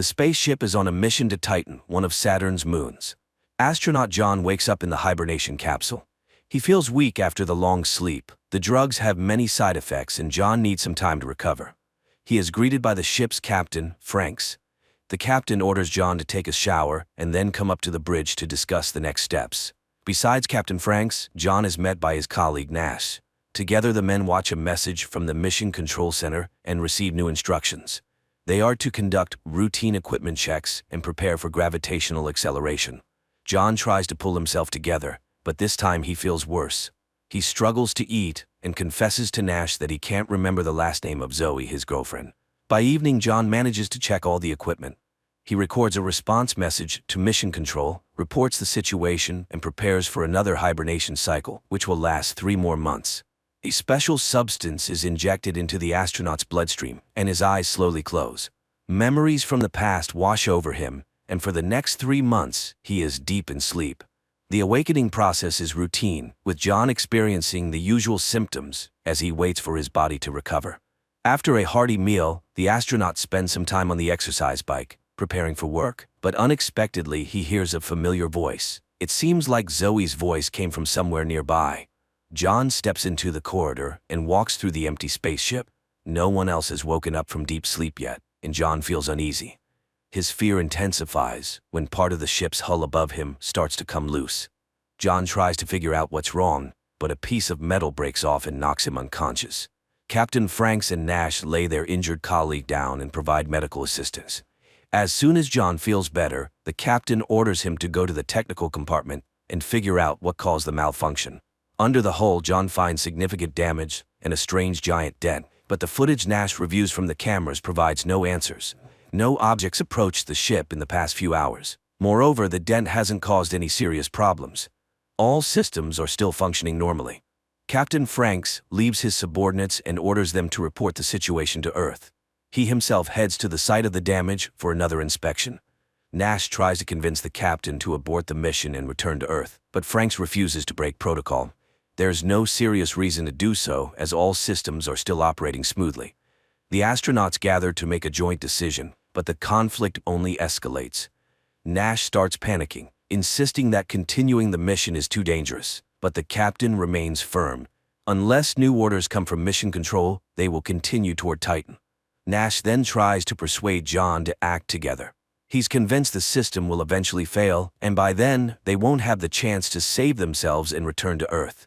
The spaceship is on a mission to Titan, one of Saturn's moons. Astronaut John wakes up in the hibernation capsule. He feels weak after the long sleep. The drugs have many side effects and John needs some time to recover. He is greeted by the ship's captain, Franks. The captain orders John to take a shower and then come up to the bridge to discuss the next steps. Besides Captain Franks, John is met by his colleague Nash. Together the men watch a message from the Mission Control Center and receive new instructions. They are to conduct routine equipment checks and prepare for gravitational acceleration. John tries to pull himself together, but this time he feels worse. He struggles to eat and confesses to Nash that he can't remember the last name of Zoe, his girlfriend. By evening, John manages to check all the equipment. He records a response message to Mission Control, reports the situation, and prepares for another hibernation cycle, which will last 3 more months. A special substance is injected into the astronaut's bloodstream, and his eyes slowly close. Memories from the past wash over him, and for the next 3 months, he is deep in sleep. The awakening process is routine, with John experiencing the usual symptoms as he waits for his body to recover. After a hearty meal, the astronaut spends some time on the exercise bike, preparing for work, but unexpectedly he hears a familiar voice. It seems like Zoe's voice came from somewhere nearby. John steps into the corridor and walks through the empty spaceship. No one else has woken up from deep sleep yet, and John feels uneasy. His fear intensifies when part of the ship's hull above him starts to come loose. John tries to figure out what's wrong, but a piece of metal breaks off and knocks him unconscious. Captain Franks and Nash lay their injured colleague down and provide medical assistance. As soon as John feels better, the captain orders him to go to the technical compartment and figure out what caused the malfunction. Under the hull, John finds significant damage and a strange giant dent, but the footage Nash reviews from the cameras provides no answers. No objects approached the ship in the past few hours. Moreover, the dent hasn't caused any serious problems. All systems are still functioning normally. Captain Franks leaves his subordinates and orders them to report the situation to Earth. He himself heads to the site of the damage for another inspection. Nash tries to convince the captain to abort the mission and return to Earth, but Franks refuses to break protocol. There's no serious reason to do so, as all systems are still operating smoothly. The astronauts gather to make a joint decision, but the conflict only escalates. Nash starts panicking, insisting that continuing the mission is too dangerous, but the captain remains firm. Unless new orders come from Mission Control, they will continue toward Titan. Nash then tries to persuade John to act together. He's convinced the system will eventually fail, and by then, they won't have the chance to save themselves and return to Earth.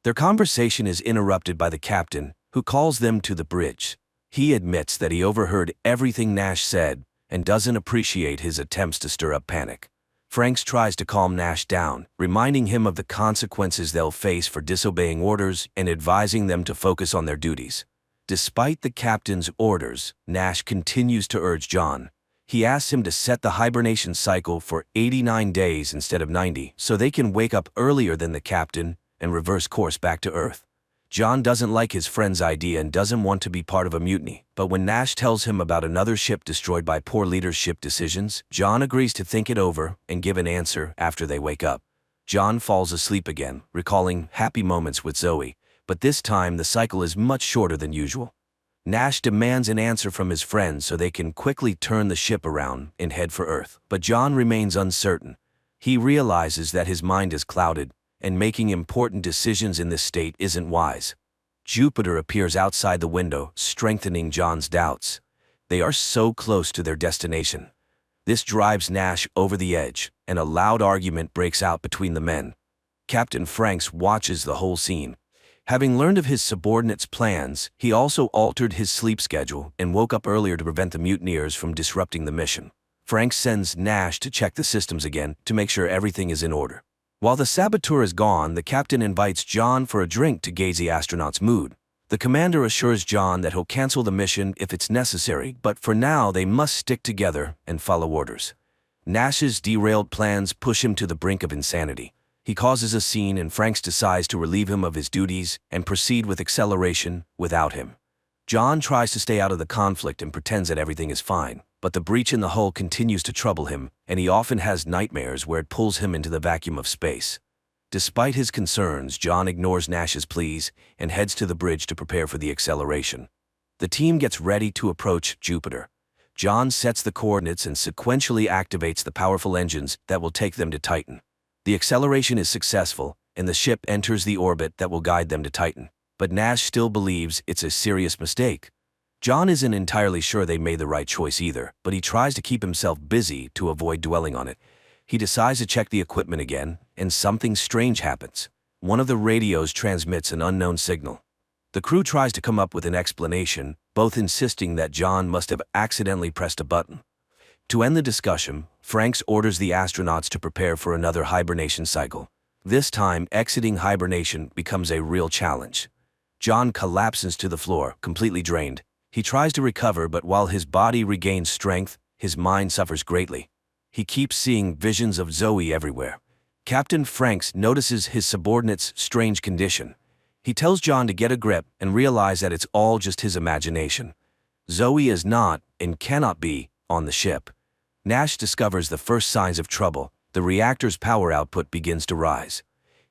Their conversation is interrupted by the captain, who calls them to the bridge. He admits that he overheard everything Nash said and doesn't appreciate his attempts to stir up panic. Franks tries to calm Nash down, reminding him of the consequences they'll face for disobeying orders and advising them to focus on their duties. Despite the captain's orders, Nash continues to urge John. He asks him to set the hibernation cycle for 89 days instead of 90 so they can wake up earlier than the captain and reverse course back to Earth. John doesn't like his friend's idea and doesn't want to be part of a mutiny, but when Nash tells him about another ship destroyed by poor leadership decisions, John agrees to think it over and give an answer after they wake up. John falls asleep again, recalling happy moments with Zoe, but this time the cycle is much shorter than usual. Nash demands an answer from his friends so they can quickly turn the ship around and head for Earth, but John remains uncertain. He realizes that his mind is clouded, and making important decisions in this state isn't wise. Jupiter appears outside the window, strengthening John's doubts. They are so close to their destination. This drives Nash over the edge, and a loud argument breaks out between the men. Captain Franks watches the whole scene. Having learned of his subordinates' plans, he also altered his sleep schedule and woke up earlier to prevent the mutineers from disrupting the mission. Franks sends Nash to check the systems again to make sure everything is in order. While the saboteur is gone, the captain invites John for a drink to gauge the astronaut's mood. The commander assures John that he'll cancel the mission if it's necessary, but for now they must stick together and follow orders. Nash's derailed plans push him to the brink of insanity. He causes a scene and Franks decides to relieve him of his duties and proceed with acceleration without him. John tries to stay out of the conflict and pretends that everything is fine, but the breach in the hull continues to trouble him, and he often has nightmares where it pulls him into the vacuum of space. Despite his concerns, John ignores Nash's pleas and heads to the bridge to prepare for the acceleration. The team gets ready to approach Jupiter. John sets the coordinates and sequentially activates the powerful engines that will take them to Titan. The acceleration is successful, and the ship enters the orbit that will guide them to Titan. But Nash still believes it's a serious mistake. John isn't entirely sure they made the right choice either, but he tries to keep himself busy to avoid dwelling on it. He decides to check the equipment again, and something strange happens. One of the radios transmits an unknown signal. The crew tries to come up with an explanation, both insisting that John must have accidentally pressed a button. To end the discussion, Franks orders the astronauts to prepare for another hibernation cycle. This time, exiting hibernation becomes a real challenge. John collapses to the floor, completely drained. He tries to recover, but while his body regains strength, his mind suffers greatly. He keeps seeing visions of Zoe everywhere. Captain Franks notices his subordinate's strange condition. He tells John to get a grip and realize that it's all just his imagination. Zoe is not, and cannot be, on the ship. Nash discovers the first signs of trouble. The reactor's power output begins to rise.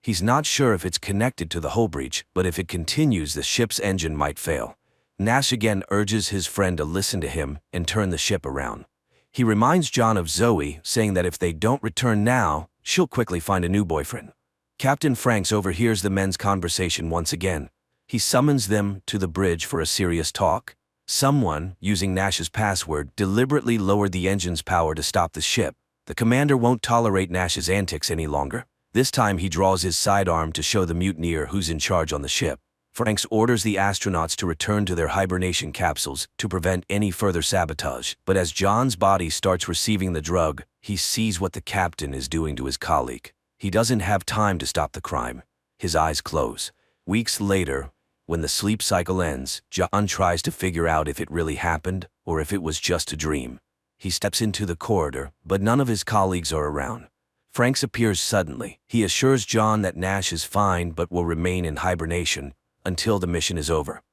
He's not sure if it's connected to the hull breach, but if it continues, the ship's engine might fail. Nash again urges his friend to listen to him and turn the ship around. He reminds John of Zoe, saying that if they don't return now, she'll quickly find a new boyfriend. Captain Franks overhears the men's conversation once again. He summons them to the bridge for a serious talk. Someone, using Nash's password, deliberately lowered the engine's power to stop the ship. The commander won't tolerate Nash's antics any longer. This time he draws his sidearm to show the mutineer who's in charge on the ship. Franks orders the astronauts to return to their hibernation capsules to prevent any further sabotage. But as John's body starts receiving the drug, he sees what the captain is doing to his colleague. He doesn't have time to stop the crime. His eyes close. Weeks later, when the sleep cycle ends, John tries to figure out if it really happened or if it was just a dream. He steps into the corridor, but none of his colleagues are around. Franks appears suddenly. He assures John that Nash is fine but will remain in hibernation until the mission is over.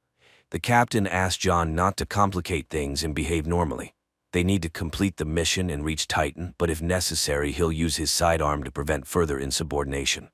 The captain asks John not to complicate things and behave normally. They need to complete the mission and reach Titan, but if necessary, he'll use his sidearm to prevent further insubordination.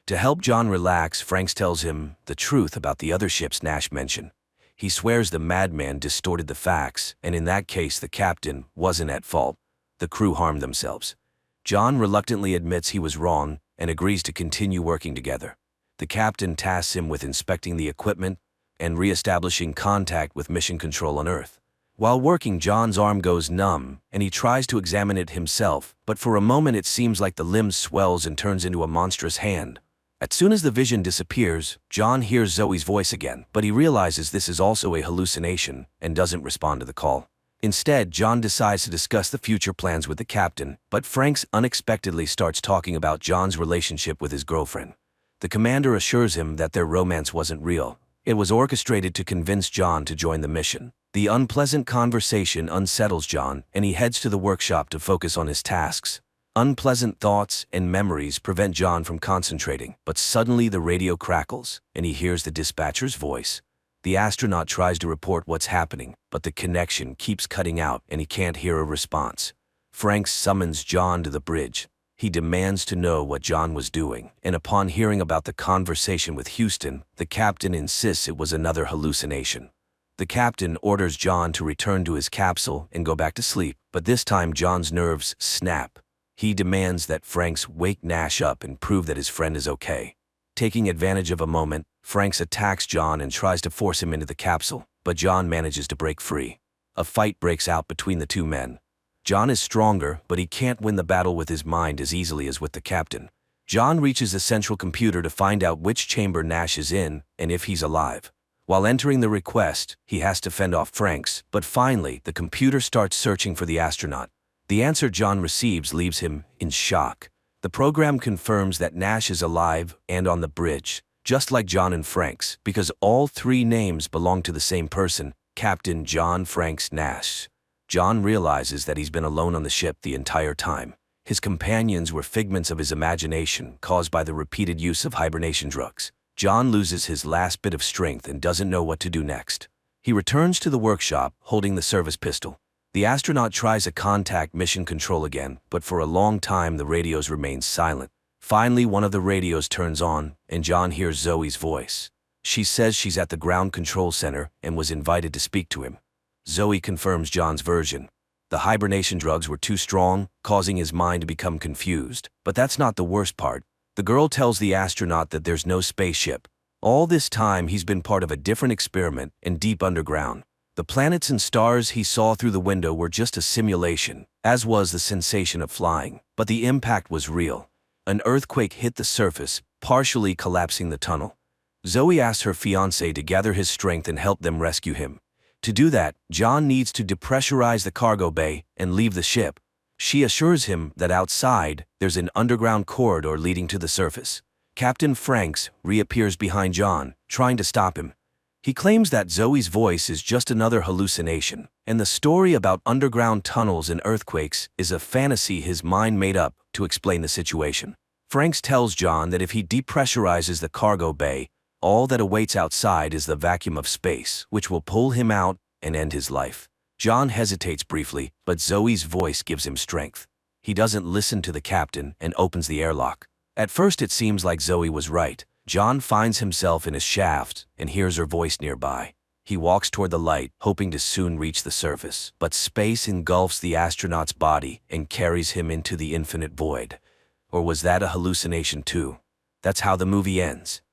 To help John relax, Franks tells him the truth about the other ships Nash mentioned. He swears the madman distorted the facts, and in that case the captain wasn't at fault. The crew harmed themselves. John reluctantly admits he was wrong and agrees to continue working together. The captain tasks him with inspecting the equipment and re-establishing contact with mission control on Earth. While working, John's arm goes numb, and he tries to examine it himself, but for a moment it seems like the limb swells and turns into a monstrous hand. As soon as the vision disappears, John hears Zoe's voice again, but he realizes this is also a hallucination and doesn't respond to the call. Instead, John decides to discuss the future plans with the captain, but Franks unexpectedly starts talking about John's relationship with his girlfriend. The commander assures him that their romance wasn't real. It was orchestrated to convince John to join the mission. The unpleasant conversation unsettles John, and he heads to the workshop to focus on his tasks. Unpleasant thoughts and memories prevent John from concentrating, but suddenly the radio crackles, and he hears the dispatcher's voice. The astronaut tries to report what's happening, but the connection keeps cutting out and he can't hear a response. Franks summons John to the bridge. He demands to know what John was doing, and upon hearing about the conversation with Houston, the captain insists it was another hallucination. The captain orders John to return to his capsule and go back to sleep, but this time John's nerves snap. He demands that Franks wake Nash up and prove that his friend is okay. Taking advantage of a moment, Franks attacks John and tries to force him into the capsule, but John manages to break free. A fight breaks out between the two men. John is stronger, but he can't win the battle with his mind as easily as with the captain. John reaches the central computer to find out which chamber Nash is in and if he's alive. While entering the request, he has to fend off Franks, but finally, the computer starts searching for the astronaut. The answer John receives leaves him in shock. The program confirms that Nash is alive and on the bridge, just like John and Franks, because all three names belong to the same person, Captain John Franks Nash. John realizes that he's been alone on the ship the entire time. His companions were figments of his imagination caused by the repeated use of hibernation drugs. John loses his last bit of strength and doesn't know what to do next. He returns to the workshop, holding the service pistol. The astronaut tries to contact mission control again, but for a long time the radios remain silent. Finally, one of the radios turns on, and John hears Zoe's voice. She says she's at the ground control center and was invited to speak to him. Zoe confirms John's version. The hibernation drugs were too strong, causing his mind to become confused. But that's not the worst part. The girl tells the astronaut that there's no spaceship. All this time he's been part of a different experiment in deep underground. The planets and stars he saw through the window were just a simulation, as was the sensation of flying. But the impact was real. An earthquake hit the surface, partially collapsing the tunnel. Zoe asks her fiancé to gather his strength and help them rescue him. To do that, John needs to depressurize the cargo bay and leave the ship. She assures him that outside, there's an underground corridor leading to the surface. Captain Franks reappears behind John, trying to stop him. He claims that Zoe's voice is just another hallucination, and the story about underground tunnels and earthquakes is a fantasy his mind made up to explain the situation. Franks tells John that if he depressurizes the cargo bay, all that awaits outside is the vacuum of space, which will pull him out and end his life. John hesitates briefly, but Zoe's voice gives him strength. He doesn't listen to the captain and opens the airlock. At first it seems like Zoe was right. John finds himself in a shaft and hears her voice nearby. He walks toward the light, hoping to soon reach the surface. But space engulfs the astronaut's body and carries him into the infinite void. Or was that a hallucination too? That's how the movie ends.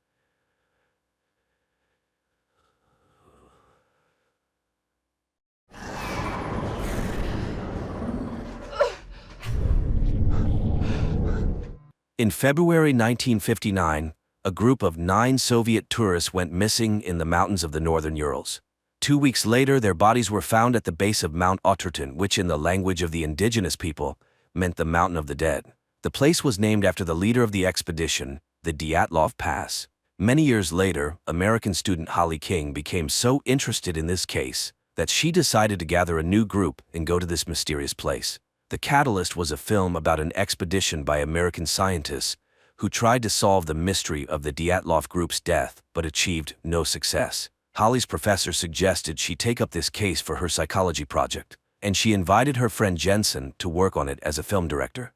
In February 1959, a group of 9 Soviet tourists went missing in the mountains of the northern Urals. 2 weeks later, their bodies were found at the base of Mount Oturton, which in the language of the indigenous people meant the Mountain of the Dead. The place was named after the leader of the expedition, the Dyatlov Pass. Many years later, American student Holly King became so interested in this case that she decided to gather a new group and go to this mysterious place. The catalyst was a film about an expedition by American scientists who tried to solve the mystery of the Dyatlov group's death but achieved no success. Holly's professor suggested she take up this case for her psychology project, and she invited her friend Jensen to work on it as a film director.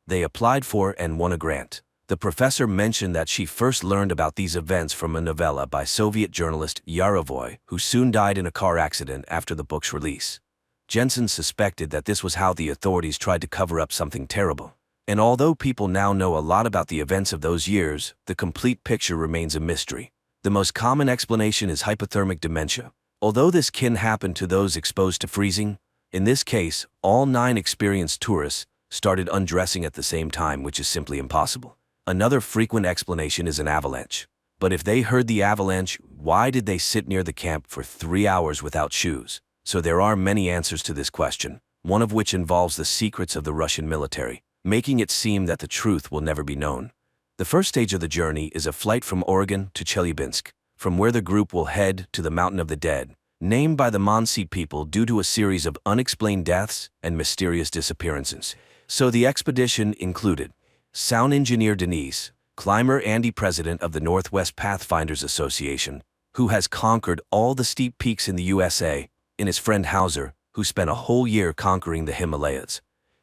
They applied for and won a grant. The professor mentioned that she first learned about these events from a novella by Soviet journalist Yarovoy, who soon died in a car accident after the book's release. Jensen suspected that this was how the authorities tried to cover up something terrible. And although people now know a lot about the events of those years, the complete picture remains a mystery. The most common explanation is hypothermic dementia. Although this can happen to those exposed to freezing, in this case, all 9 experienced tourists started undressing at the same time, which is simply impossible. Another frequent explanation is an avalanche. But if they heard the avalanche, why did they sit near the camp for 3 hours without shoes? So there are many answers to this question, one of which involves the secrets of the Russian military, making it seem that the truth will never be known. The first stage of the journey is a flight from Oregon to Chelyabinsk, from where the group will head to the Mountain of the Dead, named by the Mansi people due to a series of unexplained deaths and mysterious disappearances. So the expedition included sound engineer Denise, climber Andy, president of the Northwest Pathfinders Association, who has conquered all the steep peaks in the USA, and his friend Hauser, who spent a whole year conquering the Himalayas.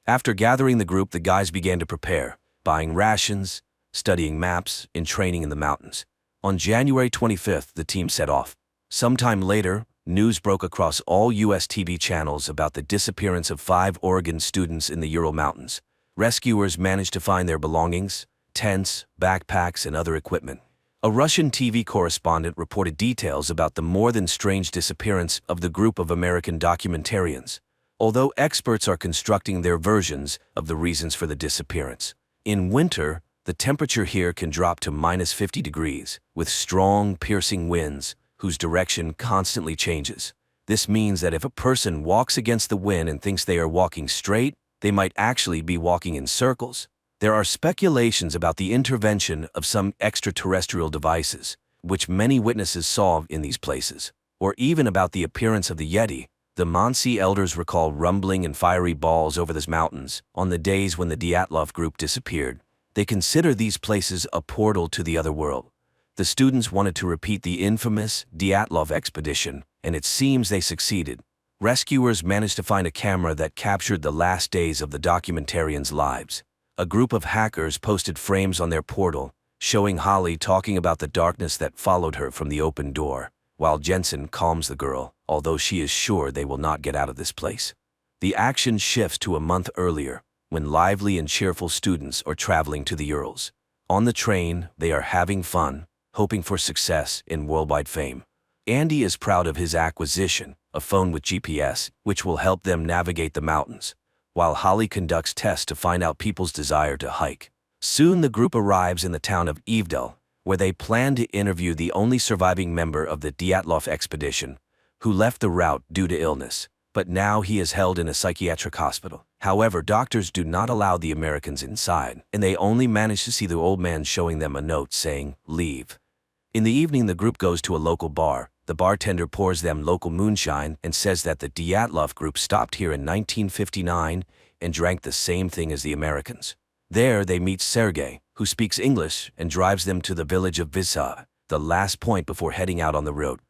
After gathering the group, the guys began to prepare, buying rations, studying maps, and training in the mountains. On January 25th, the team set off. Sometime later, news broke across all U.S. TV channels about the disappearance of 5 Oregon students in the Ural Mountains. Rescuers managed to find their belongings, tents, backpacks, and other equipment. A Russian TV correspondent reported details about the more than strange disappearance of the group of American documentarians, although experts are constructing their versions of the reasons for the disappearance. In winter, the temperature here can drop to -50 degrees, with strong, piercing winds whose direction constantly changes. This means that if a person walks against the wind and thinks they are walking straight, they might actually be walking in circles. There are speculations about the intervention of some extraterrestrial devices, which many witnesses saw in these places, or even about the appearance of the Yeti. The Mansi elders recall rumbling and fiery balls over the mountains on the days when the Dyatlov group disappeared. They consider these places a portal to the other world. The students wanted to repeat the infamous Dyatlov expedition, and it seems they succeeded. Rescuers managed to find a camera that captured the last days of the documentarians' lives. A group of hackers posted frames on their portal, showing Holly talking about the darkness that followed her from the open door, while Jensen calms the girl, although she is sure they will not get out of this place. The action shifts to a month earlier, when lively and cheerful students are traveling to the Urals. On the train, they are having fun, hoping for success in worldwide fame. Andy is proud of his acquisition, a phone with GPS, which will help them navigate the mountains, while Holly conducts tests to find out people's desire to hike. Soon the group arrives in the town of Evedal, where they plan to interview the only surviving member of the Dyatlov expedition, who left the route due to illness, but now he is held in a psychiatric hospital. However, doctors do not allow the Americans inside, and they only manage to see the old man showing them a note saying, "Leave." In the evening, the group goes to a local bar. The bartender pours them local moonshine and says that the Dyatlov group stopped here in 1959 and drank the same thing as the Americans. There, they meet Sergei, who speaks English and drives them to the village of Visa, the last point before heading out on the road.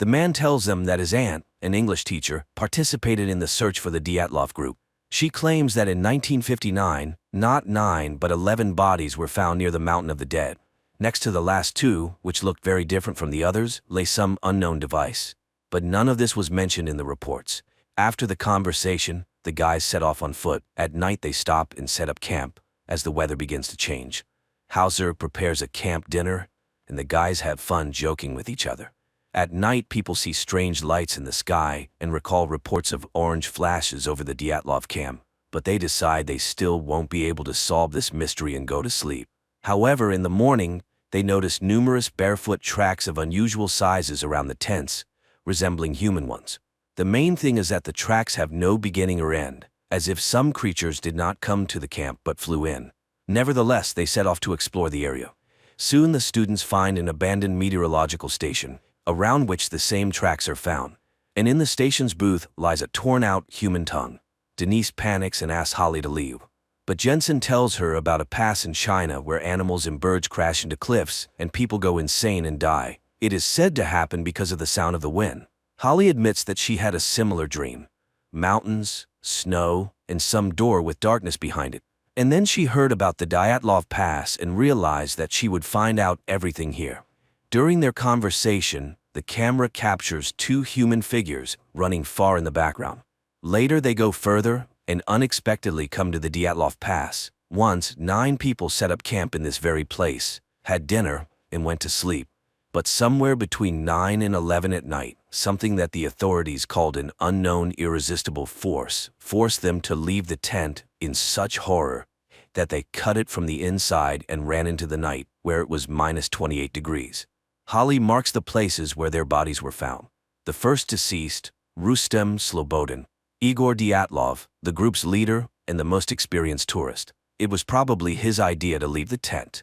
The man tells them that his aunt, an English teacher, participated in the search for the Dyatlov group. She claims that in 1959, not 9 but 11 bodies were found near the Mountain of the Dead. Next to the last two, which looked very different from the others, lay some unknown device. But none of this was mentioned in the reports. After the conversation, the guys set off on foot. At night they stop and set up camp, as the weather begins to change. Hauser prepares a camp dinner, and the guys have fun joking with each other. At night, people see strange lights in the sky and recall reports of orange flashes over the Dyatlov camp, but they decide they still won't be able to solve this mystery and go to sleep. However, in the morning, they notice numerous barefoot tracks of unusual sizes around the tents, resembling human ones. The main thing is that the tracks have no beginning or end, as if some creatures did not come to the camp but flew in. Nevertheless, they set off to explore the area. Soon the students find an abandoned meteorological station, around which the same tracks are found, and in the station's booth lies a torn-out human tongue. Denise panics and asks Holly to leave, but Jensen tells her about a pass in China where animals and birds crash into cliffs and people go insane and die. It is said to happen because of the sound of the wind. Holly admits that she had a similar dream. Mountains, snow, and some door with darkness behind it. And then she heard about the Dyatlov Pass and realized that she would find out everything here. During their conversation, the camera captures two human figures running far in the background. Later they go further and unexpectedly come to the Dyatlov Pass. Once, 9 people set up camp in this very place, had dinner, and went to sleep. But somewhere between 9 and 11 at night, something that the authorities called an unknown irresistible force forced them to leave the tent in such horror that they cut it from the inside and ran into the night, where it was minus 28 degrees. Holly marks the places where their bodies were found. The first deceased, Rustem Slobodin, Igor Dyatlov, the group's leader and the most experienced tourist. It was probably his idea to leave the tent.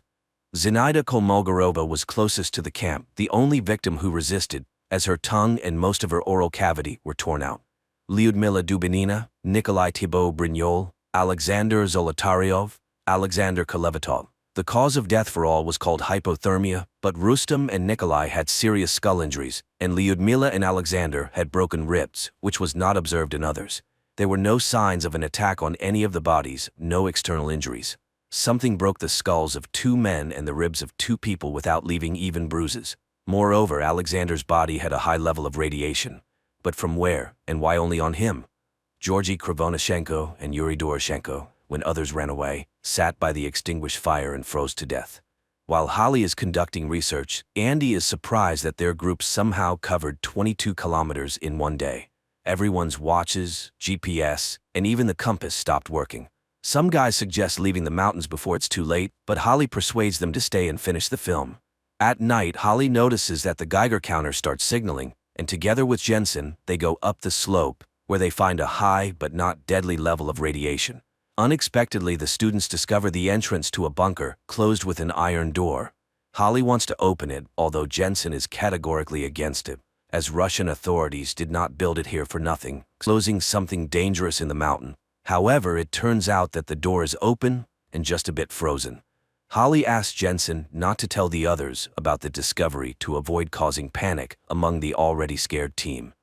Zinaida Kolmogorova was closest to the camp, the only victim who resisted, as her tongue and most of her oral cavity were torn out. Lyudmila Dubinina, Nikolai Thibault-Brignol, Alexander Zolotaryov, Alexander Kolevatov. The cause of death for all was called hypothermia, but Rustem and Nikolai had serious skull injuries, and Lyudmila and Alexander had broken ribs, which was not observed in others. There were no signs of an attack on any of the bodies, no external injuries. Something broke the skulls of 2 men and the ribs of 2 people without leaving even bruises. Moreover, Alexander's body had a high level of radiation. But from where, and why only on him? Georgy Krivonashenko and Yuri Doroshenko, when others ran away, sat by the extinguished fire and froze to death. While Holly is conducting research, Andy is surprised that their group somehow covered 22 kilometers in one day. Everyone's watches, GPS, and even the compass stopped working. Some guys suggest leaving the mountains before it's too late, but Holly persuades them to stay and finish the film. At night, Holly notices that the Geiger counter starts signaling, and together with Jensen, they go up the slope, where they find a high but not deadly level of radiation. Unexpectedly, the students discover the entrance to a bunker, closed with an iron door. Holly wants to open it, although Jensen is categorically against it, as Russian authorities did not build it here for nothing, closing something dangerous in the mountain. However, it turns out that the door is open and just a bit frozen. Holly asks Jensen not to tell the others about the discovery to avoid causing panic among the already scared team.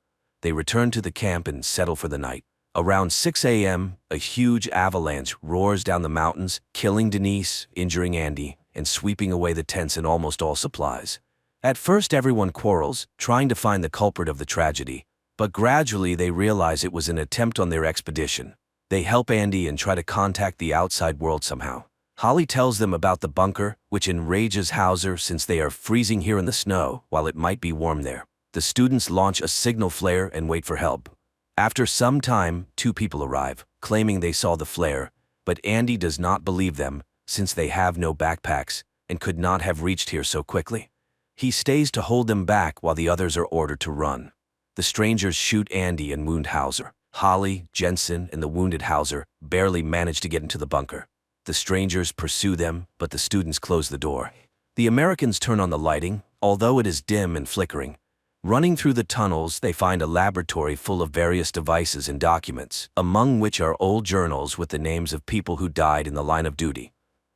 They return to the camp and settle for the night. Around 6 a.m., a huge avalanche roars down the mountains, killing Denise, injuring Andy, and sweeping away the tents and almost all supplies. At first, everyone quarrels, trying to find the culprit of the tragedy, But gradually they realize it was an attempt on their expedition. They help Andy and try to contact the outside world somehow. Holly tells them about the bunker, which enrages Hauser since they are freezing here in the snow while it might be warm there. The students launch a signal flare and wait for help. After some time, 2 people arrive, claiming they saw the flare, but Andy does not believe them since they have no backpacks and could not have reached here so quickly. He stays to hold them back while the others are ordered to run. The strangers shoot Andy and wound Hauser. Holly, Jensen, and the wounded Hauser barely manage to get into the bunker. The strangers pursue them, but the students close the door. The Americans turn on the lighting, although it is dim and flickering. Running through the tunnels, they find a laboratory full of various devices and documents, among which are old journals with the names of people who died in the line of duty.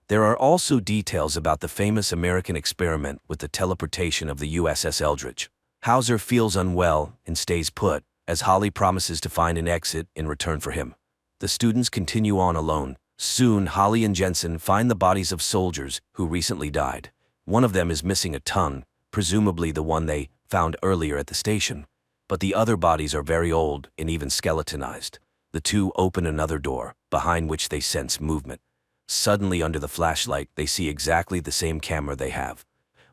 There are also details about the famous American experiment with the teleportation of the USS Eldridge. Hauser feels unwell and stays put, as Holly promises to find an exit in return for him. The students continue on alone. Soon, Holly and Jensen find the bodies of soldiers who recently died. One of them is missing a tongue, presumably the one they found earlier at the station. But the other bodies are very old and even skeletonized. The 2 open another door, behind which they sense movement. Suddenly, under the flashlight, they see exactly the same camera they have.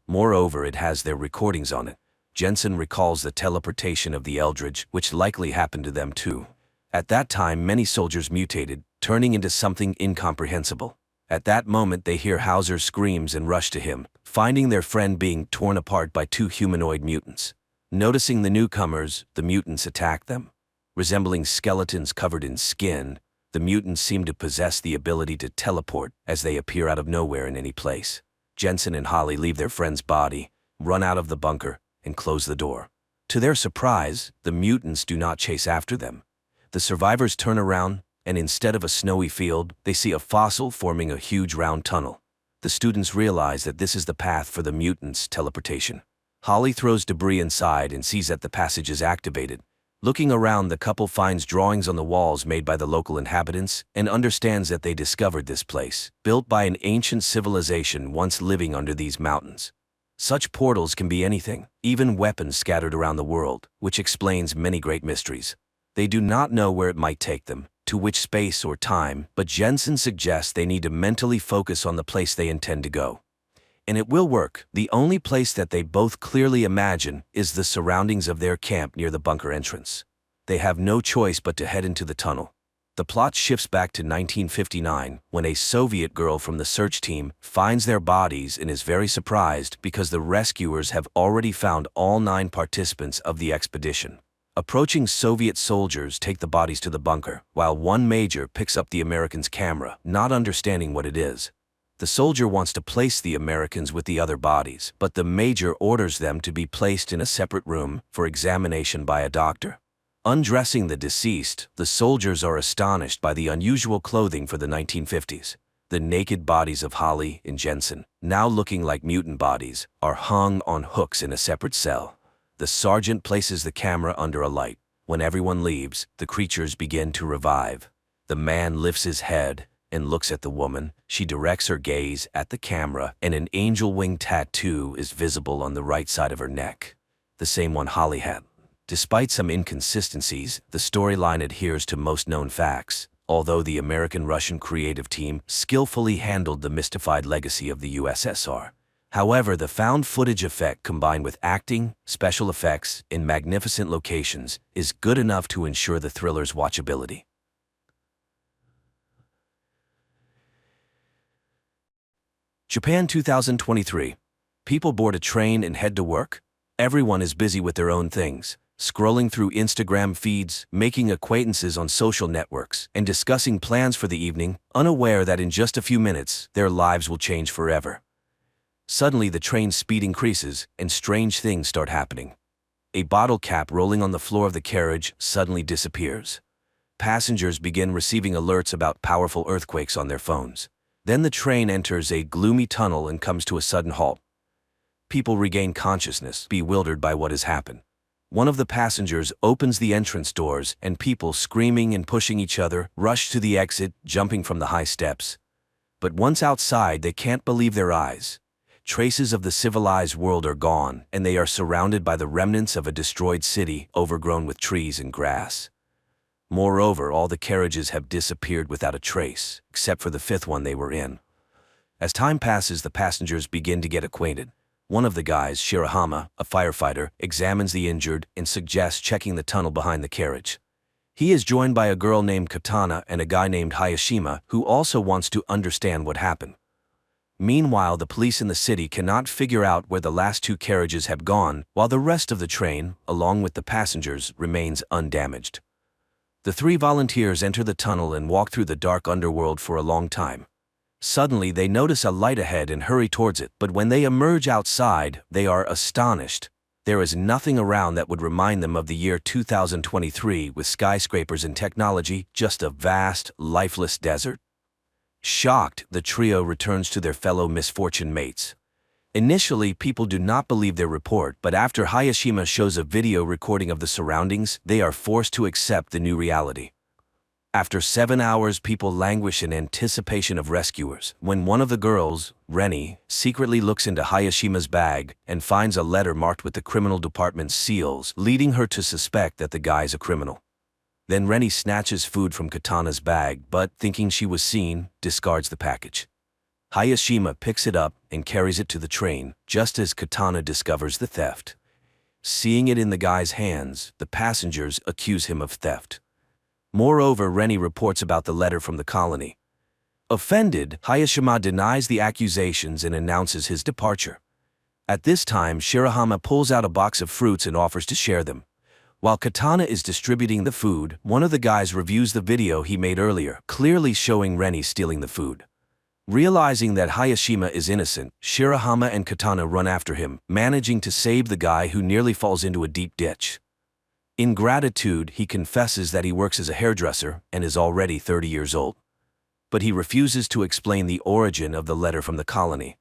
Moreover, it has their recordings on it. Jensen recalls the teleportation of the Eldridge, which likely happened to them too. At that time, many soldiers mutated, turning into something incomprehensible. At that moment, they hear Hauser's screams and rush to him, finding their friend being torn apart by 2 humanoid mutants. Noticing the newcomers, the mutants attack them. Resembling skeletons covered in skin, the mutants seem to possess the ability to teleport as they appear out of nowhere in any place. Jensen and Holly leave their friend's body, run out of the bunker, and close the door. To their surprise, the mutants do not chase after them. The survivors turn around, and instead of a snowy field, they see a fossil forming a huge round tunnel. The students realize that this is the path for the mutants' teleportation. Holly throws debris inside and sees that the passage is activated. Looking around, the couple finds drawings on the walls made by the local inhabitants and understands that they discovered this place, built by an ancient civilization once living under these mountains. Such portals can be anything, even weapons scattered around the world, which explains many great mysteries. They do not know where it might take them, to which space or time, but Jensen suggests they need to mentally focus on the place they intend to go. And it will work. The only place that they both clearly imagine is the surroundings of their camp near the bunker entrance. They have no choice but to head into the tunnel. The plot shifts back to 1959, when a Soviet girl from the search team finds their bodies and is very surprised because the rescuers have already found all 9 participants of the expedition. Approaching Soviet soldiers take the bodies to the bunker, while one major picks up the Americans' camera, not understanding what it is. The soldier wants to place the Americans with the other bodies, but the major orders them to be placed in a separate room for examination by a doctor. Undressing the deceased, the soldiers are astonished by the unusual clothing for the 1950s. The naked bodies of Holly and Jensen, now looking like mutant bodies, are hung on hooks in a separate cell. The sergeant places the camera under a light. When everyone leaves, the creatures begin to revive. The man lifts his head and looks at the woman. She directs her gaze at the camera, and an angel wing tattoo is visible on the right side of her neck, the same one Holly had. Despite some inconsistencies, the storyline adheres to most known facts, although the American-Russian creative team skillfully handled the mystified legacy of the USSR. However, the found footage effect combined with acting, special effects, and magnificent locations is good enough to ensure the thriller's watchability. Japan 2023. People board a train and head to work. Everyone is busy with their own things, scrolling through Instagram feeds, making acquaintances on social networks, and discussing plans for the evening, unaware that in just a few minutes, their lives will change forever. Suddenly, the train's speed increases, and strange things start happening. A bottle cap rolling on the floor of the carriage suddenly disappears. Passengers begin receiving alerts about powerful earthquakes on their phones. Then the train enters a gloomy tunnel and comes to a sudden halt. People regain consciousness, bewildered by what has happened. One of the passengers opens the entrance doors, and people, screaming and pushing each other, rush to the exit, jumping from the high steps. But once outside, they can't believe their eyes. traces of the civilized world are gone, and they are surrounded by the remnants of a destroyed city overgrown with trees and grass. Moreover, all the carriages have disappeared without a trace, except for the fifth one they were in. As time passes, the passengers begin to get acquainted. One of the guys, Shirahama, a firefighter, examines the injured and suggests checking the tunnel behind the carriage. He is joined by a girl named Katana and a guy named Hayashima who also wants to understand what happened. Meanwhile, the police in the city cannot figure out where the last two carriages have gone, while the rest of the train, along with the passengers, remains undamaged. The three volunteers enter the tunnel and walk through the dark underworld for a long time. Suddenly, they notice a light ahead and hurry towards it, but when they emerge outside, they are astonished. There is nothing around that would remind them of the year 2023 with skyscrapers and technology, just a vast, lifeless desert. Shocked, the trio returns to their fellow misfortune mates. Initially, people do not believe their report, but after Hayashima shows a video recording of the surroundings, they are forced to accept the new reality. After 7 hours, people languish in anticipation of rescuers, when one of the girls, Reni, secretly looks into Hayashima's bag and finds a letter marked with the criminal department's seals, leading her to suspect that the guy's a criminal. Then Reni snatches food from Katana's bag, but, thinking she was seen, discards the package. Hayashima picks it up and carries it to the train, just as Katana discovers the theft. Seeing it in the guy's hands, the passengers accuse him of theft. Moreover, Reni reports about the letter from the colony. Offended, Hayashima denies the accusations and announces his departure. At this time, Shirahama pulls out a box of fruits and offers to share them. While Katana is distributing the food, one of the guys reviews the video he made earlier, clearly showing Reni stealing the food. Realizing that Hayashima is innocent, Shirahama and Katana run after him, managing to save the guy who nearly falls into a deep ditch. In gratitude, he confesses that he works as a hairdresser and is already 30 years old. But he refuses to explain the origin of the letter from the colony.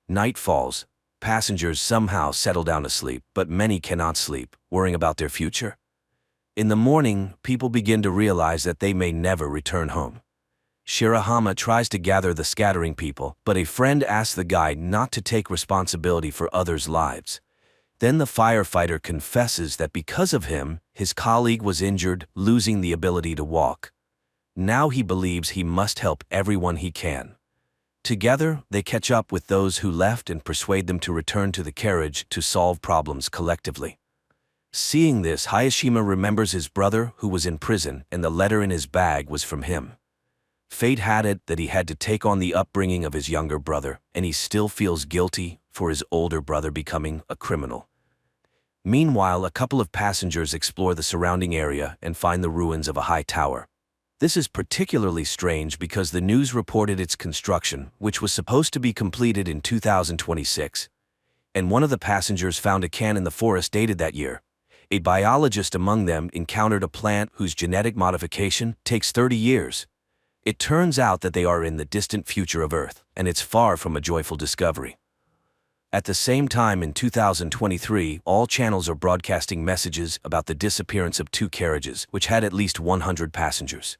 Night falls. Passengers somehow settle down to sleep, but many cannot sleep, worrying about their future. In the morning, people begin to realize that they may never return home. Shirahama tries to gather the scattering people, but a friend asks the guide not to take responsibility for others' lives. Then the firefighter confesses that because of him, his colleague was injured, losing the ability to walk. Now he believes he must help everyone he can. Together, they catch up with those who left and persuade them to return to the carriage to solve problems collectively. Seeing this, Hayashima remembers his brother who was in prison, and the letter in his bag was from him. Fate had it that he had to take on the upbringing of his younger brother, and he still feels guilty for his older brother becoming a criminal. Meanwhile, a couple of passengers explore the surrounding area and find the ruins of a high tower. This is particularly strange because the news reported its construction, which was supposed to be completed in 2026. And one of the passengers found a can in the forest dated that year. A biologist among them encountered a plant whose genetic modification takes 30 years. It turns out that they are in the distant future of Earth, and it's far from a joyful discovery. At the same time, in 2023, all channels are broadcasting messages about the disappearance of two carriages, which had at least 100 passengers.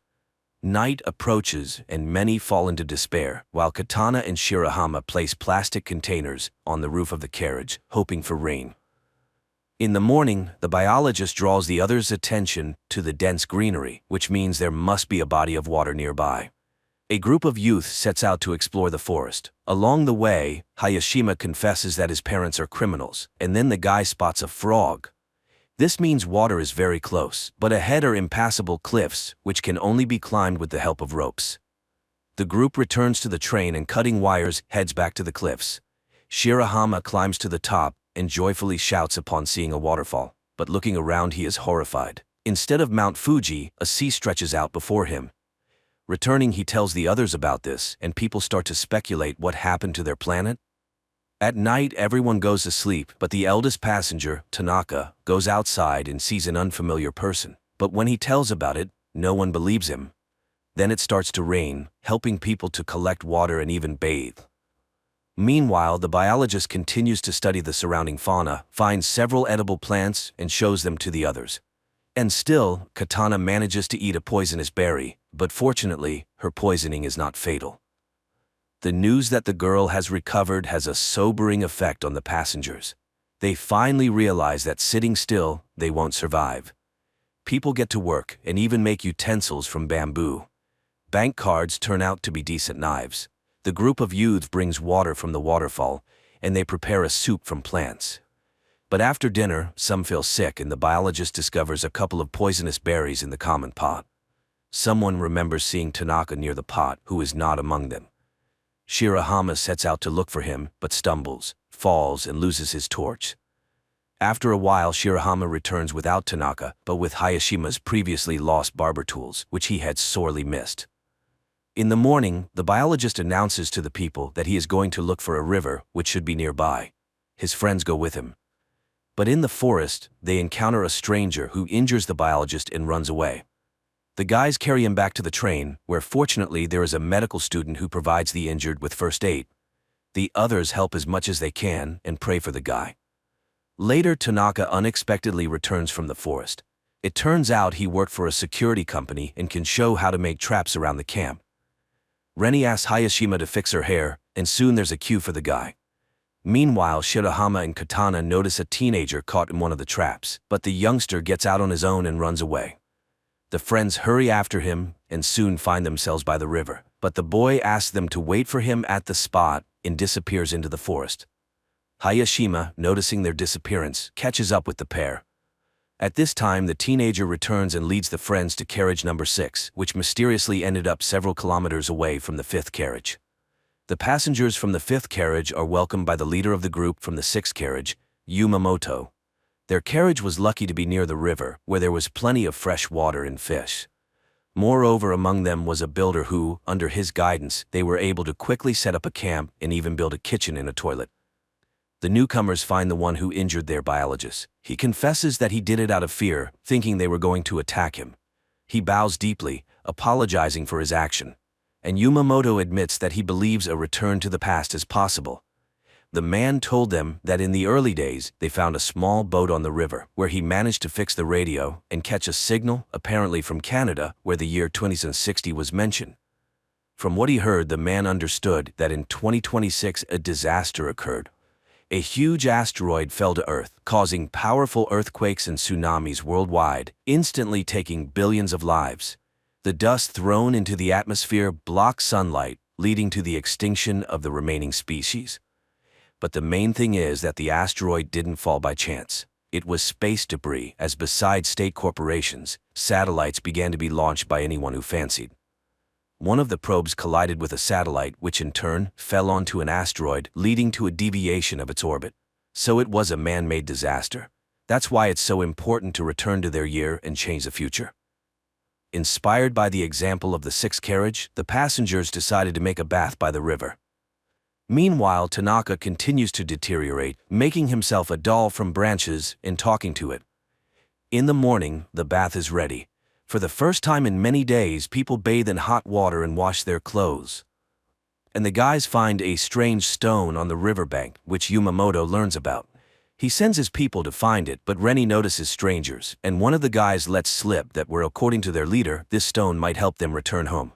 Night approaches, and many fall into despair, while Katana and Shirahama place plastic containers on the roof of the carriage, hoping for rain. In the morning, the biologist draws the others' attention to the dense greenery, which means there must be a body of water nearby. A group of youth sets out to explore the forest. Along the way, Hayashima confesses that his parents are criminals, and then the guy spots a frog. This means water is very close, but ahead are impassable cliffs, which can only be climbed with the help of ropes. The group returns to the train and, cutting wires, heads back to the cliffs. Shirahama climbs to the top and joyfully shouts upon seeing a waterfall, but looking around he is horrified. Instead of Mount Fuji, a sea stretches out before him. Returning, he tells the others about this, and people start to speculate what happened to their planet. At night, everyone goes to sleep, but the eldest passenger, Tanaka, goes outside and sees an unfamiliar person. But when he tells about it, no one believes him. Then it starts to rain, helping people to collect water and even bathe. Meanwhile, the biologist continues to study the surrounding fauna, finds several edible plants, and shows them to the others. And still, Katana manages to eat a poisonous berry, but fortunately, her poisoning is not fatal. The news that the girl has recovered has a sobering effect on the passengers. They finally realize that sitting still, they won't survive. People get to work and even make utensils from bamboo. Bank cards turn out to be decent knives. The group of youths brings water from the waterfall, and they prepare a soup from plants. But after dinner, some feel sick and the biologist discovers a couple of poisonous berries in the common pot. Someone remembers seeing Tanaka near the pot, who is not among them. Shirahama sets out to look for him, but stumbles, falls, and loses his torch. After a while, Shirahama returns without Tanaka, but with Hayashima's previously lost barber tools, which he had sorely missed. In the morning, the biologist announces to the people that he is going to look for a river, which should be nearby. His friends go with him. But in the forest, they encounter a stranger who injures the biologist and runs away. The guys carry him back to the train, where fortunately there is a medical student who provides the injured with first aid. The others help as much as they can and pray for the guy. Later, Tanaka unexpectedly returns from the forest. It turns out he worked for a security company and can show how to make traps around the camp. Reni asks Hayashima to fix her hair, and soon there's a cue for the guy. Meanwhile, Shirahama and Katana notice a teenager caught in one of the traps, but the youngster gets out on his own and runs away. The friends hurry after him and soon find themselves by the river, but the boy asks them to wait for him at the spot and disappears into the forest. Hayashima, noticing their disappearance, catches up with the pair. At this time, the teenager returns and leads the friends to carriage number 6, which mysteriously ended up several kilometers away from the 5th carriage. The passengers from the 5th carriage are welcomed by the leader of the group from the 6th carriage, Yumamoto. Their carriage was lucky to be near the river, where there was plenty of fresh water and fish. Moreover, among them was a builder who, under his guidance, they were able to quickly set up a camp and even build a kitchen and a toilet. The newcomers find the one who injured their biologist. He confesses that he did it out of fear, thinking they were going to attack him. He bows deeply, apologizing for his action. And Yumamoto admits that he believes a return to the past is possible. The man told them that in the early days, they found a small boat on the river, where he managed to fix the radio and catch a signal, apparently from Canada, where the year 2060 was mentioned. From what he heard, the man understood that in 2026 a disaster occurred. A huge asteroid fell to Earth, causing powerful earthquakes and tsunamis worldwide, instantly taking billions of lives. The dust thrown into the atmosphere blocked sunlight, leading to the extinction of the remaining species. But the main thing is that the asteroid didn't fall by chance. It was space debris, as besides state corporations, satellites began to be launched by anyone who fancied. One of the probes collided with a satellite, which in turn fell onto an asteroid, leading to a deviation of its orbit. So it was a man-made disaster. That's why it's so important to return to their year and change the future. Inspired by the example of the 6th carriage, the passengers decided to make a bath by the river. Meanwhile, Tanaka continues to deteriorate, making himself a doll from branches and talking to it. In the morning, the bath is ready. For the first time in many days, people bathe in hot water and wash their clothes. And the guys find a strange stone on the riverbank, which Yumamoto learns about. He sends his people to find it, but Reni notices strangers, and one of the guys lets slip that according to their leader, this stone might help them return home.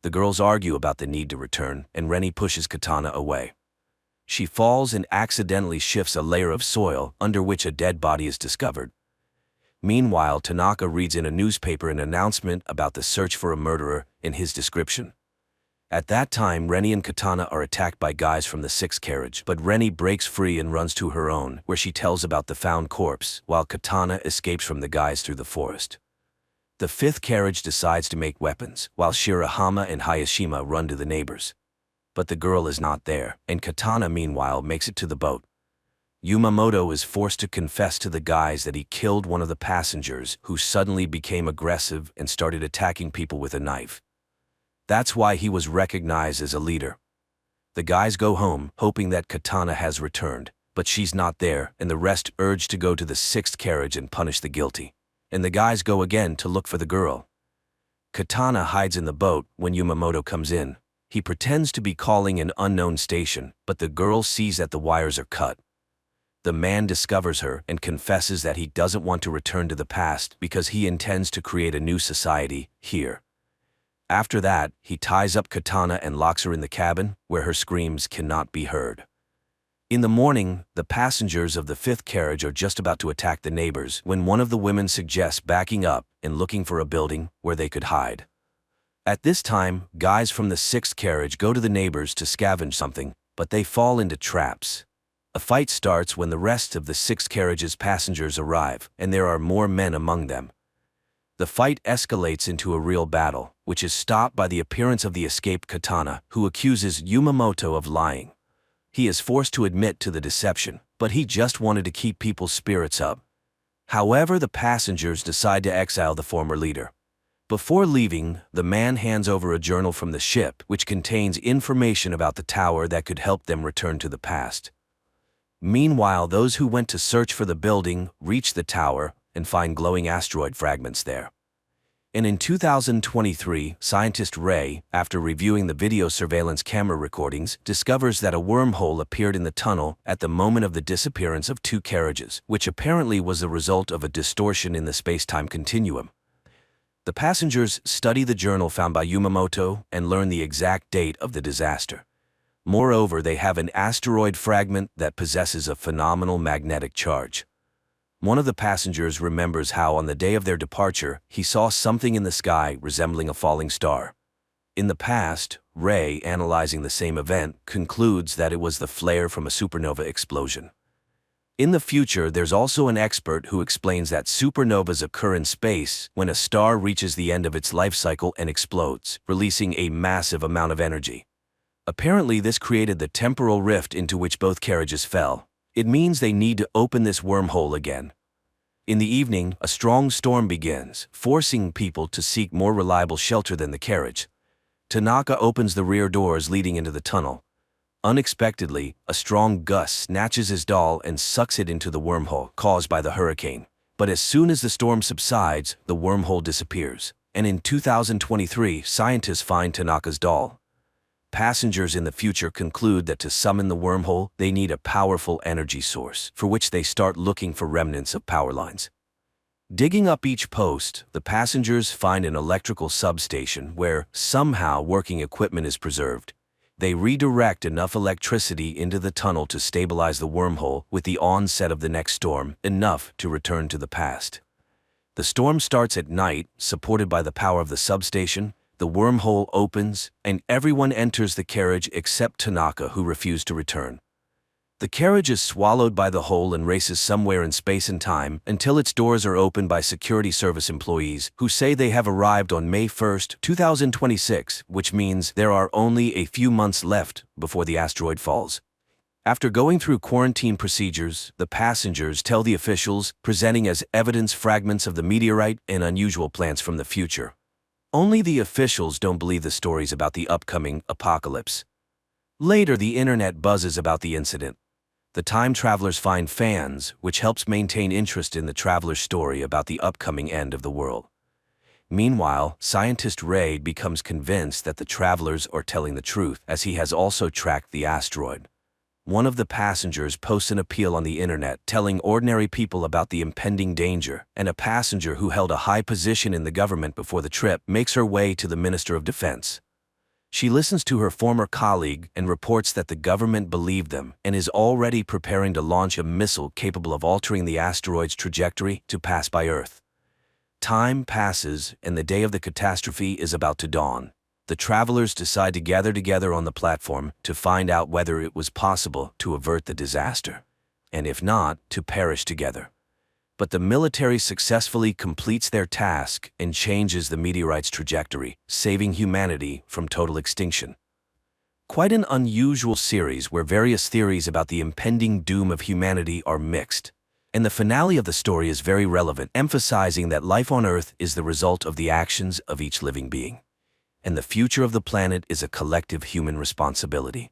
The girls argue about the need to return, and Reni pushes Katana away. She falls and accidentally shifts a layer of soil, under which a dead body is discovered. Meanwhile, Tanaka reads in a newspaper an announcement about the search for a murderer in his description. At that time, Reni and Katana are attacked by guys from the 6th carriage, but Reni breaks free and runs to her own, where she tells about the found corpse, while Katana escapes from the guys through the forest. The 5th carriage decides to make weapons, while Shirahama and Hayashima run to the neighbors. But the girl is not there, and Katana meanwhile makes it to the boat. Yumamoto is forced to confess to the guys that he killed one of the passengers, who suddenly became aggressive and started attacking people with a knife. That's why he was recognized as a leader. The guys go home, hoping that Katana has returned, but she's not there, and the rest urge to go to the 6th carriage and punish the guilty. And the guys go again to look for the girl. Katana hides in the boat when Yumamoto comes in. He pretends to be calling an unknown station, but the girl sees that the wires are cut. The man discovers her and confesses that he doesn't want to return to the past because he intends to create a new society here. After that, he ties up Katana and locks her in the cabin, where her screams cannot be heard. In the morning, the passengers of the fifth carriage are just about to attack the neighbors when one of the women suggests backing up and looking for a building where they could hide. At this time, guys from the sixth carriage go to the neighbors to scavenge something, but they fall into traps. A fight starts when the rest of the sixth carriage's passengers arrive, and there are more men among them. The fight escalates into a real battle, which is stopped by the appearance of the escaped Katana, who accuses Yumamoto of lying. He is forced to admit to the deception, but he just wanted to keep people's spirits up. However, the passengers decide to exile the former leader. Before leaving, the man hands over a journal from the ship, which contains information about the tower that could help them return to the past. Meanwhile, those who went to search for the building reach the tower and find glowing asteroid fragments there. And in 2023, scientist Ray, after reviewing the video surveillance camera recordings, discovers that a wormhole appeared in the tunnel at the moment of the disappearance of two carriages, which apparently was the result of a distortion in the space-time continuum. The passengers study the journal found by Yumamoto and learn the exact date of the disaster. Moreover, they have an asteroid fragment that possesses a phenomenal magnetic charge. One of the passengers remembers how on the day of their departure, he saw something in the sky resembling a falling star. In the past, Ray, analyzing the same event, concludes that it was the flare from a supernova explosion. In the future, there's also an expert who explains that supernovas occur in space when a star reaches the end of its life cycle and explodes, releasing a massive amount of energy. Apparently, this created the temporal rift into which both carriages fell. It means they need to open this wormhole again. In the evening, a strong storm begins, forcing people to seek more reliable shelter than the carriage. Tanaka opens the rear doors leading into the tunnel. Unexpectedly, a strong gust snatches his doll and sucks it into the wormhole caused by the hurricane. But as soon as the storm subsides, the wormhole disappears. And in 2023, scientists find Tanaka's doll. Passengers in the future conclude that to summon the wormhole, they need a powerful energy source, for which they start looking for remnants of power lines. Digging up each post, the passengers find an electrical substation where, somehow, working equipment is preserved. They redirect enough electricity into the tunnel to stabilize the wormhole with the onset of the next storm, enough to return to the past. The storm starts at night, supported by the power of the substation. The wormhole opens, and everyone enters the carriage except Tanaka, who refused to return. The carriage is swallowed by the hole and races somewhere in space and time until its doors are opened by security service employees who say they have arrived on May 1, 2026, which means there are only a few months left before the asteroid falls. After going through quarantine procedures, the passengers tell the officials, presenting as evidence fragments of the meteorite and unusual plants from the future. Only the officials don't believe the stories about the upcoming apocalypse. Later, the internet buzzes about the incident. The time travelers find fans, which helps maintain interest in the traveler's story about the upcoming end of the world. Meanwhile, scientist Ray becomes convinced that the travelers are telling the truth, as he has also tracked the asteroid. One of the passengers posts an appeal on the internet telling ordinary people about the impending danger, and a passenger who held a high position in the government before the trip makes her way to the Minister of Defense. She listens to her former colleague and reports that the government believed them and is already preparing to launch a missile capable of altering the asteroid's trajectory to pass by Earth. Time passes, and the day of the catastrophe is about to dawn. The travelers decide to gather together on the platform to find out whether it was possible to avert the disaster, and if not, to perish together. But the military successfully completes their task and changes the meteorite's trajectory, saving humanity from total extinction. Quite an unusual series where various theories about the impending doom of humanity are mixed. And the finale of the story is very relevant, emphasizing that life on Earth is the result of the actions of each living being. And the future of the planet is a collective human responsibility.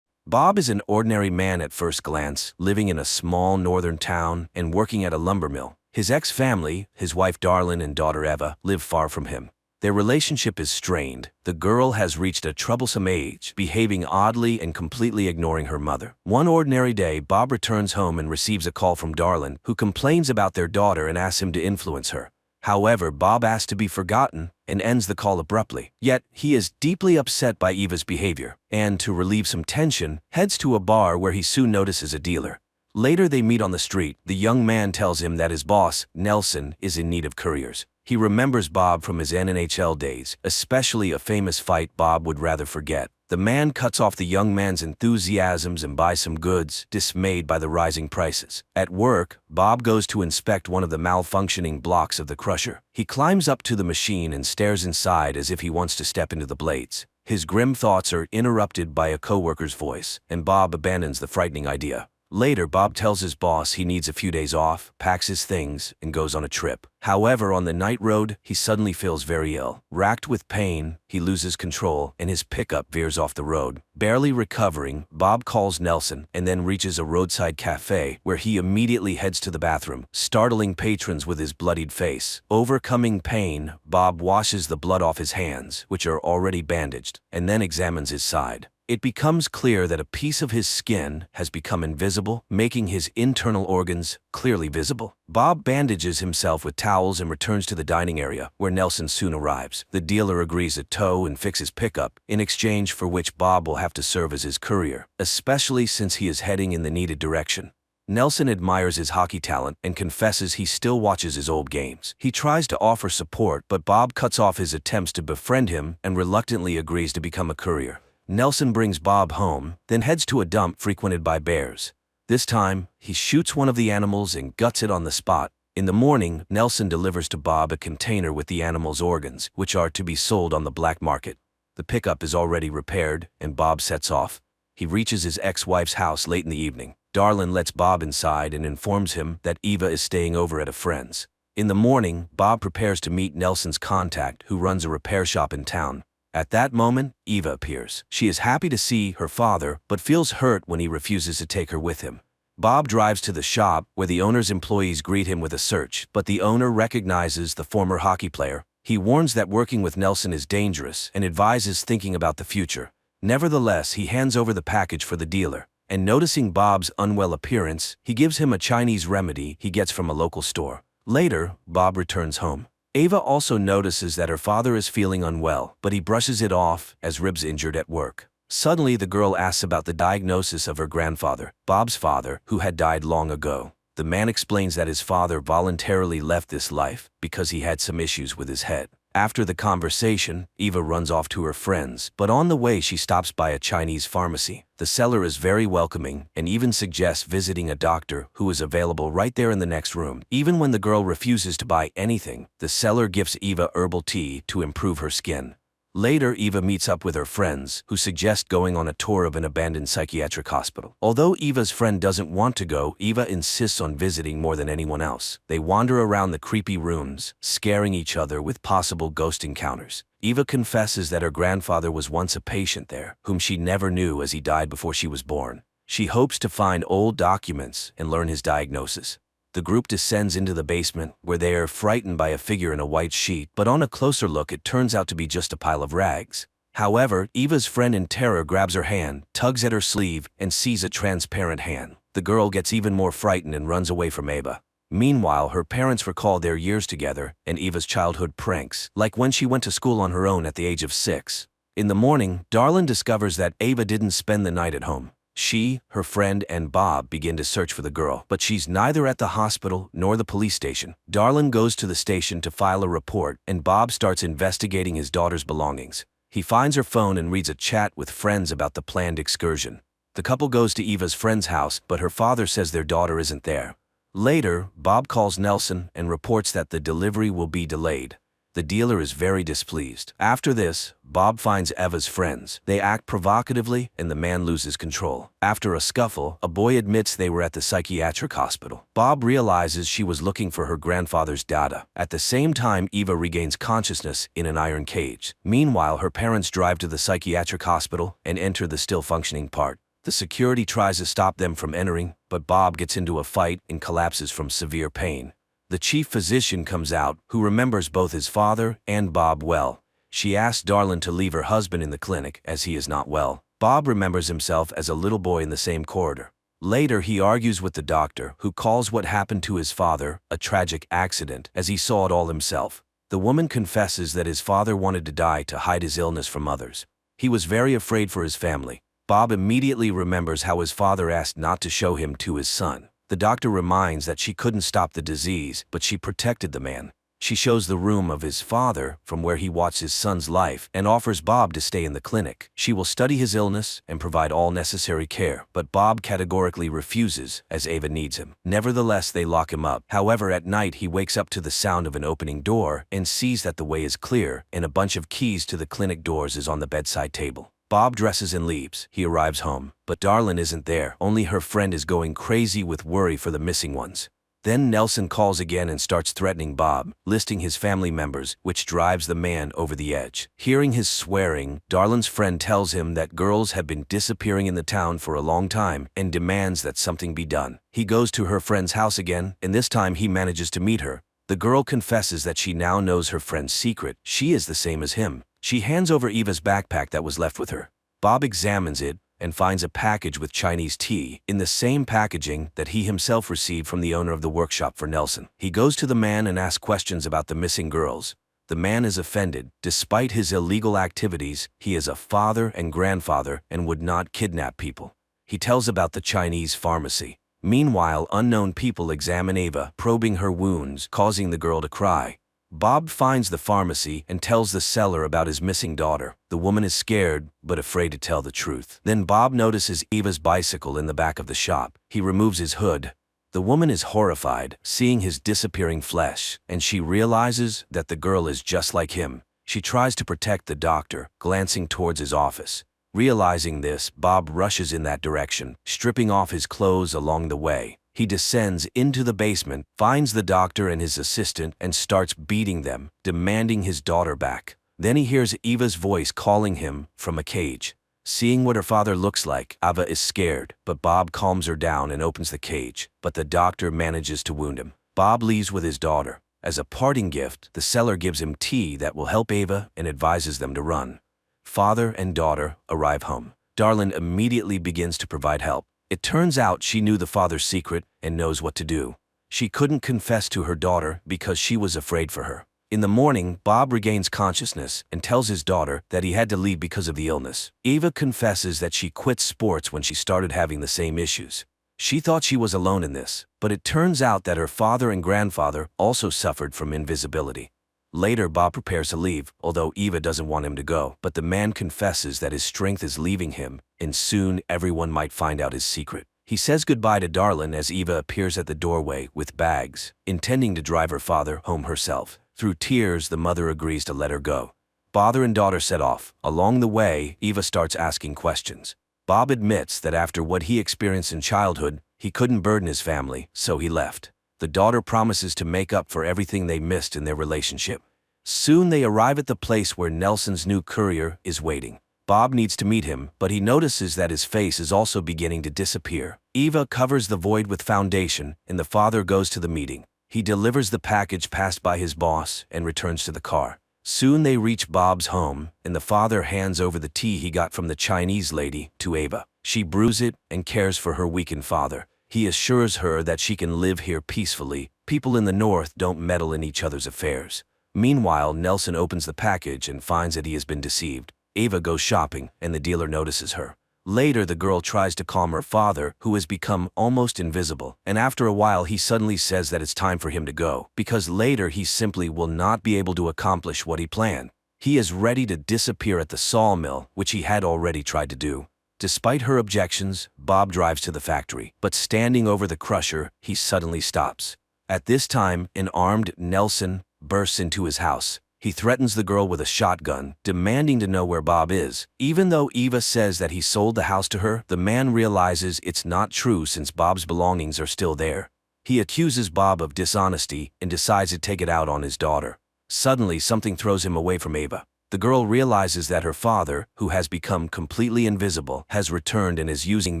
Bob is an ordinary man at first glance, living in a small northern town and working at a lumber mill. His ex-family, his wife Darlene and daughter Eva, live far from him. Their relationship is strained. The girl has reached a troublesome age, behaving oddly and completely ignoring her mother. One ordinary day, Bob returns home and receives a call from Darlin, who complains about their daughter and asks him to influence her. However, Bob asks to be forgotten and ends the call abruptly. Yet, he is deeply upset by Eva's behavior, and to relieve some tension, heads to a bar where he soon notices a dealer. Later they meet on the street. The young man tells him that his boss, Nelson, is in need of couriers. He remembers Bob from his NHL days, especially a famous fight Bob would rather forget. The man cuts off the young man's enthusiasms and buys some goods, dismayed by the rising prices. At work, Bob goes to inspect one of the malfunctioning blocks of the crusher. He climbs up to the machine and stares inside as if he wants to step into the blades. His grim thoughts are interrupted by a coworker's voice, and Bob abandons the frightening idea. Later, Bob tells his boss he needs a few days off, packs his things, and goes on a trip. However, on the night road, he suddenly feels very ill. Racked with pain, he loses control, and his pickup veers off the road. Barely recovering, Bob calls Nelson and then reaches a roadside cafe where he immediately heads to the bathroom, startling patrons with his bloodied face. Overcoming pain, Bob washes the blood off his hands, which are already bandaged, and then examines his side. It becomes clear that a piece of his skin has become invisible, making his internal organs clearly visible. Bob bandages himself with towels and returns to the dining area, where Nelson soon arrives. The dealer agrees to tow and fix his pickup, in exchange for which Bob will have to serve as his courier, especially since he is heading in the needed direction. Nelson admires his hockey talent and confesses he still watches his old games. He tries to offer support, but Bob cuts off his attempts to befriend him and reluctantly agrees to become a courier. Nelson brings Bob home, then heads to a dump frequented by bears. This time, he shoots one of the animals and guts it on the spot. In the morning, Nelson delivers to Bob a container with the animal's organs, which are to be sold on the black market. The pickup is already repaired, and Bob sets off. He reaches his ex-wife's house late in the evening. Darlin lets Bob inside and informs him that Eva is staying over at a friend's. In the morning, Bob prepares to meet Nelson's contact, who runs a repair shop in town. At that moment, Eva appears. She is happy to see her father, but feels hurt when he refuses to take her with him. Bob drives to the shop, where the owner's employees greet him with a search, but the owner recognizes the former hockey player. He warns that working with Nelson is dangerous and advises thinking about the future. Nevertheless, he hands over the package for the dealer, and noticing Bob's unwell appearance, he gives him a Chinese remedy he gets from a local store. Later, Bob returns home. Eva also notices that her father is feeling unwell, but he brushes it off as Rib's injured at work. Suddenly, the girl asks about the diagnosis of her grandfather, Bob's father, who had died long ago. The man explains that his father voluntarily left this life because he had some issues with his head. After the conversation, Eva runs off to her friends, but on the way she stops by a Chinese pharmacy. The seller is very welcoming and even suggests visiting a doctor who is available right there in the next room. Even when the girl refuses to buy anything, the seller gives Eva herbal tea to improve her skin. Later, Eva meets up with her friends, who suggest going on a tour of an abandoned psychiatric hospital. Although Eva's friend doesn't want to go, Eva insists on visiting more than anyone else. They wander around the creepy rooms, scaring each other with possible ghost encounters. Eva confesses that her grandfather was once a patient there, whom she never knew as he died before she was born. She hopes to find old documents and learn his diagnosis. The group descends into the basement, where they are frightened by a figure in a white sheet, but on a closer look it turns out to be just a pile of rags. However, Eva's friend in terror grabs her hand, tugs at her sleeve, and sees a transparent hand. The girl gets even more frightened and runs away from Eva. Meanwhile, her parents recall their years together and Eva's childhood pranks, like when she went to school on her own at the age of 6. In the morning, Darlin discovers that Eva didn't spend the night at home. She, her friend, and Bob begin to search for the girl, but she's neither at the hospital nor the police station. Darlin goes to the station to file a report, and Bob starts investigating his daughter's belongings. He finds her phone and reads a chat with friends about the planned excursion. The couple goes to Eva's friend's house, but her father says their daughter isn't there. Later, Bob calls Nelson and reports that the delivery will be delayed. The dealer is very displeased. After this, Bob finds Eva's friends. They act provocatively, and the man loses control. After a scuffle, a boy admits they were at the psychiatric hospital. Bob realizes she was looking for her grandfather's data. At the same time, Eva regains consciousness in an iron cage. Meanwhile, her parents drive to the psychiatric hospital and enter the still-functioning part. The security tries to stop them from entering, but Bob gets into a fight and collapses from severe pain. The chief physician comes out, who remembers both his father and Bob well. She asks Darlin to leave her husband in the clinic as he is not well. Bob remembers himself as a little boy in the same corridor. Later, he argues with the doctor, who calls what happened to his father a tragic accident, as he saw it all himself. The woman confesses that his father wanted to die to hide his illness from others. He was very afraid for his family. Bob immediately remembers how his father asked not to show him to his son. The doctor reminds that she couldn't stop the disease, but she protected the man. She shows the room of his father from where he watched his son's life and offers Bob to stay in the clinic. She will study his illness and provide all necessary care, but Bob categorically refuses as Ava needs him. Nevertheless, they lock him up. However, at night he wakes up to the sound of an opening door and sees that the way is clear and a bunch of keys to the clinic doors is on the bedside table. Bob dresses and leaves. He arrives home, but Darlin isn't there. Only her friend is going crazy with worry for the missing ones. Then Nelson calls again and starts threatening Bob, listing his family members, which drives the man over the edge. Hearing his swearing, Darlin's friend tells him that girls have been disappearing in the town for a long time and demands that something be done. He goes to her friend's house again, and this time he manages to meet her. The girl confesses that she now knows her friend's secret. She is the same as him. She hands over Eva's backpack that was left with her. Bob examines it and finds a package with Chinese tea in the same packaging that he himself received from the owner of the workshop for Nelson. He goes to the man and asks questions about the missing girls. The man is offended. Despite his illegal activities, he is a father and grandfather and would not kidnap people. He tells about the Chinese pharmacy. Meanwhile, unknown people examine Ava, probing her wounds, causing the girl to cry. Bob finds the pharmacy and tells the seller about his missing daughter. The woman is scared, but afraid to tell the truth. Then Bob notices Eva's bicycle in the back of the shop. He removes his hood. The woman is horrified, seeing his disappearing flesh, and she realizes that the girl is just like him. She tries to protect the doctor, glancing towards his office. Realizing this, Bob rushes in that direction, stripping off his clothes along the way. He descends into the basement, finds the doctor and his assistant, and starts beating them, demanding his daughter back. Then he hears Eva's voice calling him from a cage. Seeing what her father looks like, Ava is scared, but Bob calms her down and opens the cage, but the doctor manages to wound him. Bob leaves with his daughter. As a parting gift, the seller gives him tea that will help Ava and advises them to run. Father and daughter arrive home. Darlin immediately begins to provide help. It turns out she knew the father's secret and knows what to do. She couldn't confess to her daughter because she was afraid for her. In the morning, Bob regains consciousness and tells his daughter that he had to leave because of the illness. Ava confesses that she quit sports when she started having the same issues. She thought she was alone in this, but it turns out that her father and grandfather also suffered from invisibility. Later, Bob prepares to leave, although Eva doesn't want him to go, but the man confesses that his strength is leaving him, and soon everyone might find out his secret. He says goodbye to Darlin as Eva appears at the doorway with bags, intending to drive her father home herself. Through tears, the mother agrees to let her go. Father and daughter set off. Along the way, Eva starts asking questions. Bob admits that after what he experienced in childhood, he couldn't burden his family, so he left. The daughter promises to make up for everything they missed in their relationship. Soon they arrive at the place where Nelson's new courier is waiting. Bob needs to meet him, but he notices that his face is also beginning to disappear. Eva covers the void with foundation, and the father goes to the meeting. He delivers the package passed by his boss and returns to the car. Soon they reach Bob's home, and the father hands over the tea he got from the Chinese lady to Ava. She brews it and cares for her weakened father. He assures her that she can live here peacefully. People in the north don't meddle in each other's affairs. Meanwhile, Nelson opens the package and finds that he has been deceived. Ava goes shopping, and the dealer notices her. Later, the girl tries to calm her father, who has become almost invisible, and after a while he suddenly says that it's time for him to go, because later he simply will not be able to accomplish what he planned. He is ready to disappear at the sawmill, which he had already tried to do. Despite her objections, Bob drives to the factory, but standing over the crusher, he suddenly stops. At this time, an armed Nelson bursts into his house. He threatens the girl with a shotgun, demanding to know where Bob is. Even though Eva says that he sold the house to her, the man realizes it's not true since Bob's belongings are still there. He accuses Bob of dishonesty and decides to take it out on his daughter. Suddenly, something throws him away from Ava. The girl realizes that her father, who has become completely invisible, has returned and is using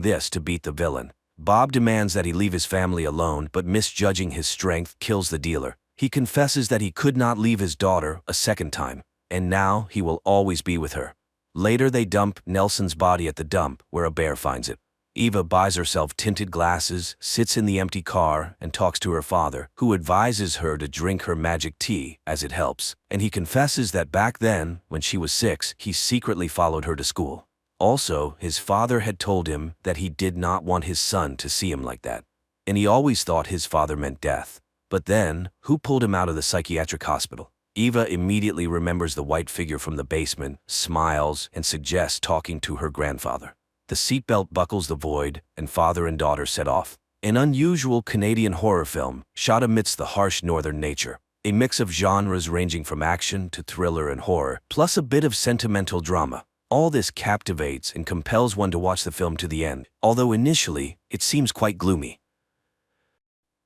this to beat the villain. Bob demands that he leave his family alone, but misjudging his strength kills the dealer. He confesses that he could not leave his daughter a second time, and now he will always be with her. Later they dump Nelson's body at the dump, where a bear finds it. Eva buys herself tinted glasses, sits in the empty car, and talks to her father, who advises her to drink her magic tea, as it helps. And he confesses that back then, when she was 6, he secretly followed her to school. Also, his father had told him that he did not want his son to see him like that. And he always thought his father meant death. But then, who pulled him out of the psychiatric hospital? Eva immediately remembers the white figure from the basement, smiles, and suggests talking to her grandfather. The seatbelt buckles the void, and father and daughter set off. An unusual Canadian horror film, shot amidst the harsh northern nature. A mix of genres ranging from action to thriller and horror, plus a bit of sentimental drama. All this captivates and compels one to watch the film to the end, although initially, it seems quite gloomy.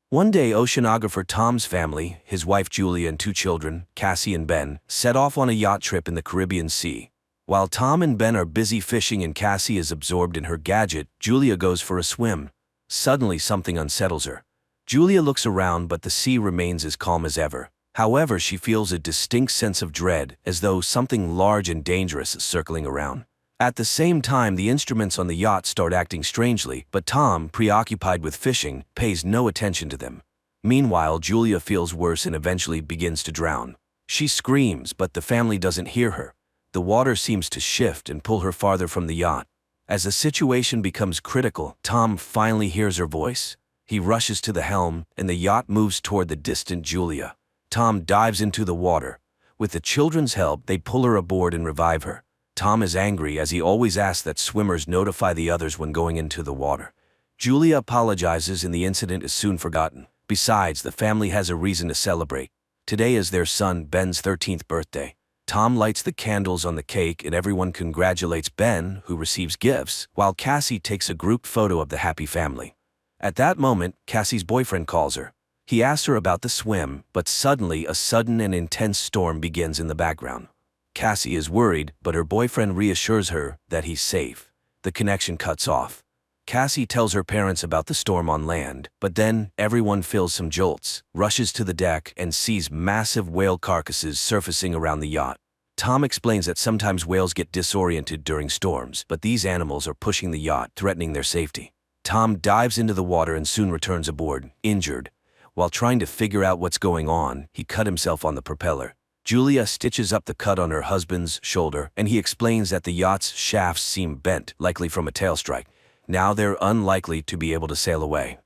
One day, oceanographer Tom's family, his wife Julia and 2 children, Cassie and Ben, set off on a yacht trip in the Caribbean Sea. While Tom and Ben are busy fishing and Cassie is absorbed in her gadget, Julia goes for a swim. Suddenly, something unsettles her. Julia looks around, but the sea remains as calm as ever. However, she feels a distinct sense of dread, as though something large and dangerous is circling around. At the same time, the instruments on the yacht start acting strangely, but Tom, preoccupied with fishing, pays no attention to them. Meanwhile, Julia feels worse and eventually begins to drown. She screams, but the family doesn't hear her. The water seems to shift and pull her farther from the yacht. As the situation becomes critical, Tom finally hears her voice. He rushes to the helm, and the yacht moves toward the distant Julia. Tom dives into the water. With the children's help, they pull her aboard and revive her. Tom is angry, as he always asks that swimmers notify the others when going into the water. Julia apologizes and the incident is soon forgotten. Besides, the family has a reason to celebrate. Today is their son Ben's 13th birthday. Tom lights the candles on the cake and everyone congratulates Ben, who receives gifts, while Cassie takes a group photo of the happy family. At that moment, Cassie's boyfriend calls her. He asks her about the swim, but suddenly a sudden and intense storm begins in the background. Cassie is worried, but her boyfriend reassures her that he's safe. The connection cuts off. Cassie tells her parents about the storm on land, but then everyone feels some jolts, rushes to the deck, and sees massive whale carcasses surfacing around the yacht. Tom explains that sometimes whales get disoriented during storms, but these animals are pushing the yacht, threatening their safety. Tom dives into the water and soon returns aboard, injured. While trying to figure out what's going on, he cut himself on the propeller. Julia stitches up the cut on her husband's shoulder, and he explains that the yacht's shafts seem bent, likely from a tail strike. Now they're unlikely to be able to sail away.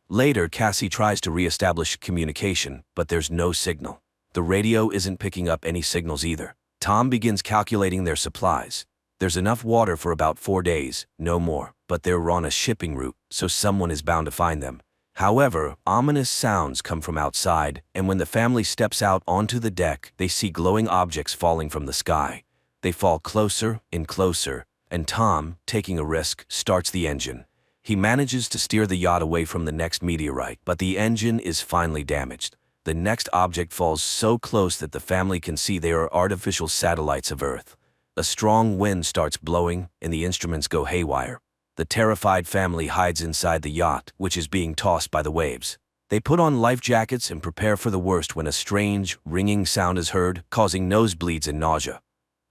Later, Cassie tries to re-establish communication, but there's no signal. The radio isn't picking up any signals either. Tom begins calculating their supplies. There's enough water for about 4 days, no more, but they're on a shipping route, so someone is bound to find them. However, ominous sounds come from outside, and when the family steps out onto the deck, they see glowing objects falling from the sky. They fall closer and closer, and Tom, taking a risk, starts the engine. He manages to steer the yacht away from the next meteorite, but the engine is finally damaged. The next object falls so close that the family can see they are artificial satellites of Earth. A strong wind starts blowing, and the instruments go haywire. The terrified family hides inside the yacht, which is being tossed by the waves. They put on life jackets and prepare for the worst when a strange, ringing sound is heard, causing nosebleeds and nausea.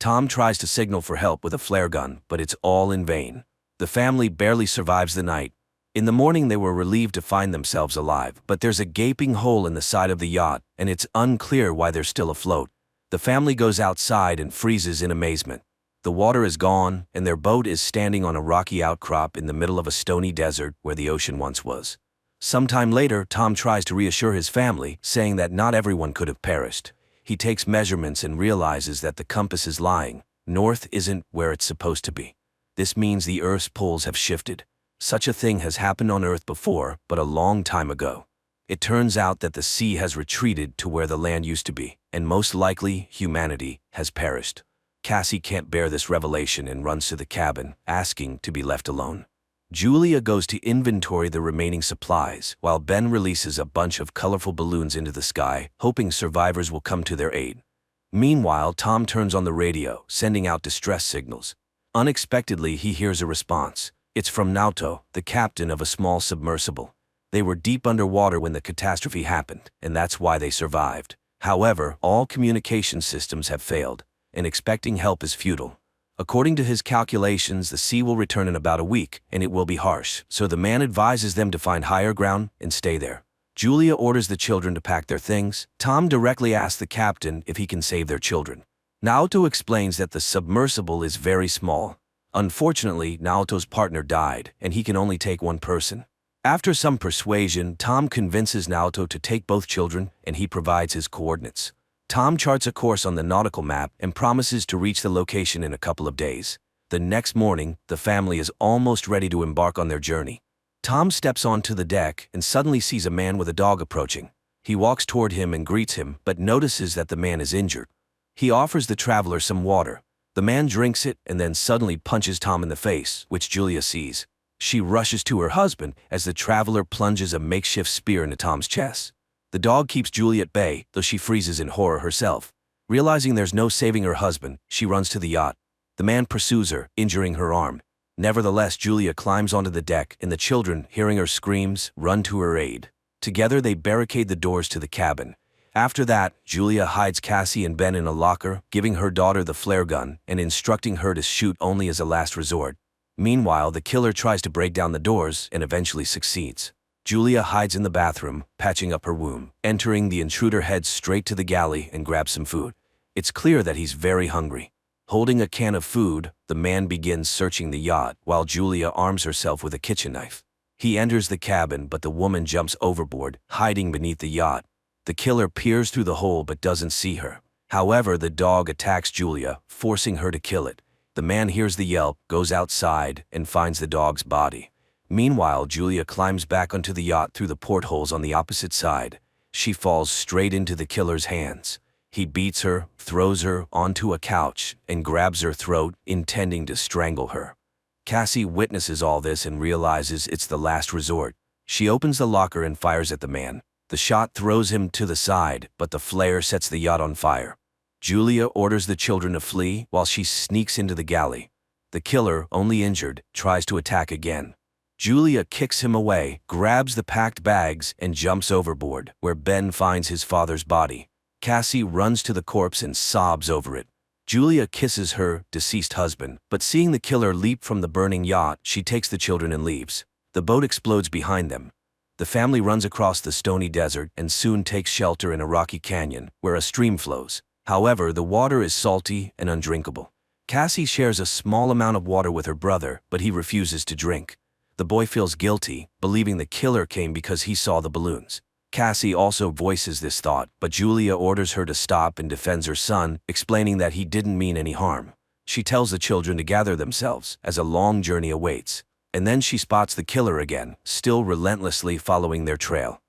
Tom tries to signal for help with a flare gun, but it's all in vain. The family barely survives the night. In the morning, they were relieved to find themselves alive, but there's a gaping hole in the side of the yacht, and it's unclear why they're still afloat. The family goes outside and freezes in amazement. The water is gone, and their boat is standing on a rocky outcrop in the middle of a stony desert where the ocean once was. Sometime later, Tom tries to reassure his family, saying that not everyone could have perished. He takes measurements and realizes that the compass is lying. North isn't where it's supposed to be. This means the Earth's poles have shifted. Such a thing has happened on Earth before, but a long time ago. It turns out that the sea has retreated to where the land used to be, and most likely, humanity has perished. Cassie can't bear this revelation and runs to the cabin, asking to be left alone. Julia goes to inventory the remaining supplies, while Ben releases a bunch of colorful balloons into the sky, hoping survivors will come to their aid. Meanwhile, Tom turns on the radio, sending out distress signals. Unexpectedly, he hears a response. It's from Naoto, the captain of a small submersible. They were deep underwater when the catastrophe happened, and that's why they survived. However, all communication systems have failed, and expecting help is futile. According to his calculations, the sea will return in about a week, and it will be harsh, so the man advises them to find higher ground and stay there. Julia orders the children to pack their things. Tom directly asks the captain if he can save their children. Naoto explains that the submersible is very small. Unfortunately, Naoto's partner died, and he can only take one person. After some persuasion, Tom convinces Naoto to take both children, and he provides his coordinates. Tom charts a course on the nautical map and promises to reach the location in a couple of days. The next morning, the family is almost ready to embark on their journey. Tom steps onto the deck and suddenly sees a man with a dog approaching. He walks toward him and greets him, but notices that the man is injured. He offers the traveler some water. The man drinks it and then suddenly punches Tom in the face, which Julia sees. She rushes to her husband as the traveler plunges a makeshift spear into Tom's chest. The dog keeps Julia at bay, though she freezes in horror herself. Realizing there's no saving her husband, she runs to the yacht. The man pursues her, injuring her arm. Nevertheless, Julia climbs onto the deck, and the children, hearing her screams, run to her aid. Together, they barricade the doors to the cabin. After that, Julia hides Cassie and Ben in a locker, giving her daughter the flare gun and instructing her to shoot only as a last resort. Meanwhile, the killer tries to break down the doors and eventually succeeds. Julia hides in the bathroom, patching up her wound. Entering, the intruder heads straight to the galley and grabs some food. It's clear that he's very hungry. Holding a can of food, the man begins searching the yacht while Julia arms herself with a kitchen knife. He enters the cabin, but the woman jumps overboard, hiding beneath the yacht. The killer peers through the hole but doesn't see her. However, the dog attacks Julia, forcing her to kill it. The man hears the yelp, goes outside, and finds the dog's body. Meanwhile, Julia climbs back onto the yacht through the portholes on the opposite side. She falls straight into the killer's hands. He beats her, throws her onto a couch, and grabs her throat, intending to strangle her. Cassie witnesses all this and realizes it's the last resort. She opens the locker and fires at the man. The shot throws him to the side, but the flare sets the yacht on fire. Julia orders the children to flee while she sneaks into the galley. The killer, only injured, tries to attack again. Julia kicks him away, grabs the packed bags, and jumps overboard, where Ben finds his father's body. Cassie runs to the corpse and sobs over it. Julia kisses her deceased husband, but seeing the killer leap from the burning yacht, she takes the children and leaves. The boat explodes behind them. The family runs across the stony desert and soon takes shelter in a rocky canyon where a stream flows. However, the water is salty and undrinkable. Cassie shares a small amount of water with her brother, but he refuses to drink. The boy feels guilty, believing the killer came because he saw the balloons. Cassie also voices this thought, but Julia orders her to stop and defends her son, explaining that he didn't mean any harm. She tells the children to gather themselves, as a long journey awaits. And then she spots the killer again, still relentlessly following their trail.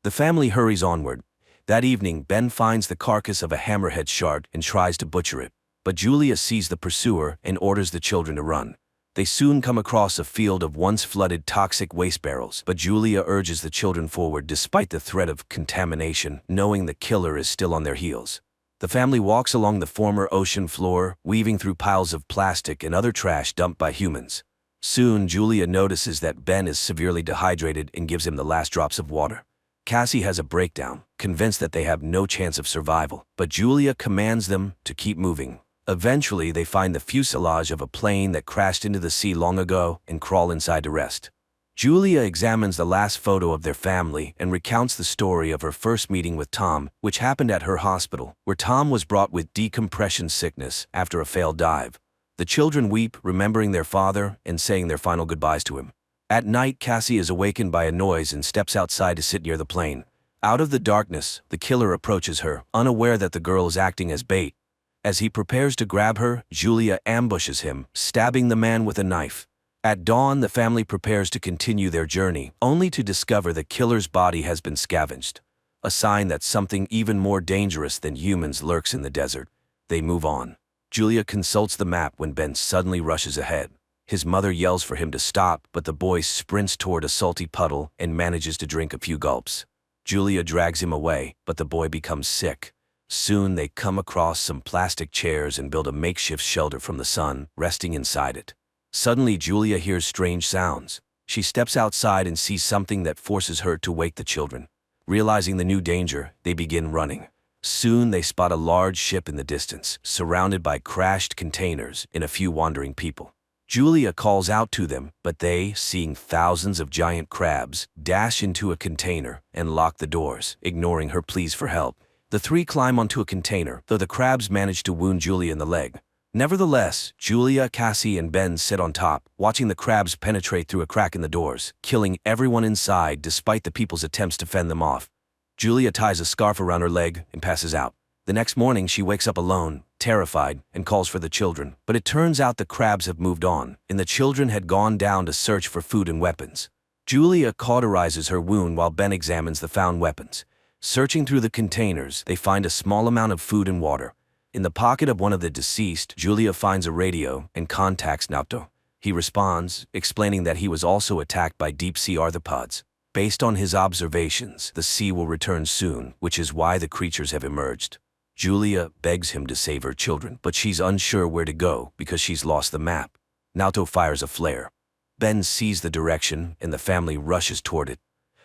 The family hurries onward. That evening, Ben finds the carcass of a hammerhead shark and tries to butcher it. But Julia sees the pursuer and orders the children to run. They soon come across a field of once flooded toxic waste barrels, but Julia urges the children forward despite the threat of contamination, knowing the killer is still on their heels. The family walks along the former ocean floor, weaving through piles of plastic and other trash dumped by humans. Soon, Julia notices that Ben is severely dehydrated and gives him the last drops of water. Cassie has a breakdown, convinced that they have no chance of survival, but Julia commands them to keep moving. Eventually, they find the fuselage of a plane that crashed into the sea long ago and crawl inside to rest. Julia examines the last photo of their family and recounts the story of her first meeting with Tom, which happened at her hospital, where Tom was brought with decompression sickness after a failed dive. The children weep, remembering their father and saying their final goodbyes to him. At night, Cassie is awakened by a noise and steps outside to sit near the plane. Out of the darkness, the killer approaches her, unaware that the girl is acting as bait. As he prepares to grab her, Julia ambushes him, stabbing the man with a knife. At dawn, the family prepares to continue their journey, only to discover the killer's body has been scavenged. A sign that something even more dangerous than humans lurks in the desert. They move on. Julia consults the map when Ben suddenly rushes ahead. His mother yells for him to stop, but the boy sprints toward a salty puddle and manages to drink a few gulps. Julia drags him away, but the boy becomes sick. Soon they come across some plastic chairs and build a makeshift shelter from the sun, resting inside it. Suddenly, Julia hears strange sounds. She steps outside and sees something that forces her to wake the children. Realizing the new danger, they begin running. Soon they spot a large ship in the distance, surrounded by crashed containers and a few wandering people. Julia calls out to them, but they, seeing thousands of giant crabs, dash into a container and lock the doors, ignoring her pleas for help. The three climb onto a container, though the crabs manage to wound Julia in the leg. Nevertheless, Julia, Cassie, and Ben sit on top, watching the crabs penetrate through a crack in the doors, killing everyone inside despite the people's attempts to fend them off. Julia ties a scarf around her leg and passes out. The next morning, she wakes up alone, terrified, and calls for the children. But it turns out the crabs have moved on, and the children had gone down to search for food and weapons. Julia cauterizes her wound while Ben examines the found weapons. Searching through the containers, they find a small amount of food and water. In the pocket of one of the deceased, Julia finds a radio and contacts Naoto. He responds, explaining that he was also attacked by deep-sea arthropods. Based on his observations, the sea will return soon, which is why the creatures have emerged. Julia begs him to save her children, but she's unsure where to go because she's lost the map. Naoto fires a flare. Ben sees the direction, and the family rushes toward it.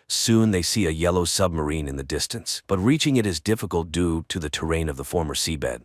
Soon they see a yellow submarine in the distance, but reaching it is difficult due to the terrain of the former seabed.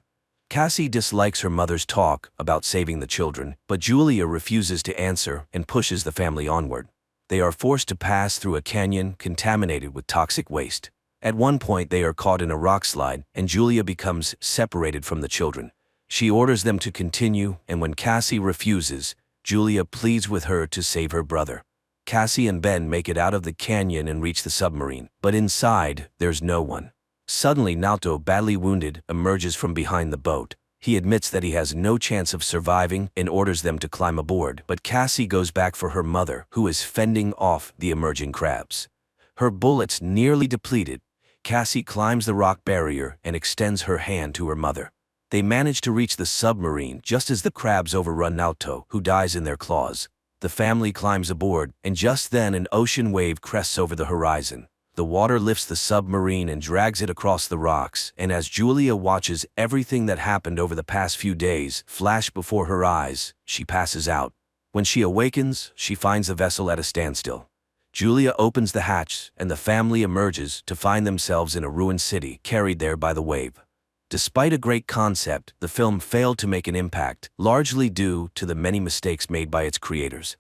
Cassie dislikes her mother's talk about saving the children, but Julia refuses to answer and pushes the family onward. They are forced to pass through a canyon contaminated with toxic waste. At one point, they are caught in a rock slide, and Julia becomes separated from the children. She orders them to continue, and when Cassie refuses, Julia pleads with her to save her brother. Cassie and Ben make it out of the canyon and reach the submarine, but inside, there's no one. Suddenly, Naoto, badly wounded, emerges from behind the boat. He admits that he has no chance of surviving and orders them to climb aboard, but Cassie goes back for her mother, who is fending off the emerging crabs. Her bullets nearly depleted, Cassie climbs the rock barrier and extends her hand to her mother. They manage to reach the submarine just as the crabs overrun Naoto, who dies in their claws. The family climbs aboard, and just then an ocean wave crests over the horizon. The water lifts the submarine and drags it across the rocks, and as Julia watches everything that happened over the past few days flash before her eyes, she passes out. When she awakens, she finds the vessel at a standstill. Julia opens the hatch, and the family emerges to find themselves in a ruined city, carried there by the wave. Despite a great concept, the film failed to make an impact, largely due to the many mistakes made by its creators.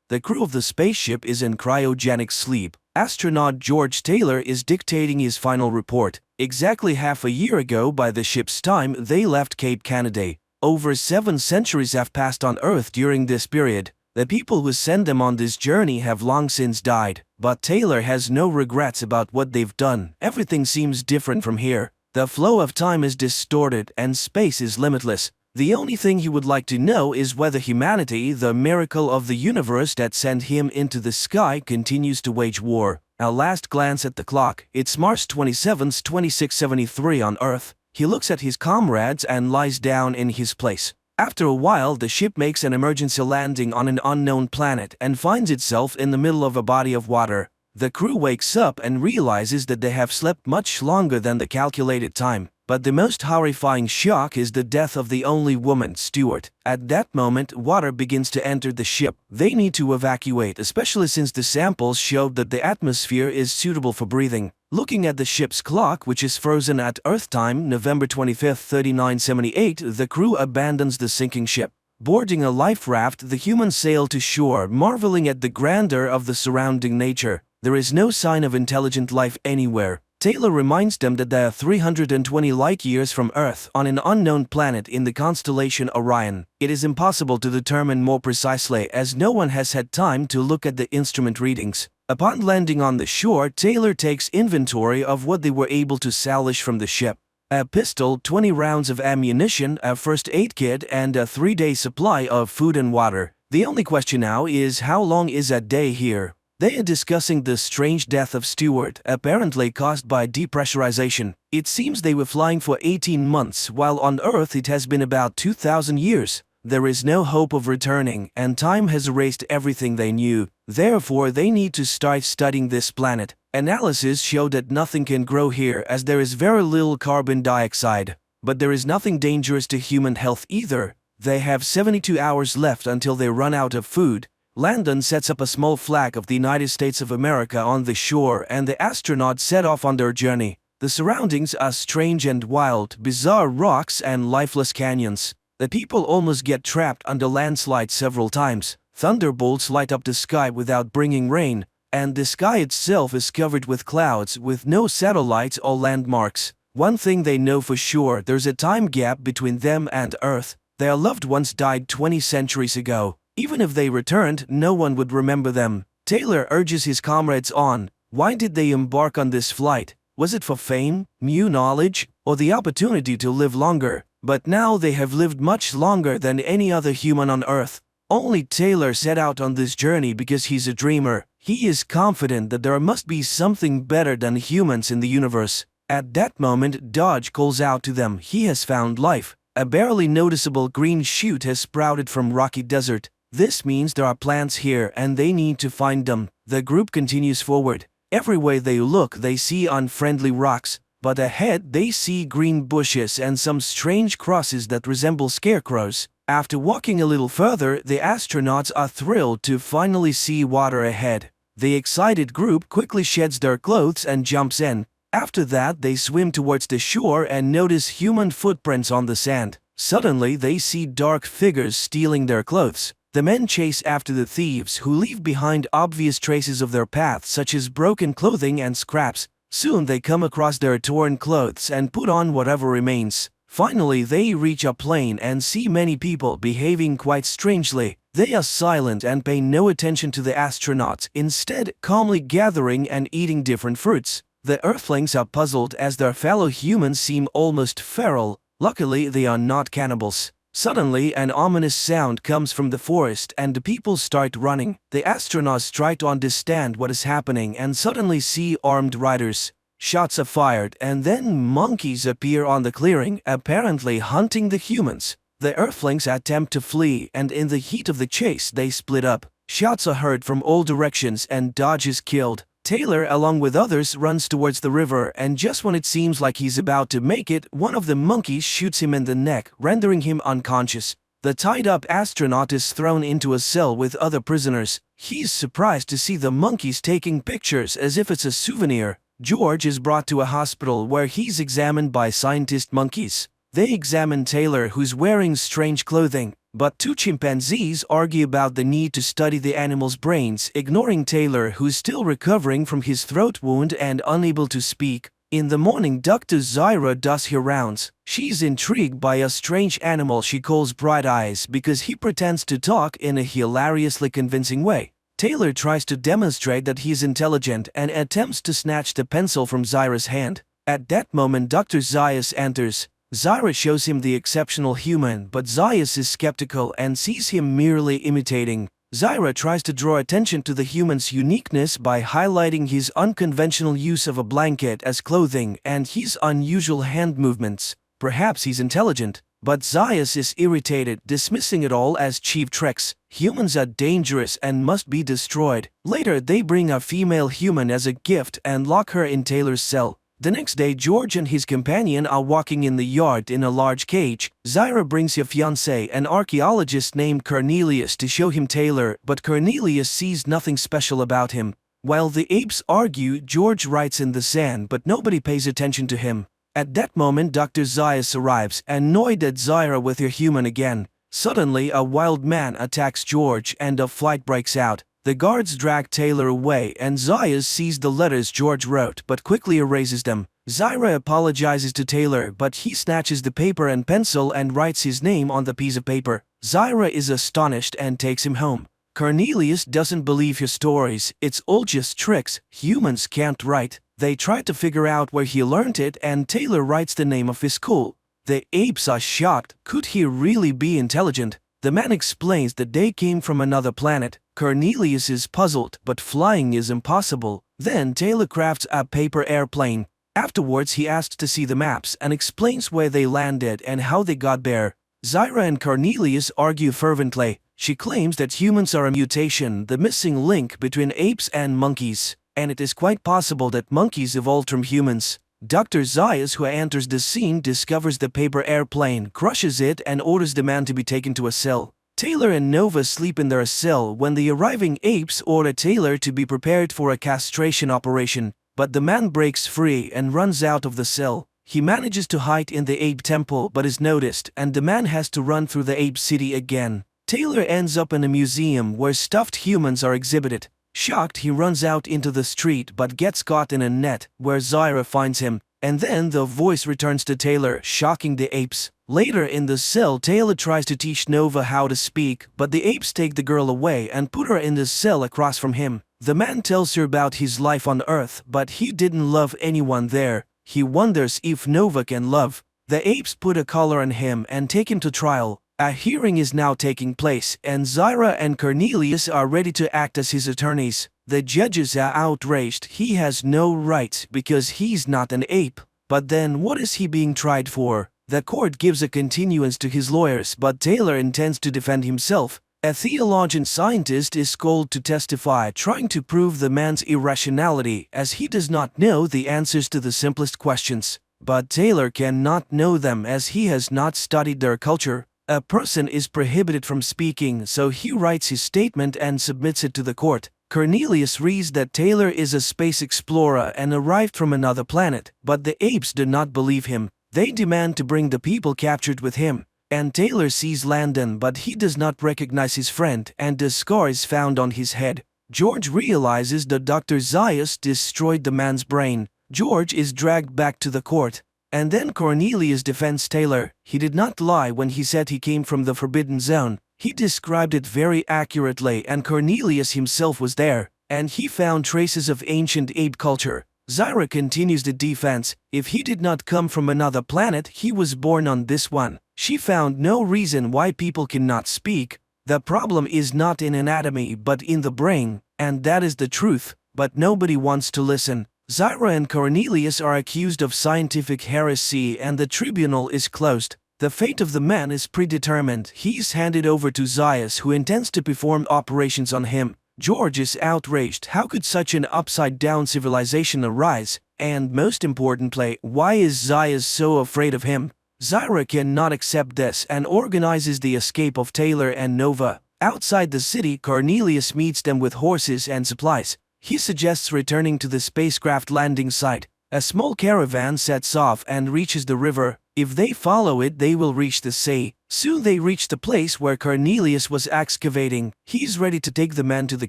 The crew of the spaceship is in cryogenic sleep. Astronaut George Taylor is dictating his final report. Exactly half a year ago by the ship's time, they left Cape Canaveral. Over 7 centuries have passed on Earth during this period. The people who sent them on this journey have long since died, but Taylor has no regrets about what they've done. Everything seems different from here. The flow of time is distorted and space is limitless. The only thing he would like to know is whether humanity, the miracle of the universe that sent him into the sky, continues to wage war. A last glance at the clock. It's March 27, 2673 on Earth. He looks at his comrades and lies down in his place. After a while, the ship makes an emergency landing on an unknown planet and finds itself in the middle of a body of water. The crew wakes up and realizes that they have slept much longer than the calculated time. But the most horrifying shock is the death of the only woman, Stewart. At that moment, water begins to enter the ship. They need to evacuate, especially since the samples showed that the atmosphere is suitable for breathing. Looking at the ship's clock, which is frozen at Earth time, November 25, 3978, the crew abandons the sinking ship. Boarding a life raft, the humans sail to shore, marveling at the grandeur of the surrounding nature. There is no sign of intelligent life anywhere. Taylor reminds them that they are 320 light-years from Earth on an unknown planet in the constellation Orion. It is impossible to determine more precisely as no one has had time to look at the instrument readings. Upon landing on the shore, Taylor takes inventory of what they were able to salvage from the ship. A pistol, 20 rounds of ammunition, a first aid kit, and a 3-day supply of food and water. The only question now is how long is a day here? They are discussing the strange death of Stewart, apparently caused by depressurization. It seems they were flying for 18 months, while on Earth it has been about 2,000 years. There is no hope of returning, and time has erased everything they knew. Therefore, they need to start studying this planet. Analysis show that nothing can grow here as there is very little carbon dioxide. But there is nothing dangerous to human health either. They have 72 hours left until they run out of food. Landon sets up a small flag of the United States of America on the shore and the astronauts set off on their journey. The surroundings are strange and wild, bizarre rocks and lifeless canyons. The people almost get trapped under landslides several times. Thunderbolts light up the sky without bringing rain, and the sky itself is covered with clouds with no satellites or landmarks. One thing they know for sure, there's a time gap between them and Earth. Their loved ones died 20 centuries ago. Even if they returned, no one would remember them. Taylor urges his comrades on. Why did they embark on this flight? Was it for fame, new knowledge, or the opportunity to live longer? But now they have lived much longer than any other human on Earth. Only Taylor set out on this journey because he's a dreamer. He is confident that there must be something better than humans in the universe. At that moment, Dodge calls out to them. He has found life. A barely noticeable green shoot has sprouted from rocky desert. This means there are plants here and they need to find them. The group continues forward. Everywhere they look, they see unfriendly rocks. But ahead, they see green bushes and some strange crosses that resemble scarecrows. After walking a little further, the astronauts are thrilled to finally see water ahead. The excited group quickly sheds their clothes and jumps in. After that, they swim towards the shore and notice human footprints on the sand. Suddenly, they see dark figures stealing their clothes. The men chase after the thieves, who leave behind obvious traces of their path, such as broken clothing and scraps. Soon they come across their torn clothes and put on whatever remains. Finally, they reach a plain and see many people behaving quite strangely. They are silent and pay no attention to the astronauts, instead calmly gathering and eating different fruits. The Earthlings are puzzled as their fellow humans seem almost feral. Luckily, they are not cannibals. Suddenly, an ominous sound comes from the forest and the people start running. The astronauts try to understand what is happening and suddenly see armed riders. Shots are fired and then monkeys appear on the clearing, apparently hunting the humans. The Earthlings attempt to flee and in the heat of the chase they split up. Shots are heard from all directions and Dodge is killed. Taylor, along with others, runs towards the river, and just when it seems like he's about to make it, one of the monkeys shoots him in the neck, rendering him unconscious. The tied-up astronaut is thrown into a cell with other prisoners. He's surprised to see the monkeys taking pictures as if it's a souvenir. George is brought to a hospital where he's examined by scientist monkeys. They examine Taylor, who's wearing strange clothing. But two chimpanzees argue about the need to study the animal's brains, ignoring Taylor, who's still recovering from his throat wound and unable to speak. In the morning, Dr. Zyra does her rounds. She's intrigued by a strange animal she calls Bright Eyes because he pretends to talk in a hilariously convincing way. Taylor tries to demonstrate that he's intelligent and attempts to snatch the pencil from Zyra's hand. At that moment, Dr. Zaius enters. Zyra shows him the exceptional human, but Zaius is skeptical and sees him merely imitating. Zyra tries to draw attention to the human's uniqueness by highlighting his unconventional use of a blanket as clothing and his unusual hand movements. Perhaps he's intelligent, but Zaius is irritated, dismissing it all as cheap tricks. Humans are dangerous and must be destroyed. Later, they bring a female human as a gift and lock her in Taylor's cell. The next day, George and his companion are walking in the yard in a large cage. Zyra brings her fiancé, an archaeologist named Cornelius, to show him Taylor, but Cornelius sees nothing special about him. While the apes argue, George writes in the sand, but nobody pays attention to him. At that moment, Dr. Zaius arrives, annoyed at Zyra with her human again. Suddenly, a wild man attacks George and a fight breaks out. The guards drag Taylor away and Zaius sees the letters George wrote but quickly erases them. Zyra apologizes to Taylor but he snatches the paper and pencil and writes his name on the piece of paper. Zyra is astonished and takes him home. Cornelius doesn't believe her stories, it's all just tricks, humans can't write. They try to figure out where he learned it and Taylor writes the name of his school. The apes are shocked, could he really be intelligent? The man explains that they came from another planet. Cornelius is puzzled, but flying is impossible. Then Taylor crafts a paper airplane. Afterwards, he asks to see the maps and explains where they landed and how they got there. Zyra and Cornelius argue fervently. She claims that humans are a mutation, the missing link between apes and monkeys. and it is quite possible that monkeys evolved from humans. Dr. Zaius, who enters the scene, discovers the paper airplane, crushes it, and orders the man to be taken to a cell. Taylor and Nova sleep in their cell when the arriving apes order Taylor to be prepared for a castration operation, but the man breaks free and runs out of the cell. He manages to hide in the ape temple but is noticed, and the man has to run through the ape city again. Taylor ends up in a museum where stuffed humans are exhibited. Shocked, he runs out into the street but gets caught in a net, where Zyra finds him, and then the voice returns to Taylor, shocking the apes. Later in the cell, Taylor tries to teach Nova how to speak, but the apes take the girl away and put her in the cell across from him. The man tells her about his life on Earth, but he didn't love anyone there. He wonders if Nova can love. The apes put a collar on him and take him to trial. A hearing is now taking place, and Zyra and Cornelius are ready to act as his attorneys. The judges are outraged. He has no rights because he's not an ape. But then what is he being tried for? The court gives a continuance to his lawyers, but Taylor intends to defend himself. A theologian scientist is called to testify, trying to prove the man's irrationality as he does not know the answers to the simplest questions. But Taylor cannot know them as he has not studied their culture. A person is prohibited from speaking, so he writes his statement and submits it to the court. Cornelius reads that Taylor is a space explorer and arrived from another planet, but the apes do not believe him. They demand to bring the people captured with him. And Taylor sees Landon, but he does not recognize his friend, and the scar is found on his head. George realizes that Dr. Zaius destroyed the man's brain. George is dragged back to the court. And then Cornelius defends Taylor. He did not lie when he said he came from the Forbidden Zone. He described it very accurately, and Cornelius himself was there, and he found traces of ancient ape culture. Zyra continues the defense. If he did not come from another planet, he was born on this one. She found no reason why people cannot speak. The problem is not in anatomy but in the brain, and that is the truth, but nobody wants to listen. Zyra and Cornelius are accused of scientific heresy and the tribunal is closed. The fate of the man is predetermined. He is handed over to Zaius, who intends to perform operations on him. George is outraged. How could such an upside-down civilization arise? And most importantly, why is Zaius so afraid of him? Zyra cannot accept this and organizes the escape of Taylor and Nova. Outside the city, Cornelius meets them with horses and supplies. He suggests returning to the spacecraft landing site. A small caravan sets off and reaches the river. If they follow it, they will reach the sea. Soon they reach the place where Cornelius was excavating. He's ready to take the man to the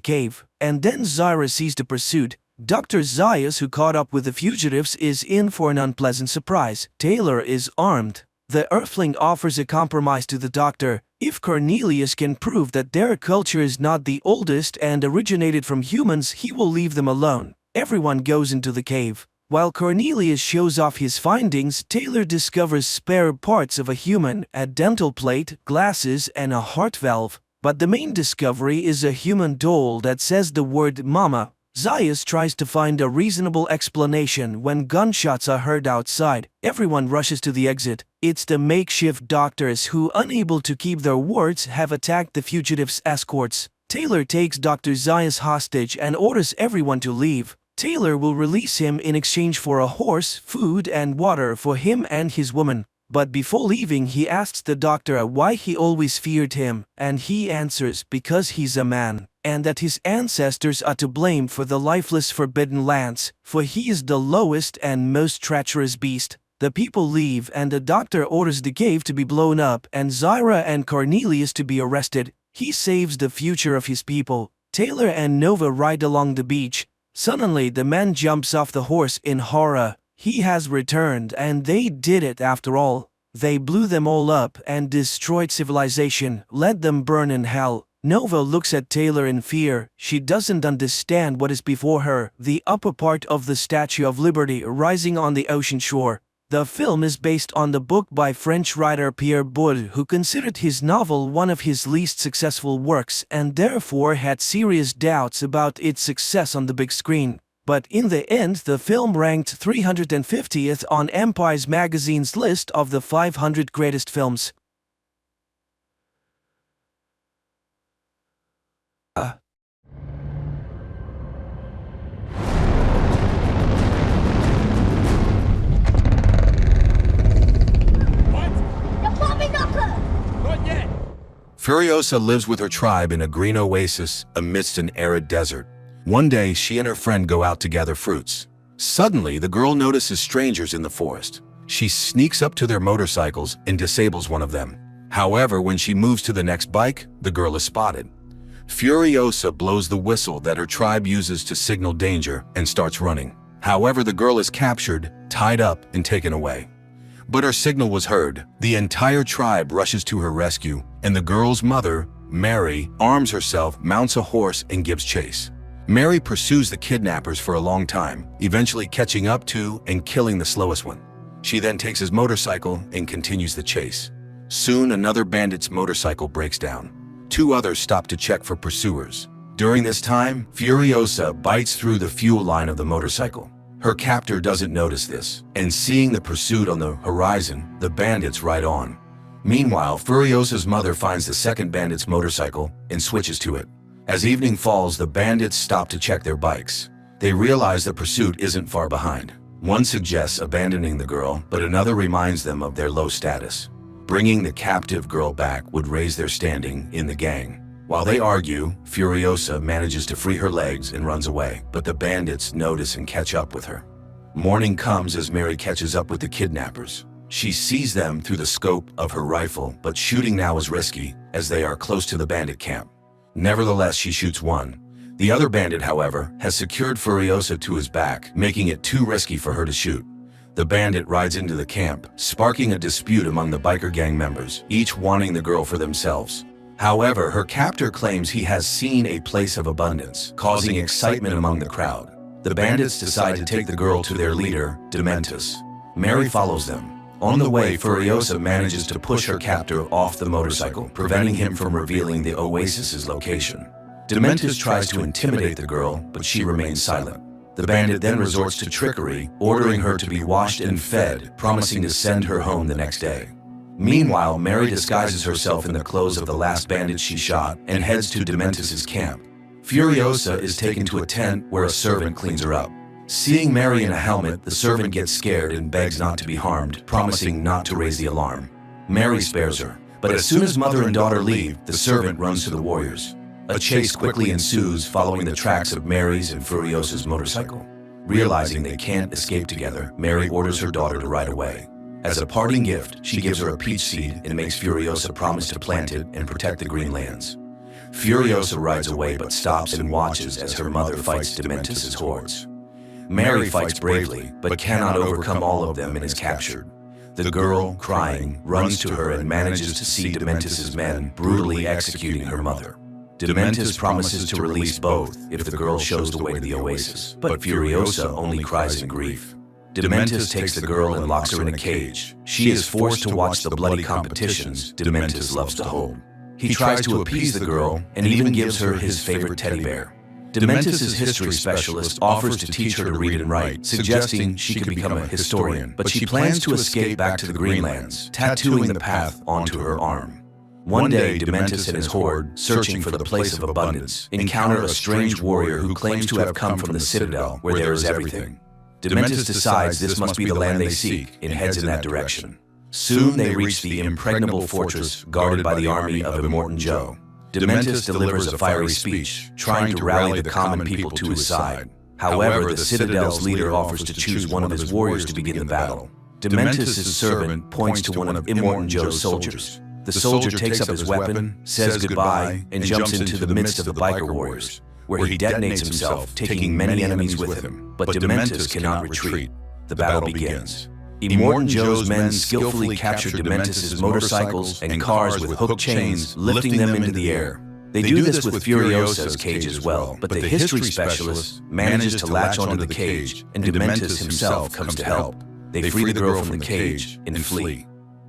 cave. And then Zyra sees the pursuit. Dr. Zaius, who caught up with the fugitives, is in for an unpleasant surprise. Taylor is armed. The Earthling offers a compromise to the doctor. If Cornelius can prove that their culture is not the oldest and originated from humans, he will leave them alone. Everyone goes into the cave. While Cornelius shows off his findings, Taylor discovers spare parts of a human, a dental plate, glasses, and a heart valve. But the main discovery is a human doll that says the word "Mama." Zaius tries to find a reasonable explanation when gunshots are heard outside. Everyone rushes to the exit. It's the makeshift doctors who, unable to keep their words, have attacked the fugitives' escorts. Taylor takes Dr. Zaius hostage and orders everyone to leave. Taylor will release him in exchange for a horse, food, and water for him and his woman. But before leaving, he asks the doctor why he always feared him, and he answers because he's a man, and that his ancestors are to blame for the lifeless forbidden lands, for he is the lowest and most treacherous beast. The people leave and the doctor orders the cave to be blown up and Zyra and Cornelius to be arrested. He saves the future of his people. Taylor and Nova ride along the beach. Suddenly, the man jumps off the horse in horror. He has returned, and they did it after all. They blew them all up and destroyed civilization, let them burn in hell. Nova looks at Taylor in fear. She doesn't understand what is before her, the upper part of the Statue of Liberty rising on the ocean shore. The film is based on the book by French writer Pierre Boulle, who considered his novel one of his least successful works and therefore had serious doubts about its success on the big screen. But in the end, the film ranked 350th on Empire's magazine's list of the 500 greatest films. Furiosa lives with her tribe in a green oasis amidst an arid desert. One day, she and her friend go out to gather fruits. Suddenly, the girl notices strangers in the forest. She sneaks up to their motorcycles and disables one of them. However, when she moves to the next bike, the girl is spotted. Furiosa blows the whistle that her tribe uses to signal danger and starts running. However, the girl is captured, tied up, and taken away. But her signal was heard. The entire tribe rushes to her rescue, and the girl's mother, Mary, arms herself, mounts a horse, and gives chase. Mary pursues the kidnappers for a long time, eventually catching up to and killing the slowest one. She then takes his motorcycle and continues the chase. Soon, another bandit's motorcycle breaks down. 2 others stop to check for pursuers. During this time, Furiosa bites through the fuel line of the motorcycle. Her captor doesn't notice this, and seeing the pursuit on the horizon, the bandits ride on. Meanwhile, Furiosa's mother finds the second bandit's motorcycle and switches to it. As evening falls, the bandits stop to check their bikes. They realize the pursuit isn't far behind. One suggests abandoning the girl, but another reminds them of their low status. Bringing the captive girl back would raise their standing in the gang. While they argue, Furiosa manages to free her legs and runs away, but the bandits notice and catch up with her. Morning comes as Mary catches up with the kidnappers. She sees them through the scope of her rifle, but shooting now is risky as they are close to the bandit camp. Nevertheless, she shoots one. The other bandit, however, has secured Furiosa to his back, making it too risky for her to shoot. The bandit rides into the camp, sparking a dispute among the biker gang members, each wanting the girl for themselves. However, her captor claims he has seen a place of abundance, causing excitement among the crowd. The bandits decide to take the girl to their leader, Dementus. Mary follows them. On the way, Furiosa manages to push her captor off the motorcycle, preventing him from revealing the oasis's location. Dementus tries to intimidate the girl, but she remains silent. The bandit then resorts to trickery, ordering her to be washed and fed, promising to send her home the next day. Meanwhile, Mary disguises herself in the clothes of the last bandit she shot and heads to Dementus's camp. Furiosa is taken to a tent where a servant cleans her up. Seeing Mary in a helmet, the servant gets scared and begs not to be harmed, promising not to raise the alarm. Mary spares her, but as soon as mother and daughter leave, the servant runs to the warriors. A chase quickly ensues following the tracks of Mary's and Furiosa's motorcycle. Realizing they can't escape together, Mary orders her daughter to ride away. As a parting gift, she gives her a peach seed and makes Furiosa promise to plant it and protect the green lands. Furiosa rides away but stops and watches as her mother fights Dementus's hordes. Mary fights bravely, but cannot overcome all of them and is captured. The girl, crying, runs to her and manages to see Dementus's men brutally executing her mother. Dementus promises to release both if the girl shows the way to the oasis, but Furiosa only cries in grief. Dementus takes the girl and locks her in a cage. She is forced to watch the bloody competitions Dementus loves to hold. He tries to appease the girl and even gives her his favorite teddy bear. Dementus's history specialist offers to teach her to read and write, suggesting she could become a historian, but she plans to escape back to the Greenlands, tattooing the path onto her arm. One day, Dementus and his horde, searching for the place of abundance, encounter a strange warrior who claims to have come from the citadel where there is everything. Dementus decides this must be the land they seek and heads in that direction. Soon they reach the impregnable fortress guarded by the army of Immortan Joe. Dementus delivers a fiery speech, trying to rally the common people to his side. However, the Citadel's leader offers to choose one of his warriors to begin the battle. Dementus's servant points to one of Immortan Joe's soldiers. The soldier takes up his weapon, says goodbye, and jumps into the midst of the biker warriors, where he detonates himself, taking many enemies with him. But Dementus cannot retreat. The battle begins. Immortan Joe's men skillfully capture Dementus's motorcycles and cars with hooked chains, lifting them into the air. They do this with Furiosa's cage as well, but the history specialist manages to latch onto the cage, and Dementus himself comes to help. They free the girl from the cage and flee.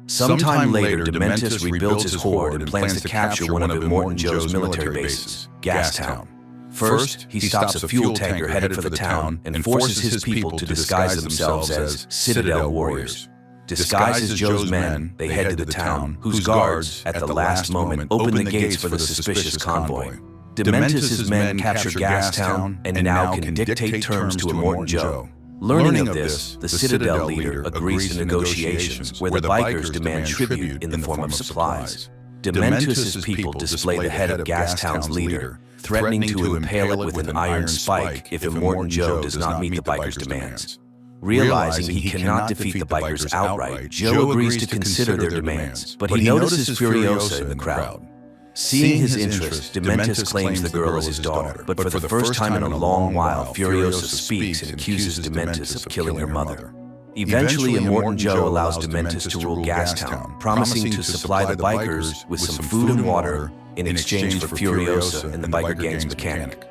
Sometime later, Dementus rebuilds his horde and plans to capture one of Immortan Joe's military bases, Gastown. First, he stops a fuel tanker headed for the town and forces his people to disguise themselves as Citadel warriors. Disguised as Joe's men, they head to the town, whose guards, at the last moment, open the gates for the suspicious convoy. Dementus's men capture Gastown and now can dictate terms to Immortan Joe. Learning of this, the Citadel leader agrees to negotiations where the bikers demand tribute in the form of supplies. Dementus's people display the head of Gastown's leader, threatening to impale it with an iron spike if Immortan Joe does not meet the bikers' demands. Realizing he cannot defeat the bikers outright, Joe agrees to consider their demands, but he notices Furiosa in the crowd. Seeing his interest, Dementus claims the girl is his daughter, but for the first time in a long while, Furiosa speaks and accuses Dementus of killing her mother. Eventually, Immortan Joe allows Dementus to rule Gastown, promising to supply the bikers with some food and water in exchange for Furiosa and the biker gang's mechanic.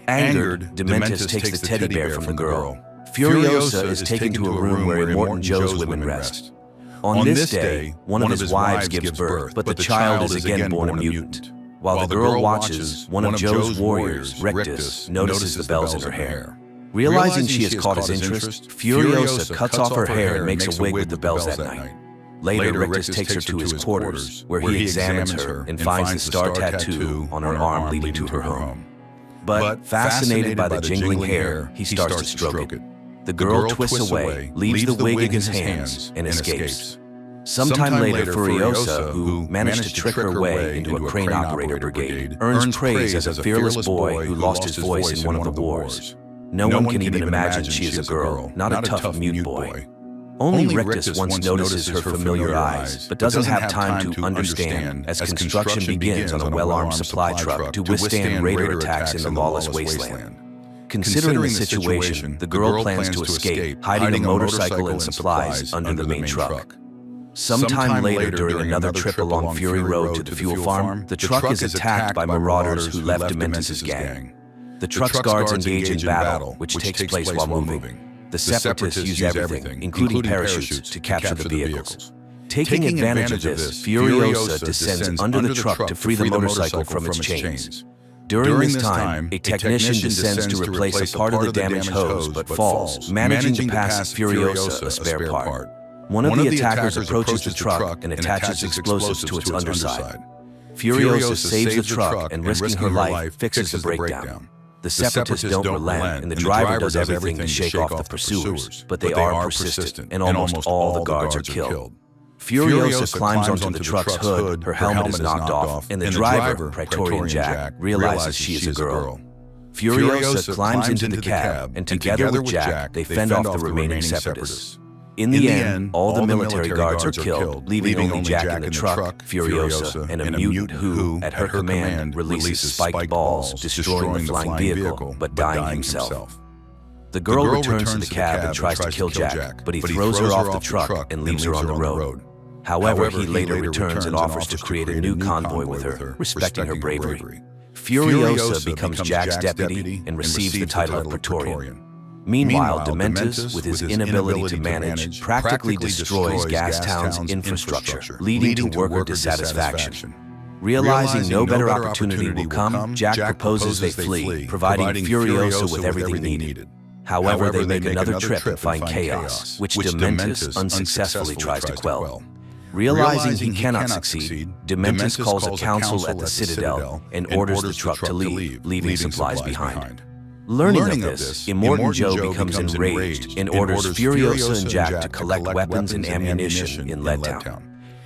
Angered, Dementus takes the teddy bear from the girl. Furiosa is taken to a room where Immortan Joe's women rest. On this day, one of his wives gives birth, but the child is again born a mutant. While the girl watches, one of Joe's warriors, Rictus, notices the bells in her hair. Realizing she has caught his interest, Furiosa cuts off her hair and makes a wig with the bells that night. Later, Rictus takes her to his quarters, where he examines her and finds the star tattoo on her arm leading to her home. But, fascinated by the jingling hair, he starts to stroke it. The girl twists away, leaves the wig in his hands, and escapes. Sometime later, Furiosa, who managed to trick her way into a crane operator brigade, earns praise as a fearless boy who lost his voice in one of the wars. No one can even imagine she is a girl, not a tough mute boy. Only Rictus once notices her familiar eyes, but doesn't have time to understand as construction begins on a well-armed supply truck to withstand raider attacks in the lawless wasteland. Considering the situation, the girl plans to escape, hiding a motorcycle and supplies under the main truck. Sometime later, during another trip along Fury Road to the fuel farm, the truck is attacked by marauders who left Dementus's gang. The truck's guards engage in battle, which takes place while moving. The Separatists use everything, including parachutes, to capture the vehicles. Taking advantage of this, Furiosa descends under the truck to free the motorcycle from its chains. During this time, a technician descends to replace a part of the damaged hose but falls, managing to pass Furiosa a spare part. One of the attackers approaches the truck and attaches explosives to its underside. Furiosa saves the truck and, risking her life, fixes the breakdown. The Separatists don't relent, and the driver does everything to shake off the pursuers, but they are persistent, and almost all the guards are killed. Furiosa climbs onto the truck's hood, her helmet is knocked off, and the driver, Praetorian Jack, realizes she is a girl. Furiosa climbs into the cab, and together with Jack, they fend off the remaining Separatists. In the end, all the military guards are killed, leaving only Jack in the truck, Furiosa, and a mutant who, at her command, releases spiked balls, destroying the flying vehicle, but dying himself. The girl returns to the cab and tries to kill Jack, but he throws her off the truck and leaves her on the road. However, he later returns and offers to create a new convoy with her, respecting her bravery. Furiosa becomes Jack's deputy and receives the title of Praetorian. Meanwhile, Dementus, with his inability to manage, practically destroys Gastown's infrastructure, leading to worker dissatisfaction. Realizing no better opportunity will come, Jack proposes they flee, providing Furiosa with everything needed. However, they make another trip and find chaos, which Dementus unsuccessfully tries to quell. Realizing he cannot succeed, Dementus calls a council at the Citadel and orders the truck to leave, leaving supplies behind. Learning of this, Immortan Joe becomes enraged and orders Furiosa and Jack to collect weapons and ammunition in Leadtown.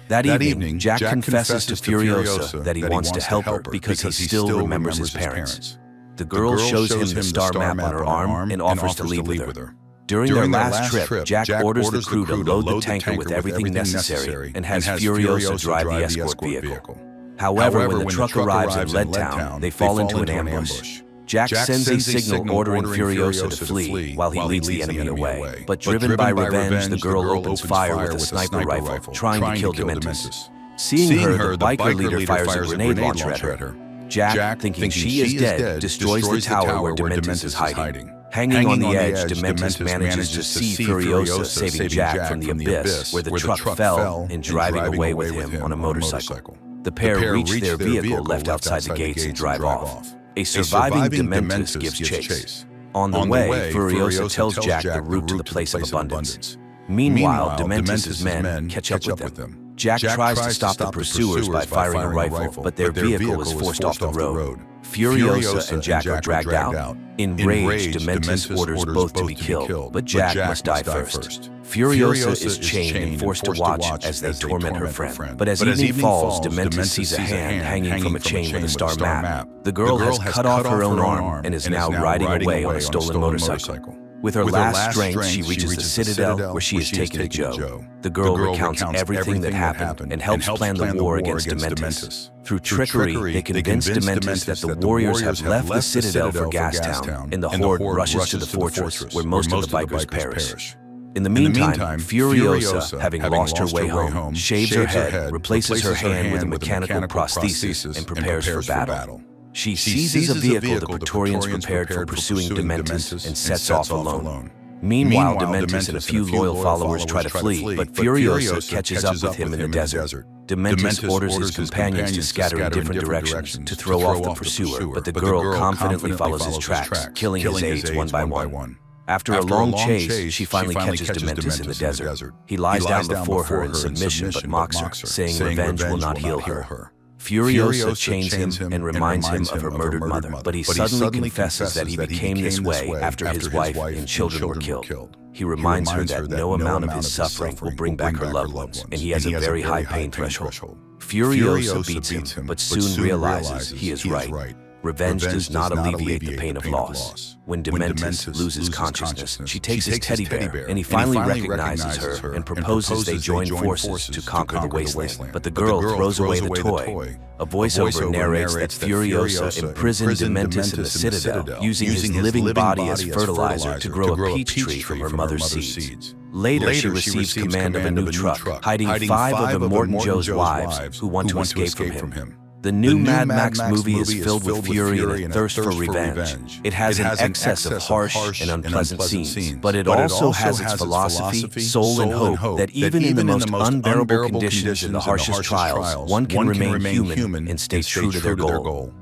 That evening, Jack confesses to Furiosa that he wants to help her because he still remembers his parents. The girl shows him the star map on her arm and offers to leave with her. During their last trip, Jack orders the crew to load the tanker with everything necessary and has Furiosa drive the escort vehicle. However, when the truck arrives in Leadtown, they fall into an ambush. Jack sends a signal ordering Furiosa to flee while he leads the enemy away. But driven by revenge, the girl opens fire with a sniper rifle, trying to kill Dementus. Seeing her, the biker leader fires a grenade launcher at her. Jack, thinking she is dead, destroys the tower where Dementus is hiding. Hanging on the edge, Dementus manages to see Furiosa saving Jack from the abyss where the truck fell and driving away with him on a motorcycle. The pair reach their vehicle left outside the gates and drive off. A surviving Dementus gives chase. On the way, Furiosa tells Jack the route to the place of abundance. Meanwhile, Dementus's men catch up with them. Jack tries to stop the pursuers by firing a rifle, but their vehicle is forced off the road. Furiosa and Jack are dragged out. Enraged, Dementus orders both to be killed, but Jack must die first. Furiosa is chained and forced to watch as they torment her friend. But as evening falls, Dementus sees a hand hanging from a chain with a star map. The girl has cut off her own arm and is now riding away on a stolen motorcycle. With her last strength, she reaches the citadel where she is taken to Joe. The girl recounts everything that happened and helps plan the war against Dementus. Through trickery, they convince Dementus that the warriors have left the citadel for Gastown, and the horde rushes to the fortress where most of the bikers perish. In the meantime, Furiosa, having lost her way home, shaves her head, replaces her hand with a mechanical prosthesis, and prepares for battle. She seizes a vehicle the Praetorians prepared for pursuing Dementus and sets off alone. Meanwhile, Dementus and a few loyal followers try to flee, but Furiosa catches up with him in the desert. Dementus orders his companions to scatter in different directions to throw off the pursuer, but the girl confidently follows his tracks, killing his aides one by one. After a long chase, she finally catches Dementus in the desert. He lies down before her in submission but mocks her, saying revenge will not heal her. Furiosa chains him and reminds him of her murdered mother, but he suddenly confesses that he became this way after his wife and children were killed. He reminds her that no amount of his suffering will bring back her loved ones, and he has a very high pain threshold. Furiosa beats him, but soon realizes he is right. Revenge does not alleviate the pain of loss. When Dementus loses consciousness, she takes his teddy bear, and he finally recognizes her and proposes they join forces to conquer the wasteland. But the girl throws away the toy. A voiceover narrates that Furiosa imprisoned Dementus in the citadel, using his living body as fertilizer to grow a peach tree from her mother's seeds. Later, she receives command of a new truck, hiding 5 of Immortan Joe's wives who want to escape from him. The new Mad Max movie is filled with fury and a thirst for revenge. It has an excess of harsh and unpleasant scenes, but it also has its philosophy, soul, and hope that even in the most unbearable conditions and the harshest trials, one can remain human and stay true to their goal.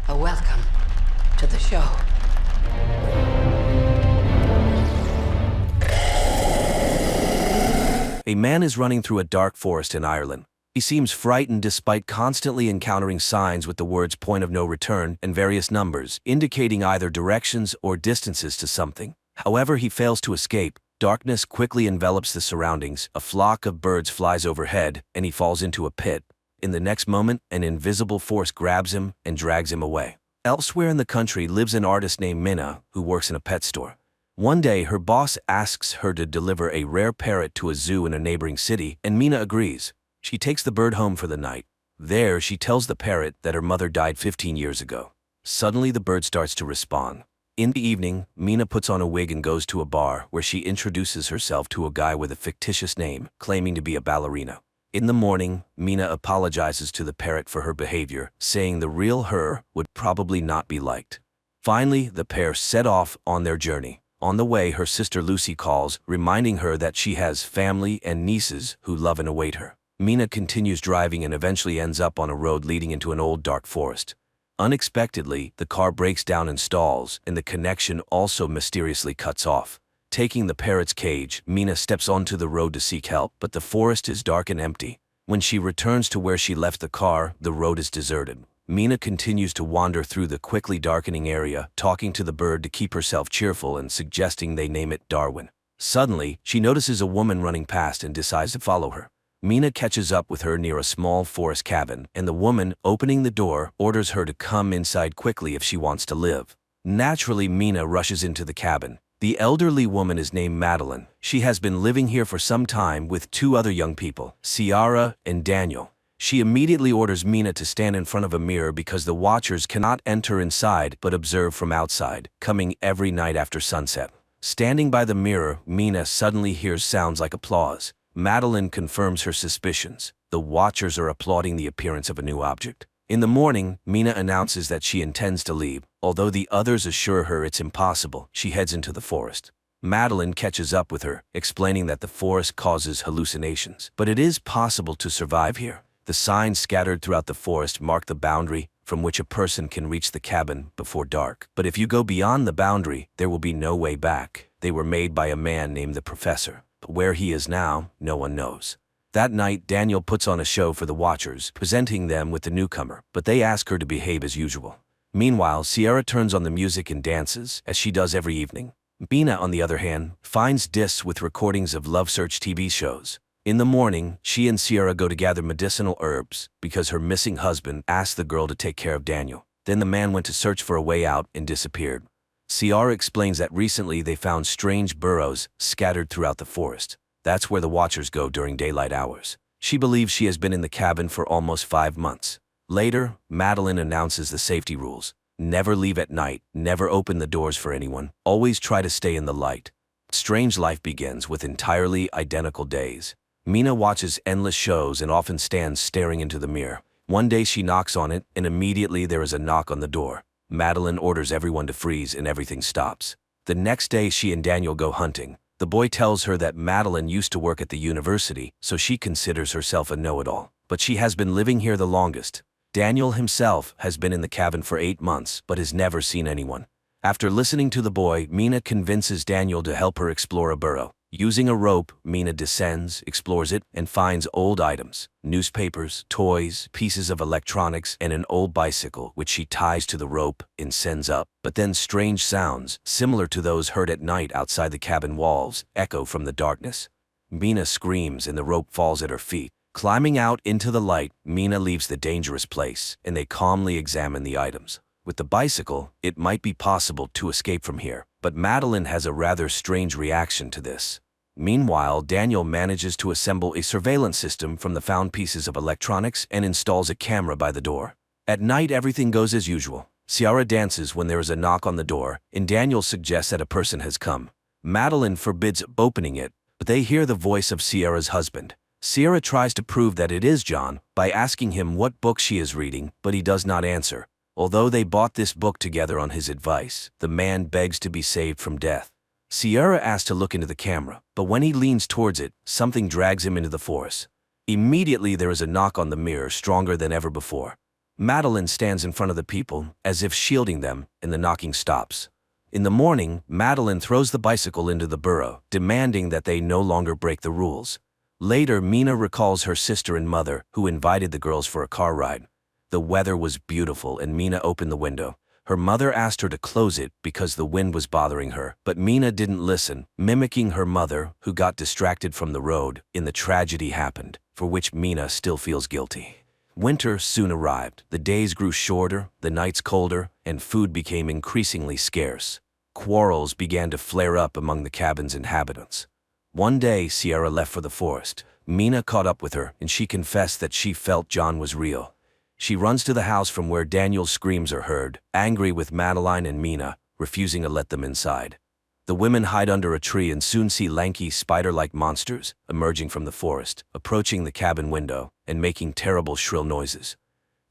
Welcome to the show. A man is running through a dark forest in Ireland. He seems frightened despite constantly encountering signs with the words "point of no return" and various numbers, indicating either directions or distances to something. However, he fails to escape. Darkness quickly envelops the surroundings, a flock of birds flies overhead, and he falls into a pit. In the next moment, an invisible force grabs him and drags him away. Elsewhere in the country lives an artist named Minna, who works in a pet store. One day, her boss asks her to deliver a rare parrot to a zoo in a neighboring city, and Minna agrees. She takes the bird home for the night. There, she tells the parrot that her mother died 15 years ago. Suddenly, the bird starts to respond. In the evening, Minna puts on a wig and goes to a bar where she introduces herself to a guy with a fictitious name, claiming to be a ballerina. In the morning, Minna apologizes to the parrot for her behavior, saying the real her would probably not be liked. Finally, the pair set off on their journey. On the way, her sister Lucy calls, reminding her that she has family and nieces who love and await her. Minna continues driving and eventually ends up on a road leading into an old dark forest. Unexpectedly, the car breaks down and stalls, and the connection also mysteriously cuts off. Taking the parrot's cage, Minna steps onto the road to seek help, but the forest is dark and empty. When she returns to where she left the car, the road is deserted. Minna continues to wander through the quickly darkening area, talking to the bird to keep herself cheerful and suggesting they name it Darwin. Suddenly, she notices a woman running past and decides to follow her. Minna catches up with her near a small forest cabin, and the woman, opening the door, orders her to come inside quickly if she wants to live. Naturally, Minna rushes into the cabin. The elderly woman is named Madeline. She has been living here for some time with 2 other young people, Ciara and Daniel. She immediately orders Minna to stand in front of a mirror because the watchers cannot enter inside but observe from outside, coming every night after sunset. Standing by the mirror, Minna suddenly hears sounds like applause. Madeline confirms her suspicions. The watchers are applauding the appearance of a new object. In the morning, Minna announces that she intends to leave. Although the others assure her it's impossible, she heads into the forest. Madeline catches up with her, explaining that the forest causes hallucinations, but it is possible to survive here. The signs scattered throughout the forest mark the boundary from which a person can reach the cabin before dark. But if you go beyond the boundary, there will be no way back. They were made by a man named the Professor, but where he is now, no one knows. That night, Daniel puts on a show for the watchers, presenting them with the newcomer, but they ask her to behave as usual. Meanwhile, Sierra turns on the music and dances, as she does every evening. Mina, on the other hand, finds discs with recordings of Love Search TV shows. In the morning, she and Sierra go to gather medicinal herbs because her missing husband asked the girl to take care of Daniel. Then the man went to search for a way out and disappeared. Sierra explains that recently they found strange burrows scattered throughout the forest. That's where the watchers go during daylight hours. She believes she has been in the cabin for almost 5 months. Later, Madeline announces the safety rules. Never leave at night, never open the doors for anyone, always try to stay in the light. Strange life begins with entirely identical days. Mina watches endless shows and often stands staring into the mirror. One day she knocks on it, and immediately there is a knock on the door. Madeline orders everyone to freeze and everything stops. The next day she and Daniel go hunting. The boy tells her that Madeline used to work at the university, so she considers herself a know-it-all. But she has been living here the longest. Daniel himself has been in the cabin for 8 months, but has never seen anyone. After listening to the boy, Mina convinces Daniel to help her explore a burrow. Using a rope, Mina descends, explores it, and finds old items, newspapers, toys, pieces of electronics, and an old bicycle, which she ties to the rope and sends up. But then strange sounds, similar to those heard at night outside the cabin walls, echo from the darkness. Mina screams and the rope falls at her feet. Climbing out into the light, Mina leaves the dangerous place, and they calmly examine the items. With the bicycle, it might be possible to escape from here, but Madeline has a rather strange reaction to this. Meanwhile, Daniel manages to assemble a surveillance system from the found pieces of electronics and installs a camera by the door. At night, everything goes as usual. Sierra dances when there is a knock on the door, and Daniel suggests that a person has come. Madeline forbids opening it, but they hear the voice of Sierra's husband. Sierra tries to prove that it is John by asking him what book she is reading, but he does not answer. Although they bought this book together on his advice, the man begs to be saved from death. Sierra asks to look into the camera, but when he leans towards it, something drags him into the forest. Immediately there is a knock on the mirror stronger than ever before. Madeline stands in front of the people, as if shielding them, and the knocking stops. In the morning, Madeline throws the bicycle into the burrow, demanding that they no longer break the rules. Later, Mina recalls her sister and mother, who invited the girls for a car ride. The weather was beautiful and Mina opened the window. Her mother asked her to close it because the wind was bothering her, but Mina didn't listen, mimicking her mother, who got distracted from the road, and the tragedy happened, for which Mina still feels guilty. Winter soon arrived. The days grew shorter, the nights colder, and food became increasingly scarce. Quarrels began to flare up among the cabin's inhabitants. One day, Sierra left for the forest. Mina caught up with her, and she confessed that she felt John was real. She runs to the house from where Daniel's screams are heard, angry with Madeline and Mina, refusing to let them inside. The women hide under a tree and soon see lanky, spider-like monsters emerging from the forest, approaching the cabin window, and making terrible, shrill noises.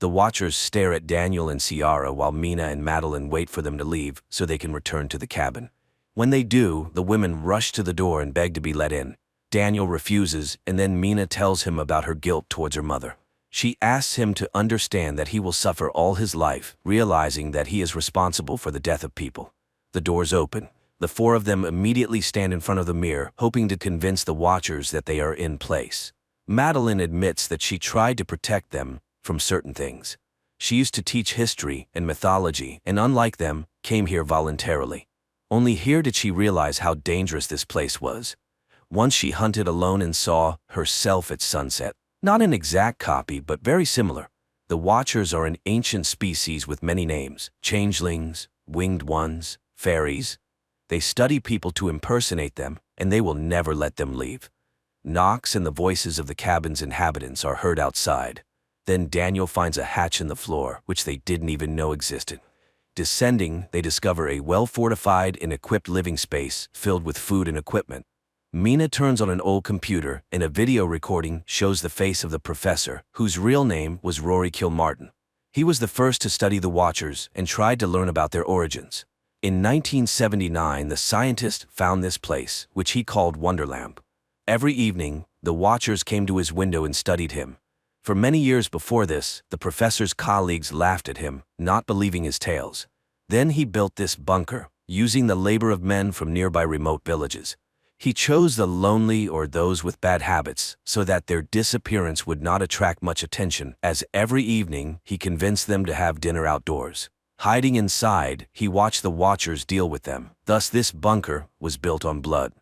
The watchers stare at Daniel and Sierra while Mina and Madeline wait for them to leave so they can return to the cabin. When they do, the women rush to the door and beg to be let in. Daniel refuses, and then Mina tells him about her guilt towards her mother. She asks him to understand that he will suffer all his life, realizing that he is responsible for the death of people. The doors open. The 4 of them immediately stand in front of the mirror, hoping to convince the watchers that they are in place. Madeline admits that she tried to protect them from certain things. She used to teach history and mythology, and unlike them, came here voluntarily. Only here did she realize how dangerous this place was. Once she hunted alone and saw herself at sunset. Not an exact copy, but very similar. The Watchers are an ancient species with many names: changelings, winged ones, fairies. They study people to impersonate them, and they will never let them leave. Knocks and the voices of the cabin's inhabitants are heard outside. Then Daniel finds a hatch in the floor, which they didn't even know existed. Descending, they discover a well-fortified and equipped living space filled with food and equipment. Mina turns on an old computer, and a video recording shows the face of the professor, whose real name was Rory Kilmartin. He was the first to study the Watchers and tried to learn about their origins. In 1979, the scientist found this place, which he called Wonderland. Every evening, the Watchers came to his window and studied him. For many years before this, the professor's colleagues laughed at him, not believing his tales. Then he built this bunker, using the labor of men from nearby remote villages. He chose the lonely or those with bad habits so that their disappearance would not attract much attention, as every evening he convinced them to have dinner outdoors. Hiding inside, he watched the Watchers deal with them. Thus this bunker was built on blood.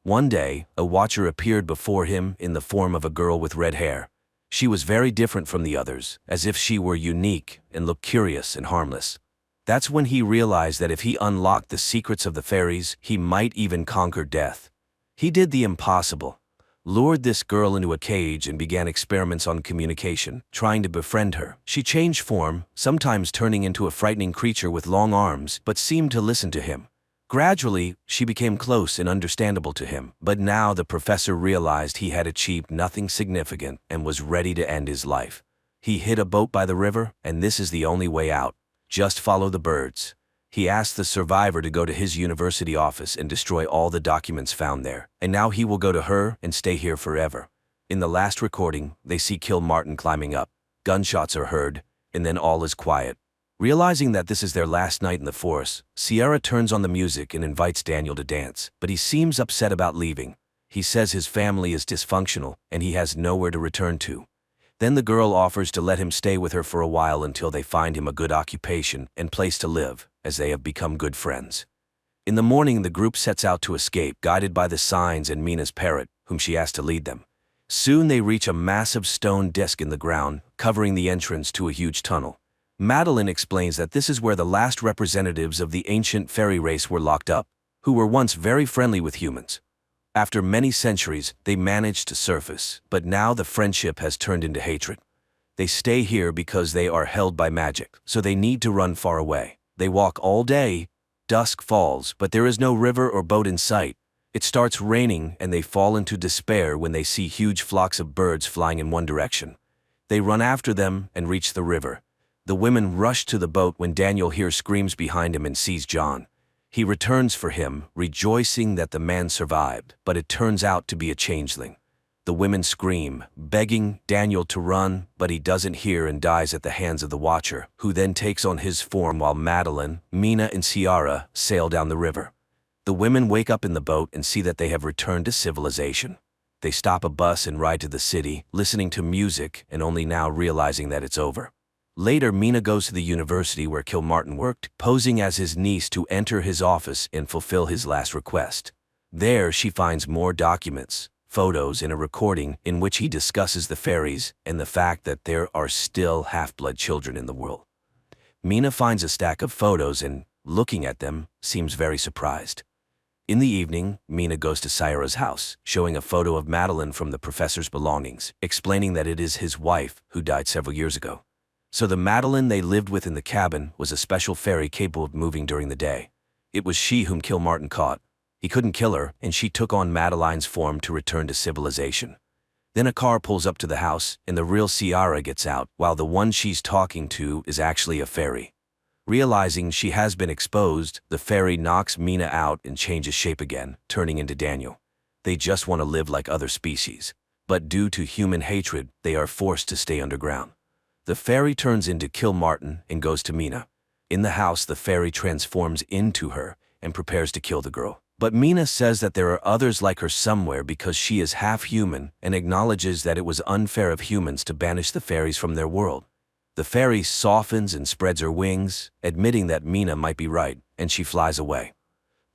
One day, a Watcher appeared before him in the form of a girl with red hair. She was very different from the others, as if she were unique and looked curious and harmless. That's when he realized that if he unlocked the secrets of the fairies, he might even conquer death. He did the impossible, lured this girl into a cage and began experiments on communication, trying to befriend her. She changed form, sometimes turning into a frightening creature with long arms, but seemed to listen to him. Gradually, she became close and understandable to him, but now the professor realized he had achieved nothing significant and was ready to end his life. He hid a boat by the river, and this is the only way out. Just follow the birds. He asked the survivor to go to his university office and destroy all the documents found there, and now he will go to her and stay here forever. In the last recording, they see Kilmartin climbing up. Gunshots are heard, and then all is quiet. Realizing that this is their last night in the forest, Sierra turns on the music and invites Daniel to dance, but he seems upset about leaving. He says his family is dysfunctional and he has nowhere to return to. Then the girl offers to let him stay with her for a while until they find him a good occupation and place to live, as they have become good friends. In the morning, the group sets out to escape, guided by the signs and Mina's parrot, whom she asked to lead them. Soon they reach a massive stone disc in the ground, covering the entrance to a huge tunnel. Madeline explains that this is where the last representatives of the ancient fairy race were locked up, who were once very friendly with humans. After many centuries, they managed to surface, but now the friendship has turned into hatred. They stay here because they are held by magic, so they need to run far away. They walk all day. Dusk falls, but there is no river or boat in sight. It starts raining and they fall into despair when they see huge flocks of birds flying in one direction. They run after them and reach the river. The women rush to the boat when Daniel hears screams behind him and sees John. He returns for him, rejoicing that the man survived, but it turns out to be a changeling. The women scream, begging Daniel to run, but he doesn't hear and dies at the hands of the Watcher, who then takes on his form while Madeline, Mina, and Ciara sail down the river. The women wake up in the boat and see that they have returned to civilization. They stop a bus and ride to the city, listening to music and only now realizing that it's over. Later, Mina goes to the university where Kilmartin worked, posing as his niece to enter his office and fulfill his last request. There, she finds more documents, photos, and a recording in which he discusses the fairies and the fact that there are still half-blood children in the world. Mina finds a stack of photos and, looking at them, seems very surprised. In the evening, Mina goes to Ciara's house, showing a photo of Madeline from the professor's belongings, explaining that it is his wife who died several years ago. So the Madeline they lived with in the cabin was a special fairy capable of moving during the day. It was she whom Kilmartin caught. He couldn't kill her, and she took on Madeline's form to return to civilization. Then a car pulls up to the house, and the real Ciara gets out, while the one she's talking to is actually a fairy. Realizing she has been exposed, the fairy knocks Mina out and changes shape again, turning into Daniel. They just want to live like other species, but due to human hatred, they are forced to stay underground. The fairy turns into Kilmartin and goes to Mina. In the house, the fairy transforms into her and prepares to kill the girl. But Mina says that there are others like her somewhere because she is half human and acknowledges that it was unfair of humans to banish the fairies from their world. The fairy softens and spreads her wings, admitting that Mina might be right, and she flies away.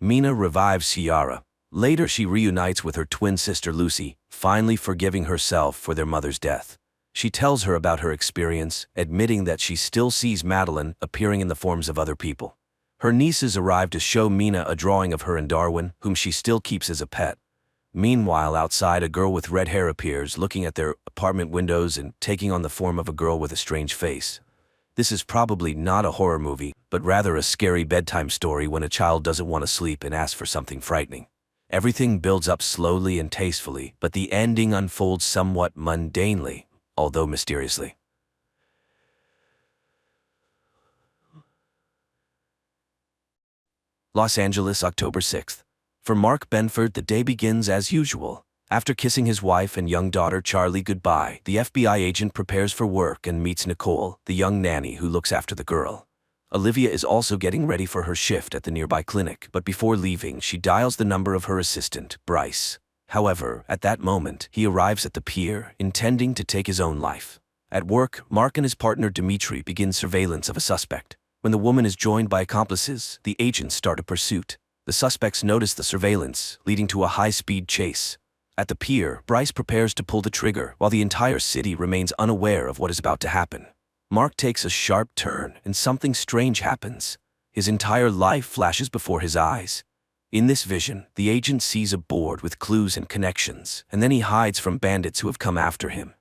Mina revives Ciara. Later, she reunites with her twin sister Lucy, finally forgiving herself for their mother's death. She tells her about her experience, admitting that she still sees Madeline appearing in the forms of other people. Her nieces arrive to show Mina a drawing of her and Darwin, whom she still keeps as a pet. Meanwhile, outside, a girl with red hair appears, looking at their apartment windows and taking on the form of a girl with a strange face. This is probably not a horror movie, but rather a scary bedtime story when a child doesn't want to sleep and asks for something frightening. Everything builds up slowly and tastefully, but the ending unfolds somewhat mundanely, although mysteriously. Los Angeles, October 6th. For Mark Benford, the day begins as usual. After kissing his wife and young daughter Charlie goodbye, the FBI agent prepares for work and meets Nicole, the young nanny who looks after the girl. Olivia is also getting ready for her shift at the nearby clinic, but before leaving, she dials the number of her assistant, Bryce. However, at that moment, he arrives at the pier, intending to take his own life. At work, Mark and his partner Dimitri begin surveillance of a suspect. When the woman is joined by accomplices, the agents start a pursuit. The suspects notice the surveillance, leading to a high-speed chase. At the pier, Bryce prepares to pull the trigger, while the entire city remains unaware of what is about to happen. Mark takes a sharp turn, and something strange happens. His entire life flashes before his eyes. In this vision, the agent sees a board with clues and connections, and then he hides from bandits who have come after him.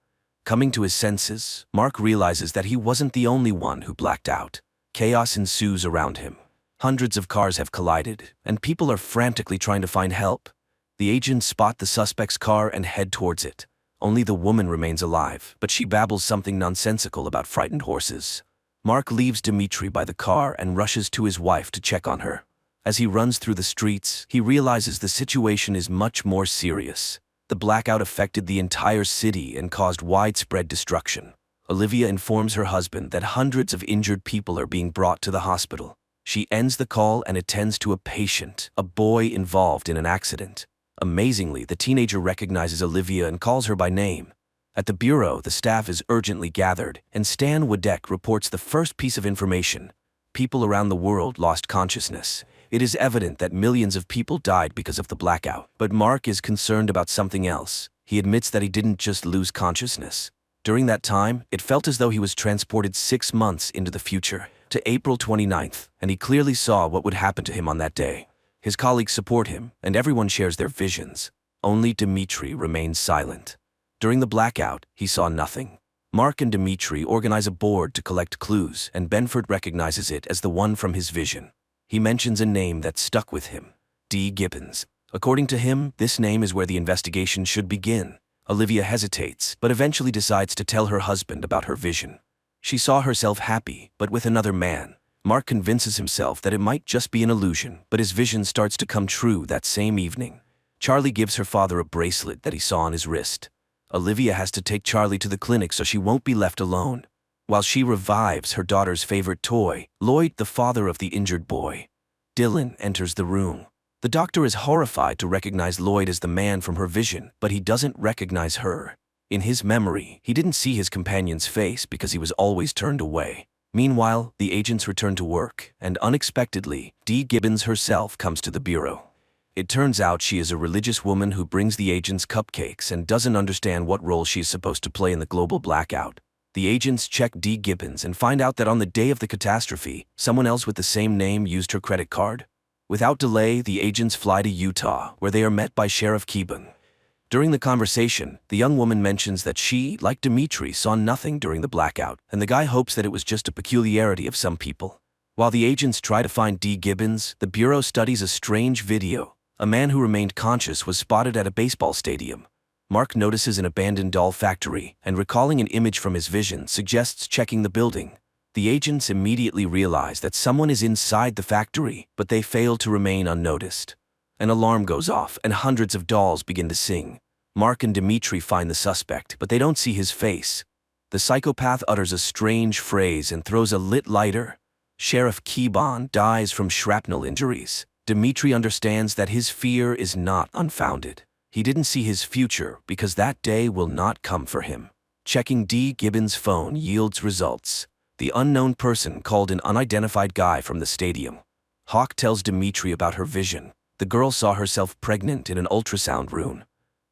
Coming to his senses, Mark realizes that he wasn't the only one who blacked out. Chaos ensues around him. Hundreds of cars have collided, and people are frantically trying to find help. The agents spot the suspect's car and head towards it. Only the woman remains alive, but she babbles something nonsensical about frightened horses. Mark leaves Dimitri by the car and rushes to his wife to check on her. As he runs through the streets, he realizes the situation is much more serious. The blackout affected the entire city and caused widespread destruction. Olivia informs her husband that hundreds of injured people are being brought to the hospital. She ends the call and attends to a patient, a boy involved in an accident. Amazingly, the teenager recognizes Olivia and calls her by name. At the bureau, the staff is urgently gathered, and Stan Wadek reports the first piece of information. People around the world lost consciousness. It is evident that millions of people died because of the blackout. But Mark is concerned about something else. He admits that he didn't just lose consciousness. During that time, it felt as though he was transported 6 months into the future, to April 29th, and he clearly saw what would happen to him on that day. His colleagues support him, and everyone shares their visions. Only Dimitri remains silent. During the blackout, he saw nothing. Mark and Dimitri organize a board to collect clues, and Benford recognizes it as the one from his vision. He mentions a name that stuck with him, D. Gibbons. According to him, this name is where the investigation should begin. Olivia hesitates, but eventually decides to tell her husband about her vision. She saw herself happy, but with another man. Mark convinces himself that it might just be an illusion, but his vision starts to come true that same evening. Charlie gives her father a bracelet that he saw on his wrist. Olivia has to take Charlie to the clinic so she won't be left alone. While she revives her daughter's favorite toy, Lloyd, the father of the injured boy. Dylan enters the room. The doctor is horrified to recognize Lloyd as the man from her vision, but he doesn't recognize her. In his memory, he didn't see his companion's face because he was always turned away. Meanwhile, the agents return to work, and unexpectedly, Dee Gibbons herself comes to the bureau. It turns out she is a religious woman who brings the agents cupcakes and doesn't understand what role she is supposed to play in the global blackout. The agents check Dee Gibbons and find out that on the day of the catastrophe, someone else with the same name used her credit card. Without delay, the agents fly to Utah, where they are met by Sheriff Keeban. During the conversation, the young woman mentions that she, like Dimitri, saw nothing during the blackout, and the guy hopes that it was just a peculiarity of some people. While the agents try to find Dee Gibbons, the Bureau studies a strange video. A man who remained conscious was spotted at a baseball stadium. Mark notices an abandoned doll factory, and recalling an image from his vision suggests checking the building. The agents immediately realize that someone is inside the factory, but they fail to remain unnoticed. An alarm goes off, and hundreds of dolls begin to sing. Mark and Dimitri find the suspect, but they don't see his face. The psychopath utters a strange phrase and throws a lit lighter. Sheriff Keeban dies from shrapnel injuries. Dimitri understands that his fear is not unfounded. He didn't see his future because that day will not come for him. Checking Dee Gibbons' phone yields results. The unknown person called an unidentified guy from the stadium. Hawk tells Dimitri about her vision. The girl saw herself pregnant in an ultrasound room.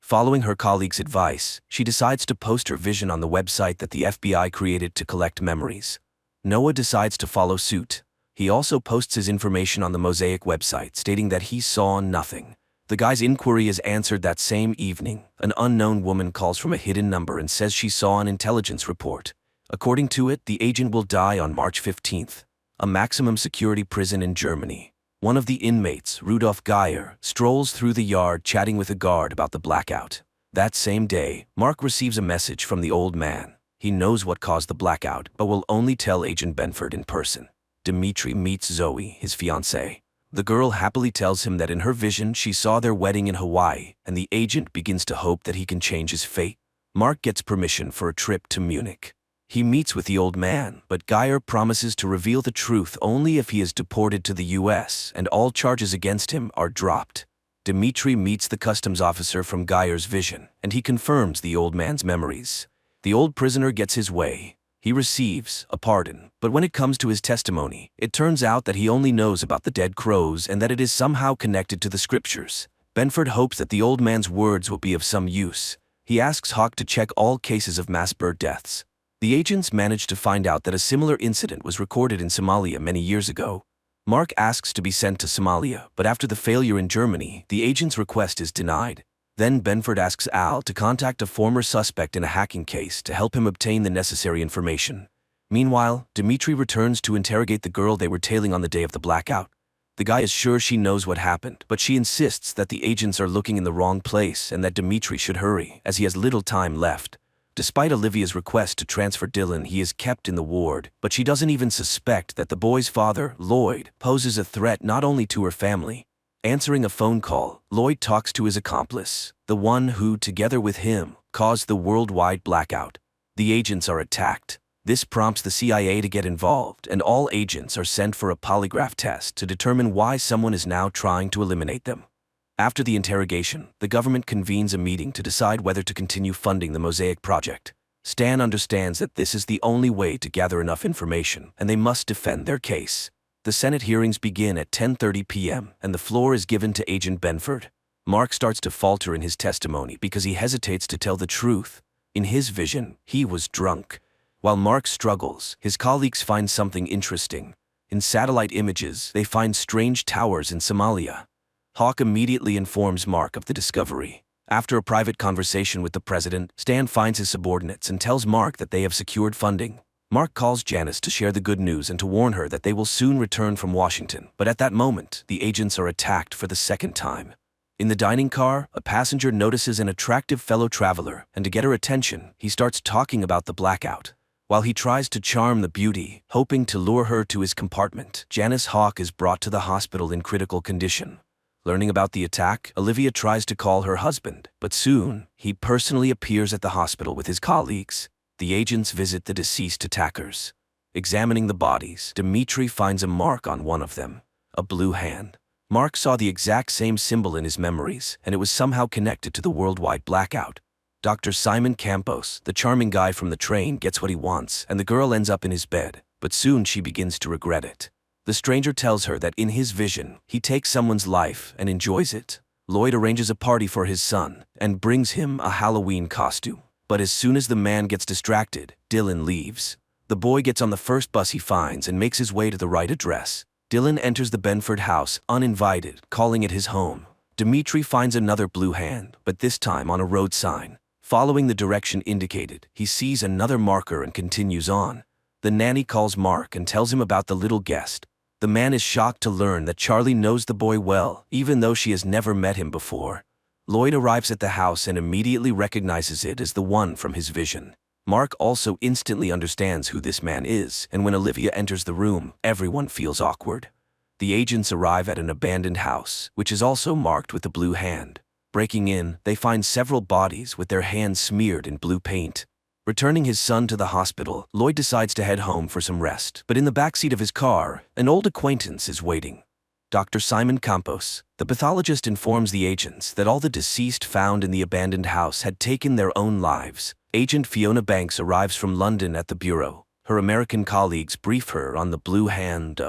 Following her colleague's advice, she decides to post her vision on the website that the FBI created to collect memories. Noah decides to follow suit. He also posts his information on the Mosaic website, stating that he saw nothing. The guy's inquiry is answered that same evening. An unknown woman calls from a hidden number and says she saw an intelligence report. According to it, the agent will die on March 15th, a maximum security prison in Germany. One of the inmates, Rudolf Geyer, strolls through the yard chatting with a guard about the blackout. That same day, Mark receives a message from the old man. He knows what caused the blackout, but will only tell Agent Benford in person. Dimitri meets Zoe, his fiancée. The girl happily tells him that in her vision she saw their wedding in Hawaii, and the agent begins to hope that he can change his fate. Mark gets permission for a trip to Munich. He meets with the old man, but Geyer promises to reveal the truth only if he is deported to the US and all charges against him are dropped. Dimitri meets the customs officer from Geyer's vision, and he confirms the old man's memories. The old prisoner gets his way. He receives a pardon, but when it comes to his testimony, it turns out that he only knows about the dead crows and that it is somehow connected to the scriptures. Benford hopes that the old man's words will be of some use. He asks Hawk to check all cases of mass bird deaths. The agents manage to find out that a similar incident was recorded in Somalia many years ago. Mark asks to be sent to Somalia, but after the failure in Germany, the agent's request is denied. Then Benford asks Al to contact a former suspect in a hacking case to help him obtain the necessary information. Meanwhile, Dimitri returns to interrogate the girl they were tailing on the day of the blackout. The guy is sure she knows what happened, but she insists that the agents are looking in the wrong place and that Dimitri should hurry, as he has little time left. Despite Olivia's request to transfer Dylan, he is kept in the ward, but she doesn't even suspect that the boy's father, Lloyd, poses a threat not only to her family. Answering a phone call, Lloyd talks to his accomplice, the one who, together with him, caused the worldwide blackout. The agents are attacked. This prompts the CIA to get involved, and all agents are sent for a polygraph test to determine why someone is now trying to eliminate them. After the interrogation, the government convenes a meeting to decide whether to continue funding the Mosaic project. Stan understands that this is the only way to gather enough information, and they must defend their case. The Senate hearings begin at 10:30 p.m., and the floor is given to Agent Benford. Mark starts to falter in his testimony because he hesitates to tell the truth. In his vision, he was drunk. While Mark struggles, his colleagues find something interesting. In satellite images, they find strange towers in Somalia. Hawk immediately informs Mark of the discovery. After a private conversation with the president, Stan finds his subordinates and tells Mark that they have secured funding. Mark calls Janice to share the good news and to warn her that they will soon return from Washington, but at that moment, the agents are attacked for the second time. In the dining car, a passenger notices an attractive fellow traveler, and to get her attention, he starts talking about the blackout. While he tries to charm the beauty, hoping to lure her to his compartment, Janice Hawk is brought to the hospital in critical condition. Learning about the attack, Olivia tries to call her husband, but soon, he personally appears at the hospital with his colleagues. The agents visit the deceased attackers. Examining the bodies, Dimitri finds a mark on one of them, a blue hand. Mark saw the exact same symbol in his memories, and it was somehow connected to the worldwide blackout. Dr. Simon Campos, the charming guy from the train, gets what he wants, and the girl ends up in his bed, but soon she begins to regret it. The stranger tells her that in his vision, he takes someone's life and enjoys it. Lloyd arranges a party for his son and brings him a Halloween costume. But as soon as the man gets distracted, Dylan leaves. The boy gets on the first bus he finds and makes his way to the right address. Dylan enters the Benford house uninvited, calling it his home. Dimitri finds another blue hand, but this time on a road sign. Following the direction indicated, he sees another marker and continues on. The nanny calls Mark and tells him about the little guest. The man is shocked to learn that Charlie knows the boy well, even though she has never met him before. Lloyd arrives at the house and immediately recognizes it as the one from his vision. Mark also instantly understands who this man is, and when Olivia enters the room, everyone feels awkward. The agents arrive at an abandoned house, which is also marked with a blue hand. Breaking in, they find several bodies with their hands smeared in blue paint. Returning his son to the hospital, Lloyd decides to head home for some rest, but in the backseat of his car, an old acquaintance is waiting. Dr. Simon Campos, the pathologist, informs the agents that all the deceased found in the abandoned house had taken their own lives. Agent Fiona Banks arrives from London at the bureau. Her American colleagues brief her on the Blue Hand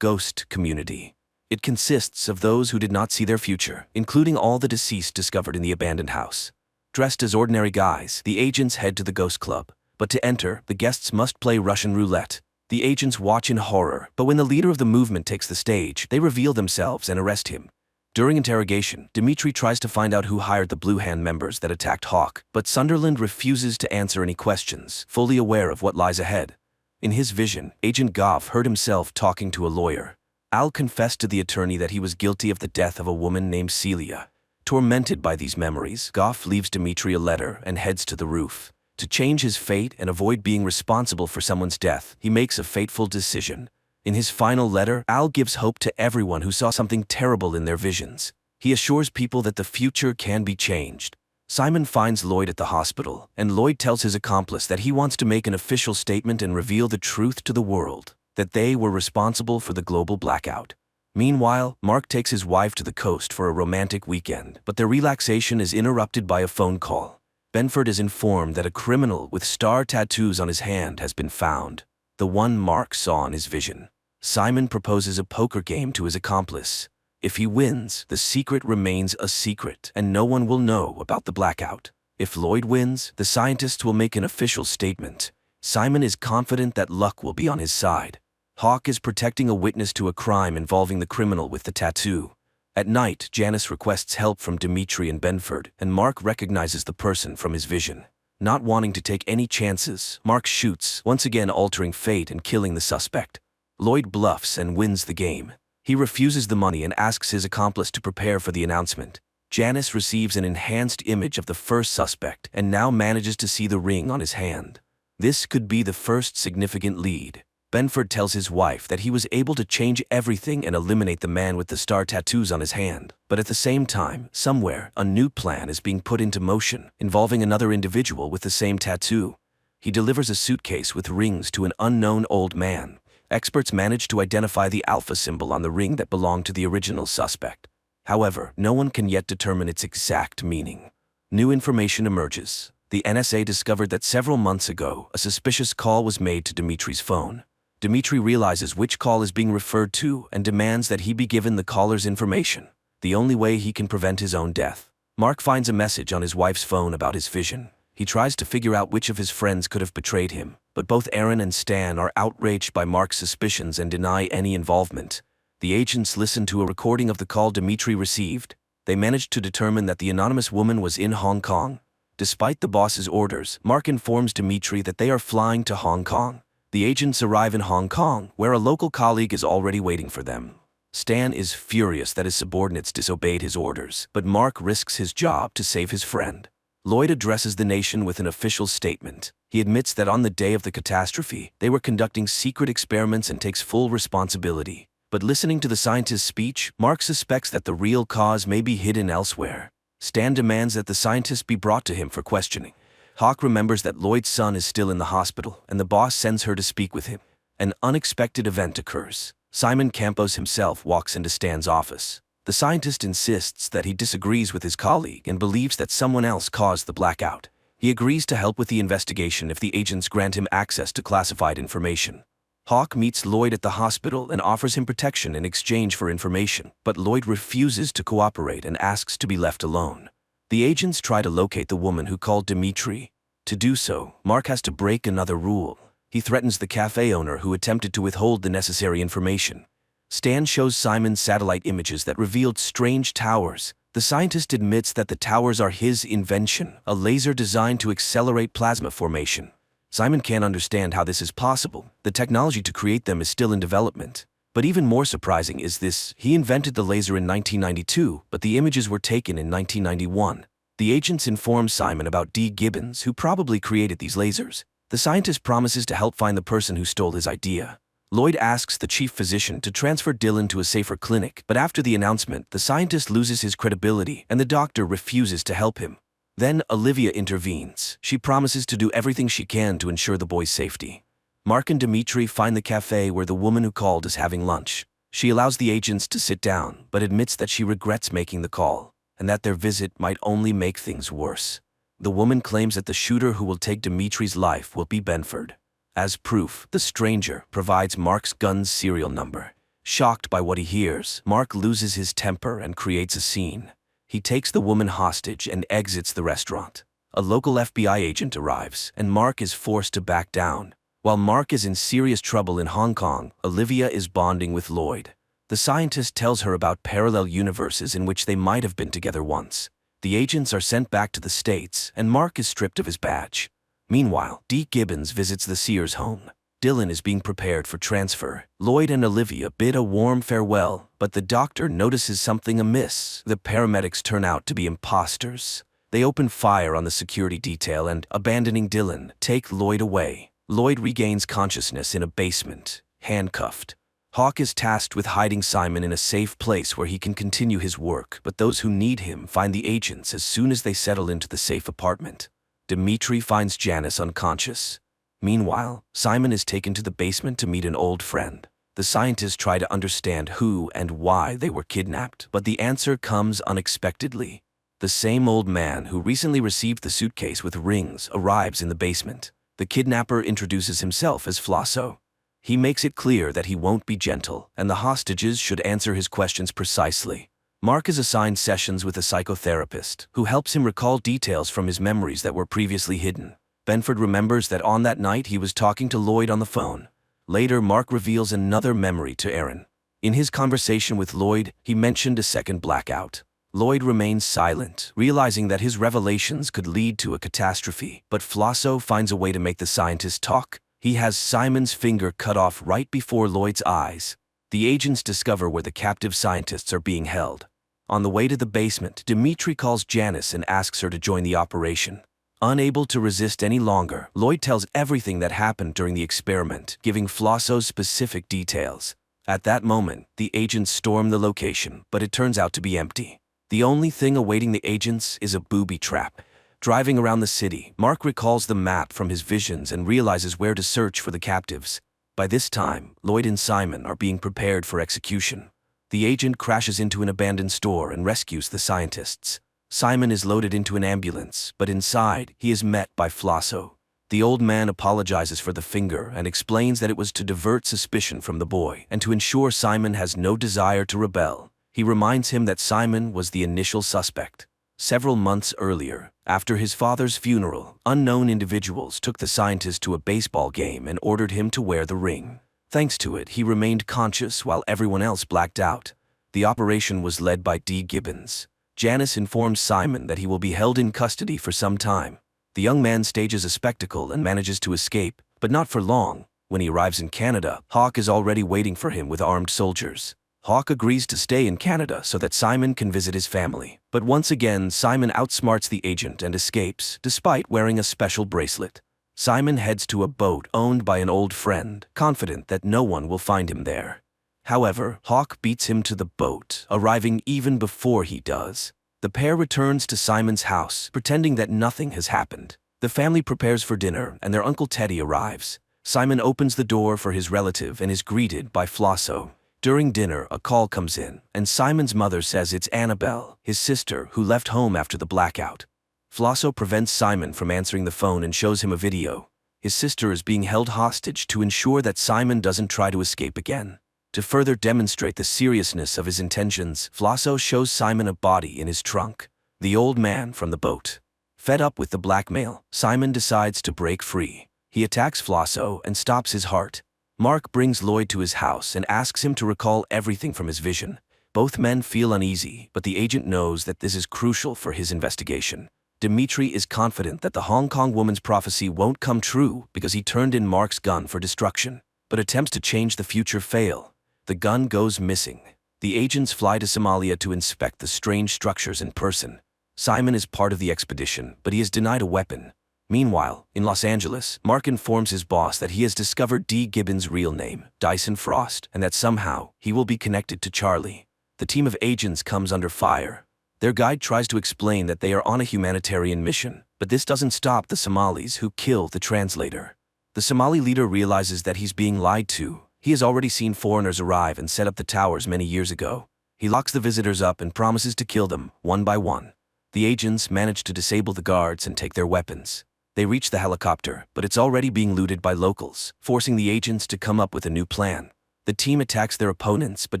ghost community. It consists of those who did not see their future, including all the deceased discovered in the abandoned house. Dressed as ordinary guys, the agents head to the ghost club. But to enter, the guests must play Russian roulette. The agents watch in horror, but when the leader of the movement takes the stage, they reveal themselves and arrest him. During interrogation, Dimitri tries to find out who hired the Blue Hand members that attacked Hawk, but Sunderland refuses to answer any questions, fully aware of what lies ahead. In his vision, Agent Goff heard himself talking to a lawyer. Al confessed to the attorney that he was guilty of the death of a woman named Celia. Tormented by these memories, Goff leaves Dimitri a letter and heads to the roof. To change his fate and avoid being responsible for someone's death, he makes a fateful decision. In his final letter, Al gives hope to everyone who saw something terrible in their visions. He assures people that the future can be changed. Simon finds Lloyd at the hospital, and Lloyd tells his accomplice that he wants to make an official statement and reveal the truth to the world, that they were responsible for the global blackout. Meanwhile, Mark takes his wife to the coast for a romantic weekend, but their relaxation is interrupted by a phone call. Benford is informed that a criminal with star tattoos on his hand has been found, the one Mark saw in his vision. Simon proposes a poker game to his accomplice. If he wins, the secret remains a secret and no one will know about the blackout. If Lloyd wins, the scientists will make an official statement. Simon is confident that luck will be on his side. Hawk is protecting a witness to a crime involving the criminal with the tattoo. At night, Janice requests help from Dimitri and Benford, and Mark recognizes the person from his vision. Not wanting to take any chances, Mark shoots, once again altering fate and killing the suspect. Lloyd bluffs and wins the game. He refuses the money and asks his accomplice to prepare for the announcement. Janice receives an enhanced image of the first suspect and now manages to see the ring on his hand. This could be the first significant lead. Benford tells his wife that he was able to change everything and eliminate the man with the star tattoos on his hand. But at the same time, somewhere, a new plan is being put into motion, involving another individual with the same tattoo. He delivers a suitcase with rings to an unknown old man. Experts manage to identify the alpha symbol on the ring that belonged to the original suspect. However, no one can yet determine its exact meaning. New information emerges. The NSA discovered that several months ago, a suspicious call was made to Dimitri's phone. Dimitri realizes which call is being referred to and demands that he be given the caller's information, the only way he can prevent his own death. Mark finds a message on his wife's phone about his vision. He tries to figure out which of his friends could have betrayed him, but both Aaron and Stan are outraged by Mark's suspicions and deny any involvement. The agents listen to a recording of the call Dimitri received. They managed to determine that the anonymous woman was in Hong Kong. Despite the boss's orders, Mark informs Dimitri that they are flying to Hong Kong. The agents arrive in Hong Kong, where a local colleague is already waiting for them. Stan is furious that his subordinates disobeyed his orders, but Mark risks his job to save his friend. Lloyd addresses the nation with an official statement. He admits that on the day of the catastrophe, they were conducting secret experiments and takes full responsibility. But listening to the scientist's speech, Mark suspects that the real cause may be hidden elsewhere. Stan demands that the scientist be brought to him for questioning. Hawk remembers that Lloyd's son is still in the hospital, and the boss sends her to speak with him. An unexpected event occurs. Simon Campos himself walks into Stan's office. The scientist insists that he disagrees with his colleague and believes that someone else caused the blackout. He agrees to help with the investigation if the agents grant him access to classified information. Hawk meets Lloyd at the hospital and offers him protection in exchange for information, but Lloyd refuses to cooperate and asks to be left alone. The agents try to locate the woman who called Dimitri. To do so, Mark has to break another rule. He threatens the cafe owner who attempted to withhold the necessary information. Stan shows Simon satellite images that revealed strange towers. The scientist admits that the towers are his invention, a laser designed to accelerate plasma formation. Simon can't understand how this is possible. The technology to create them is still in development. But even more surprising is this: he invented the laser in 1992, but the images were taken in 1991. The agents inform Simon about D. Gibbons, who probably created these lasers. The scientist promises to help find the person who stole his idea. Lloyd asks the chief physician to transfer Dylan to a safer clinic, but after the announcement, the scientist loses his credibility and the doctor refuses to help him. Then Olivia intervenes. She promises to do everything she can to ensure the boy's safety. Mark and Dimitri find the cafe where the woman who called is having lunch. She allows the agents to sit down, but admits that she regrets making the call, and that their visit might only make things worse. The woman claims that the shooter who will take Dimitri's life will be Benford. As proof, the stranger provides Mark's gun's serial number. Shocked by what he hears, Mark loses his temper and creates a scene. He takes the woman hostage and exits the restaurant. A local FBI agent arrives, and Mark is forced to back down. While Mark is in serious trouble in Hong Kong, Olivia is bonding with Lloyd. The scientist tells her about parallel universes in which they might have been together once. The agents are sent back to the States, and Mark is stripped of his badge. Meanwhile, D. Gibbons visits the Sears home. Dylan is being prepared for transfer. Lloyd and Olivia bid a warm farewell, but the doctor notices something amiss. The paramedics turn out to be imposters. They open fire on the security detail and, abandoning Dylan, take Lloyd away. Lloyd regains consciousness in a basement, handcuffed. Hawk is tasked with hiding Simon in a safe place where he can continue his work, but those who need him find the agents as soon as they settle into the safe apartment. Dimitri finds Janice unconscious. Meanwhile, Simon is taken to the basement to meet an old friend. The scientists try to understand who and why they were kidnapped, but the answer comes unexpectedly. The same old man who recently received the suitcase with rings arrives in the basement. The kidnapper introduces himself as Flosso. He makes it clear that he won't be gentle, and the hostages should answer his questions precisely. Mark is assigned sessions with a psychotherapist, who helps him recall details from his memories that were previously hidden. Benford remembers that on that night he was talking to Lloyd on the phone. Later, Mark reveals another memory to Aaron. In his conversation with Lloyd, he mentioned a second blackout. Lloyd remains silent, realizing that his revelations could lead to a catastrophe, but Flosso finds a way to make the scientist talk. He has Simon's finger cut off right before Lloyd's eyes. The agents discover where the captive scientists are being held. On the way to the basement, Dimitri calls Janice and asks her to join the operation. Unable to resist any longer, Lloyd tells everything that happened during the experiment, giving Flosso specific details. At that moment, the agents storm the location, but it turns out to be empty. The only thing awaiting the agents is a booby trap. Driving around the city, Mark recalls the map from his visions and realizes where to search for the captives. By this time, Lloyd and Simon are being prepared for execution. The agent crashes into an abandoned store and rescues the scientists. Simon is loaded into an ambulance, but inside, he is met by Flosso. The old man apologizes for the finger and explains that it was to divert suspicion from the boy and to ensure Simon has no desire to rebel. He reminds him that Simon was the initial suspect. Several months earlier, after his father's funeral, unknown individuals took the scientist to a baseball game and ordered him to wear the ring. Thanks to it, he remained conscious while everyone else blacked out. The operation was led by D. Gibbons. Janice informs Simon that he will be held in custody for some time. The young man stages a spectacle and manages to escape, but not for long. When he arrives in Canada, Hawk is already waiting for him with armed soldiers. Hawk agrees to stay in Canada so that Simon can visit his family. But once again, Simon outsmarts the agent and escapes, despite wearing a special bracelet. Simon heads to a boat owned by an old friend, confident that no one will find him there. However, Hawk beats him to the boat, arriving even before he does. The pair returns to Simon's house, pretending that nothing has happened. The family prepares for dinner, and their Uncle Teddy arrives. Simon opens the door for his relative and is greeted by Flosso. During dinner, a call comes in, and Simon's mother says it's Annabelle, his sister, who left home after the blackout. Flosso prevents Simon from answering the phone and shows him a video. His sister is being held hostage to ensure that Simon doesn't try to escape again. To further demonstrate the seriousness of his intentions, Flosso shows Simon a body in his trunk, the old man from the boat. Fed up with the blackmail, Simon decides to break free. He attacks Flosso and stops his heart. Mark brings Lloyd to his house and asks him to recall everything from his vision. Both men feel uneasy, but the agent knows that this is crucial for his investigation. Dimitri is confident that the Hong Kong woman's prophecy won't come true because he turned in Mark's gun for destruction. But attempts to change the future fail. The gun goes missing. The agents fly to Somalia to inspect the strange structures in person. Simon is part of the expedition, but he is denied a weapon. Meanwhile, in Los Angeles, Mark informs his boss that he has discovered D. Gibbons' real name, Dyson Frost, and that somehow he will be connected to Charlie. The team of agents comes under fire. Their guide tries to explain that they are on a humanitarian mission, but this doesn't stop the Somalis who kill the translator. The Somali leader realizes that he's being lied to. He has already seen foreigners arrive and set up the towers many years ago. He locks the visitors up and promises to kill them, one by one. The agents manage to disable the guards and take their weapons. They reach the helicopter, but it's already being looted by locals, forcing the agents to come up with a new plan. The team attacks their opponents but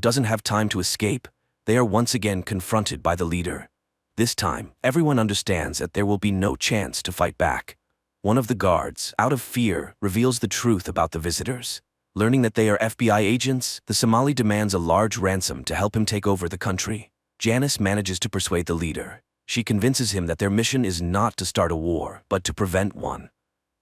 doesn't have time to escape. They are once again confronted by the leader. This time, everyone understands that there will be no chance to fight back. One of the guards, out of fear, reveals the truth about the visitors. Learning that they are FBI agents, the Somali demands a large ransom to help him take over the country. Janice manages to persuade the leader. She convinces him that their mission is not to start a war, but to prevent one.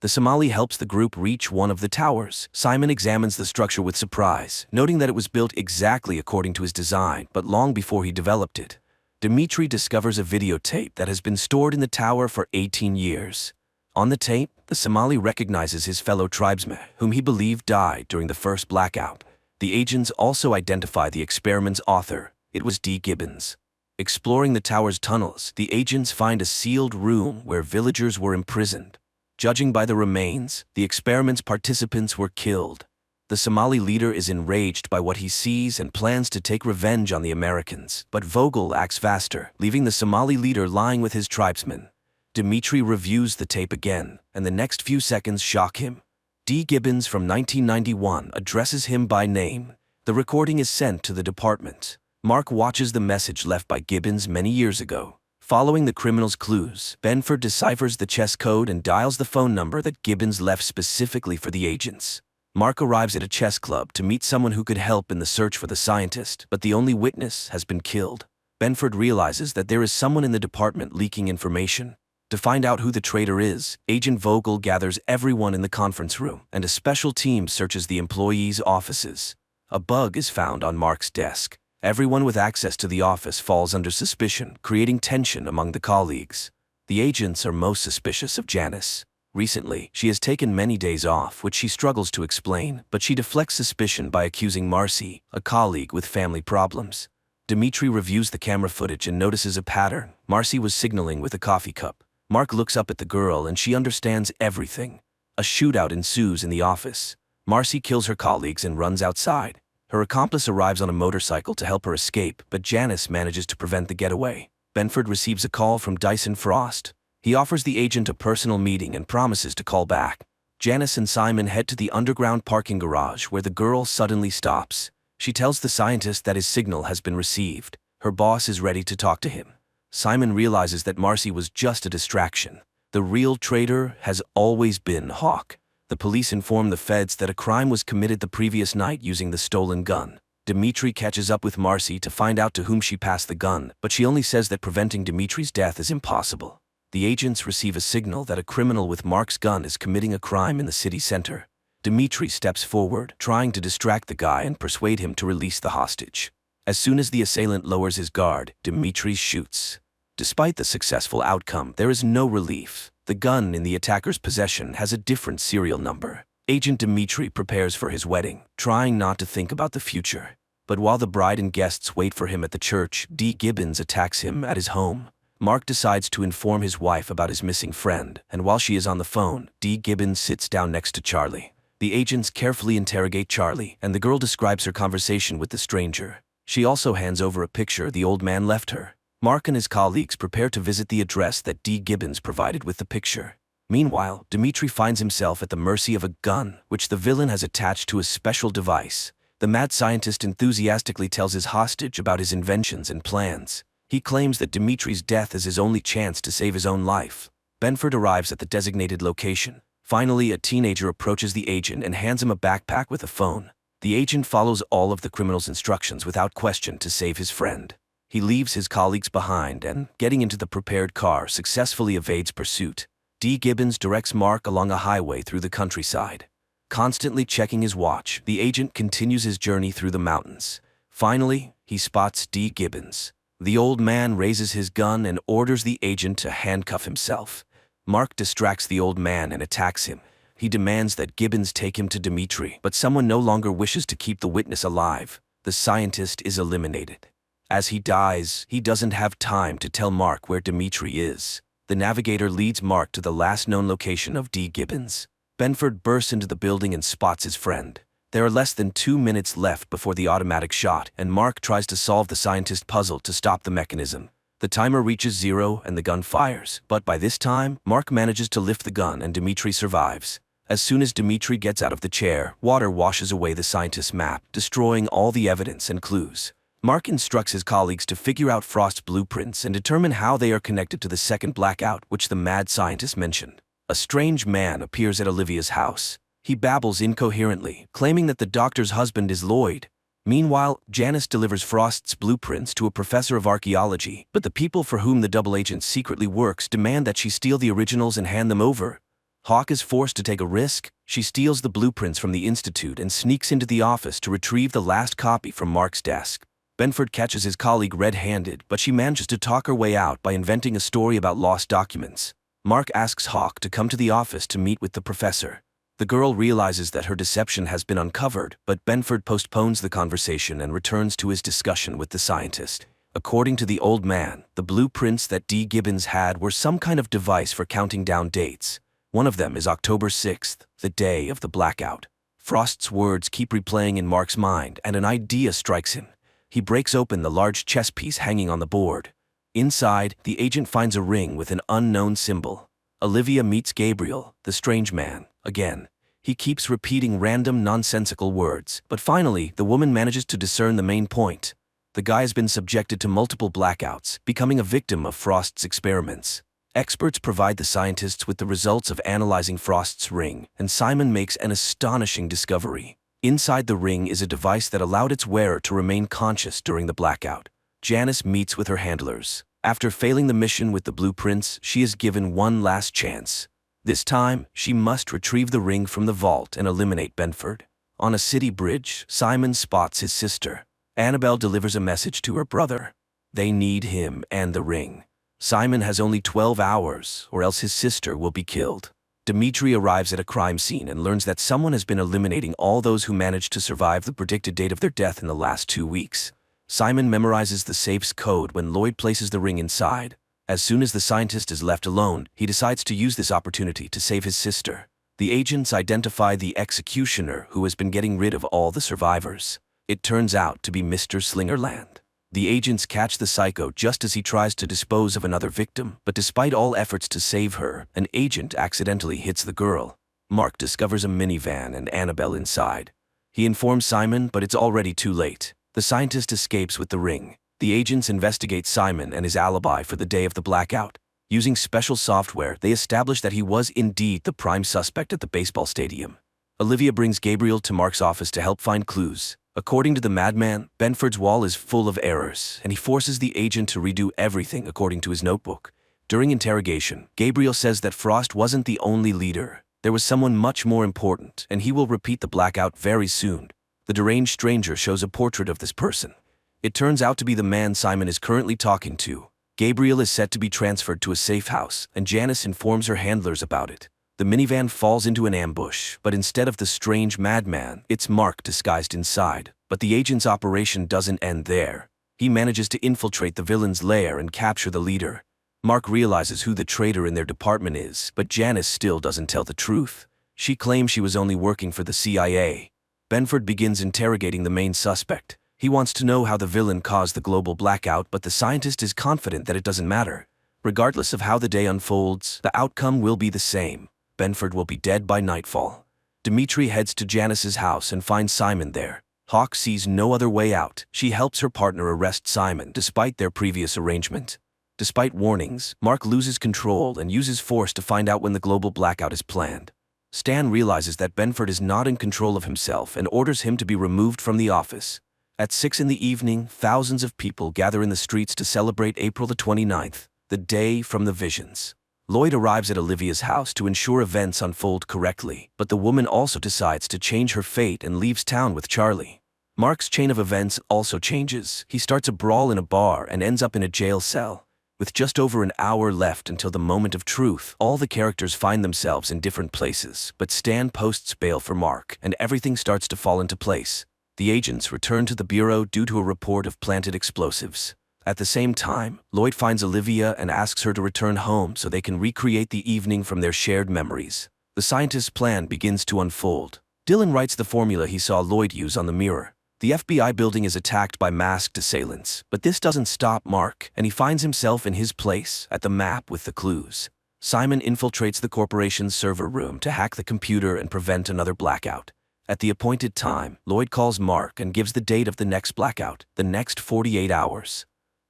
The Somali helps the group reach one of the towers. Simon examines the structure with surprise, noting that it was built exactly according to his design, but long before he developed it. Dimitri discovers a videotape that has been stored in the tower for 18 years. On the tape, the Somali recognizes his fellow tribesmen, whom he believed died during the first blackout. The agents also identify the experiment's author. It was D. Gibbons. Exploring the tower's tunnels, the agents find a sealed room where villagers were imprisoned. Judging by the remains, the experiment's participants were killed. The Somali leader is enraged by what he sees and plans to take revenge on the Americans, but Vogel acts faster, leaving the Somali leader lying with his tribesmen. Dimitri reviews the tape again, and the next few seconds shock him. D. Gibbons from 1991 addresses him by name. The recording is sent to the department. Mark watches the message left by Gibbons many years ago. Following the criminal's clues, Benford deciphers the chess code and dials the phone number that Gibbons left specifically for the agents. Mark arrives at a chess club to meet someone who could help in the search for the scientist, but the only witness has been killed. Benford realizes that there is someone in the department leaking information. To find out who the traitor is, Agent Vogel gathers everyone in the conference room, and a special team searches the employees' offices. A bug is found on Mark's desk. Everyone with access to the office falls under suspicion, creating tension among the colleagues. The agents are most suspicious of Janice. Recently, she has taken many days off, which she struggles to explain, but she deflects suspicion by accusing Marcy, a colleague with family problems. Dimitri reviews the camera footage and notices a pattern. Marcy was signaling with a coffee cup. Mark looks up at the girl and she understands everything. A shootout ensues in the office. Marcy kills her colleagues and runs outside. Her accomplice arrives on a motorcycle to help her escape, but Janice manages to prevent the getaway. Benford receives a call from Dyson Frost. He offers the agent a personal meeting and promises to call back. Janice and Simon head to the underground parking garage where the girl suddenly stops. She tells the scientist that his signal has been received. Her boss is ready to talk to him. Simon realizes that Marcy was just a distraction. The real traitor has always been Hawk. The police inform the feds that a crime was committed the previous night using the stolen gun. Dimitri catches up with Marcy to find out to whom she passed the gun, but she only says that preventing Dimitri's death is impossible. The agents receive a signal that a criminal with Mark's gun is committing a crime in the city center. Dimitri steps forward, trying to distract the guy and persuade him to release the hostage. As soon as the assailant lowers his guard, Dimitri shoots. Despite the successful outcome, there is no relief. The gun in the attacker's possession has a different serial number. Agent Dimitri prepares for his wedding, trying not to think about the future. But while the bride and guests wait for him at the church, D. Gibbons attacks him at his home. Mark decides to inform his wife about his missing friend, and while she is on the phone, D. Gibbons sits down next to Charlie. The agents carefully interrogate Charlie, and the girl describes her conversation with the stranger. She also hands over a picture the old man left her. Mark and his colleagues prepare to visit the address that D. Gibbons provided with the picture. Meanwhile, Dimitri finds himself at the mercy of a gun, which the villain has attached to a special device. The mad scientist enthusiastically tells his hostage about his inventions and plans. He claims that Dimitri's death is his only chance to save his own life. Benford arrives at the designated location. Finally, a teenager approaches the agent and hands him a backpack with a phone. The agent follows all of the criminal's instructions without question to save his friend. He leaves his colleagues behind and, getting into the prepared car, successfully evades pursuit. D. Gibbons directs Mark along a highway through the countryside. Constantly checking his watch, the agent continues his journey through the mountains. Finally, he spots D. Gibbons. The old man raises his gun and orders the agent to handcuff himself. Mark distracts the old man and attacks him. He demands that Gibbons take him to Dimitri, but someone no longer wishes to keep the witness alive. The scientist is eliminated. As he dies, he doesn't have time to tell Mark where Dimitri is. The navigator leads Mark to the last known location of D. Gibbons. Benford bursts into the building and spots his friend. There are less than 2 minutes left before the automatic shot, and Mark tries to solve the scientist puzzle to stop the mechanism. The timer reaches 0 and the gun fires, but by this time, Mark manages to lift the gun and Dimitri survives. As soon as Dimitri gets out of the chair, water washes away the scientist's map, destroying all the evidence and clues. Mark instructs his colleagues to figure out Frost's blueprints and determine how they are connected to the second blackout which the mad scientist mentioned. A strange man appears at Olivia's house. He babbles incoherently, claiming that the doctor's husband is Lloyd. Meanwhile, Janice delivers Frost's blueprints to a professor of archaeology, but the people for whom the double agent secretly works demand that she steal the originals and hand them over. Hawk is forced to take a risk. She steals the blueprints from the institute and sneaks into the office to retrieve the last copy from Mark's desk. Benford catches his colleague red-handed, but she manages to talk her way out by inventing a story about lost documents. Mark asks Hawk to come to the office to meet with the professor. The girl realizes that her deception has been uncovered, but Benford postpones the conversation and returns to his discussion with the scientist. According to the old man, the blueprints that D. Gibbons had were some kind of device for counting down dates. One of them is October 6th, the day of the blackout. Frost's words keep replaying in Mark's mind, and an idea strikes him. He breaks open the large chess piece hanging on the board. Inside, the agent finds a ring with an unknown symbol. Olivia meets Gabriel, the strange man, again. He keeps repeating random, nonsensical words, but finally, the woman manages to discern the main point. The guy has been subjected to multiple blackouts, becoming a victim of Frost's experiments. Experts provide the scientists with the results of analyzing Frost's ring, and Simon makes an astonishing discovery. Inside the ring is a device that allowed its wearer to remain conscious during the blackout. Janice meets with her handlers. After failing the mission with the blueprints, she is given one last chance. This time, she must retrieve the ring from the vault and eliminate Benford. On a city bridge, Simon spots his sister. Annabelle delivers a message to her brother. They need him and the ring. Simon has only 12 hours, or else his sister will be killed. Dimitri arrives at a crime scene and learns that someone has been eliminating all those who managed to survive the predicted date of their death in the last 2 weeks. Simon memorizes the safe's code when Lloyd places the ring inside. As soon as the scientist is left alone, he decides to use this opportunity to save his sister. The agents identify the executioner who has been getting rid of all the survivors. It turns out to be Mr. Slingerland. The agents catch the psycho just as he tries to dispose of another victim, but despite all efforts to save her, an agent accidentally hits the girl. Mark discovers a minivan and Annabelle inside. He informs Simon, but it's already too late. The scientist escapes with the ring. The agents investigate Simon and his alibi for the day of the blackout. Using special software, they establish that he was indeed the prime suspect at the baseball stadium. Olivia brings Gabriel to Mark's office to help find clues. According to the madman, Benford's wall is full of errors, and he forces the agent to redo everything according to his notebook. During interrogation, Gabriel says that Frost wasn't the only leader. There was someone much more important, and he will repeat the blackout very soon. The deranged stranger shows a portrait of this person. It turns out to be the man Simon is currently talking to. Gabriel is set to be transferred to a safe house, and Janice informs her handlers about it. The minivan falls into an ambush, but instead of the strange madman, it's Mark disguised inside. But the agent's operation doesn't end there. He manages to infiltrate the villain's lair and capture the leader. Mark realizes who the traitor in their department is, but Janice still doesn't tell the truth. She claims she was only working for the CIA. Benford begins interrogating the main suspect. He wants to know how the villain caused the global blackout, but the scientist is confident that it doesn't matter. Regardless of how the day unfolds, the outcome will be the same. Benford will be dead by nightfall. Dimitri heads to Janice's house and finds Simon there. Hawk sees no other way out. She helps her partner arrest Simon, despite their previous arrangement. Despite warnings, Mark loses control and uses force to find out when the global blackout is planned. Stan realizes that Benford is not in control of himself and orders him to be removed from the office. At 6 in the evening, thousands of people gather in the streets to celebrate April the 29th, the day from the visions. Lloyd arrives at Olivia's house to ensure events unfold correctly, but the woman also decides to change her fate and leaves town with Charlie. Mark's chain of events also changes. He starts a brawl in a bar and ends up in a jail cell. With just over an hour left until the moment of truth, all the characters find themselves in different places, but Stan posts bail for Mark, and everything starts to fall into place. The agents return to the bureau due to a report of planted explosives. At the same time, Lloyd finds Olivia and asks her to return home so they can recreate the evening from their shared memories. The scientist's plan begins to unfold. Dylan writes the formula he saw Lloyd use on the mirror. The FBI building is attacked by masked assailants, but this doesn't stop Mark, and he finds himself in his place at the map with the clues. Simon infiltrates the corporation's server room to hack the computer and prevent another blackout. At the appointed time, Lloyd calls Mark and gives the date of the next blackout, the next 48 hours.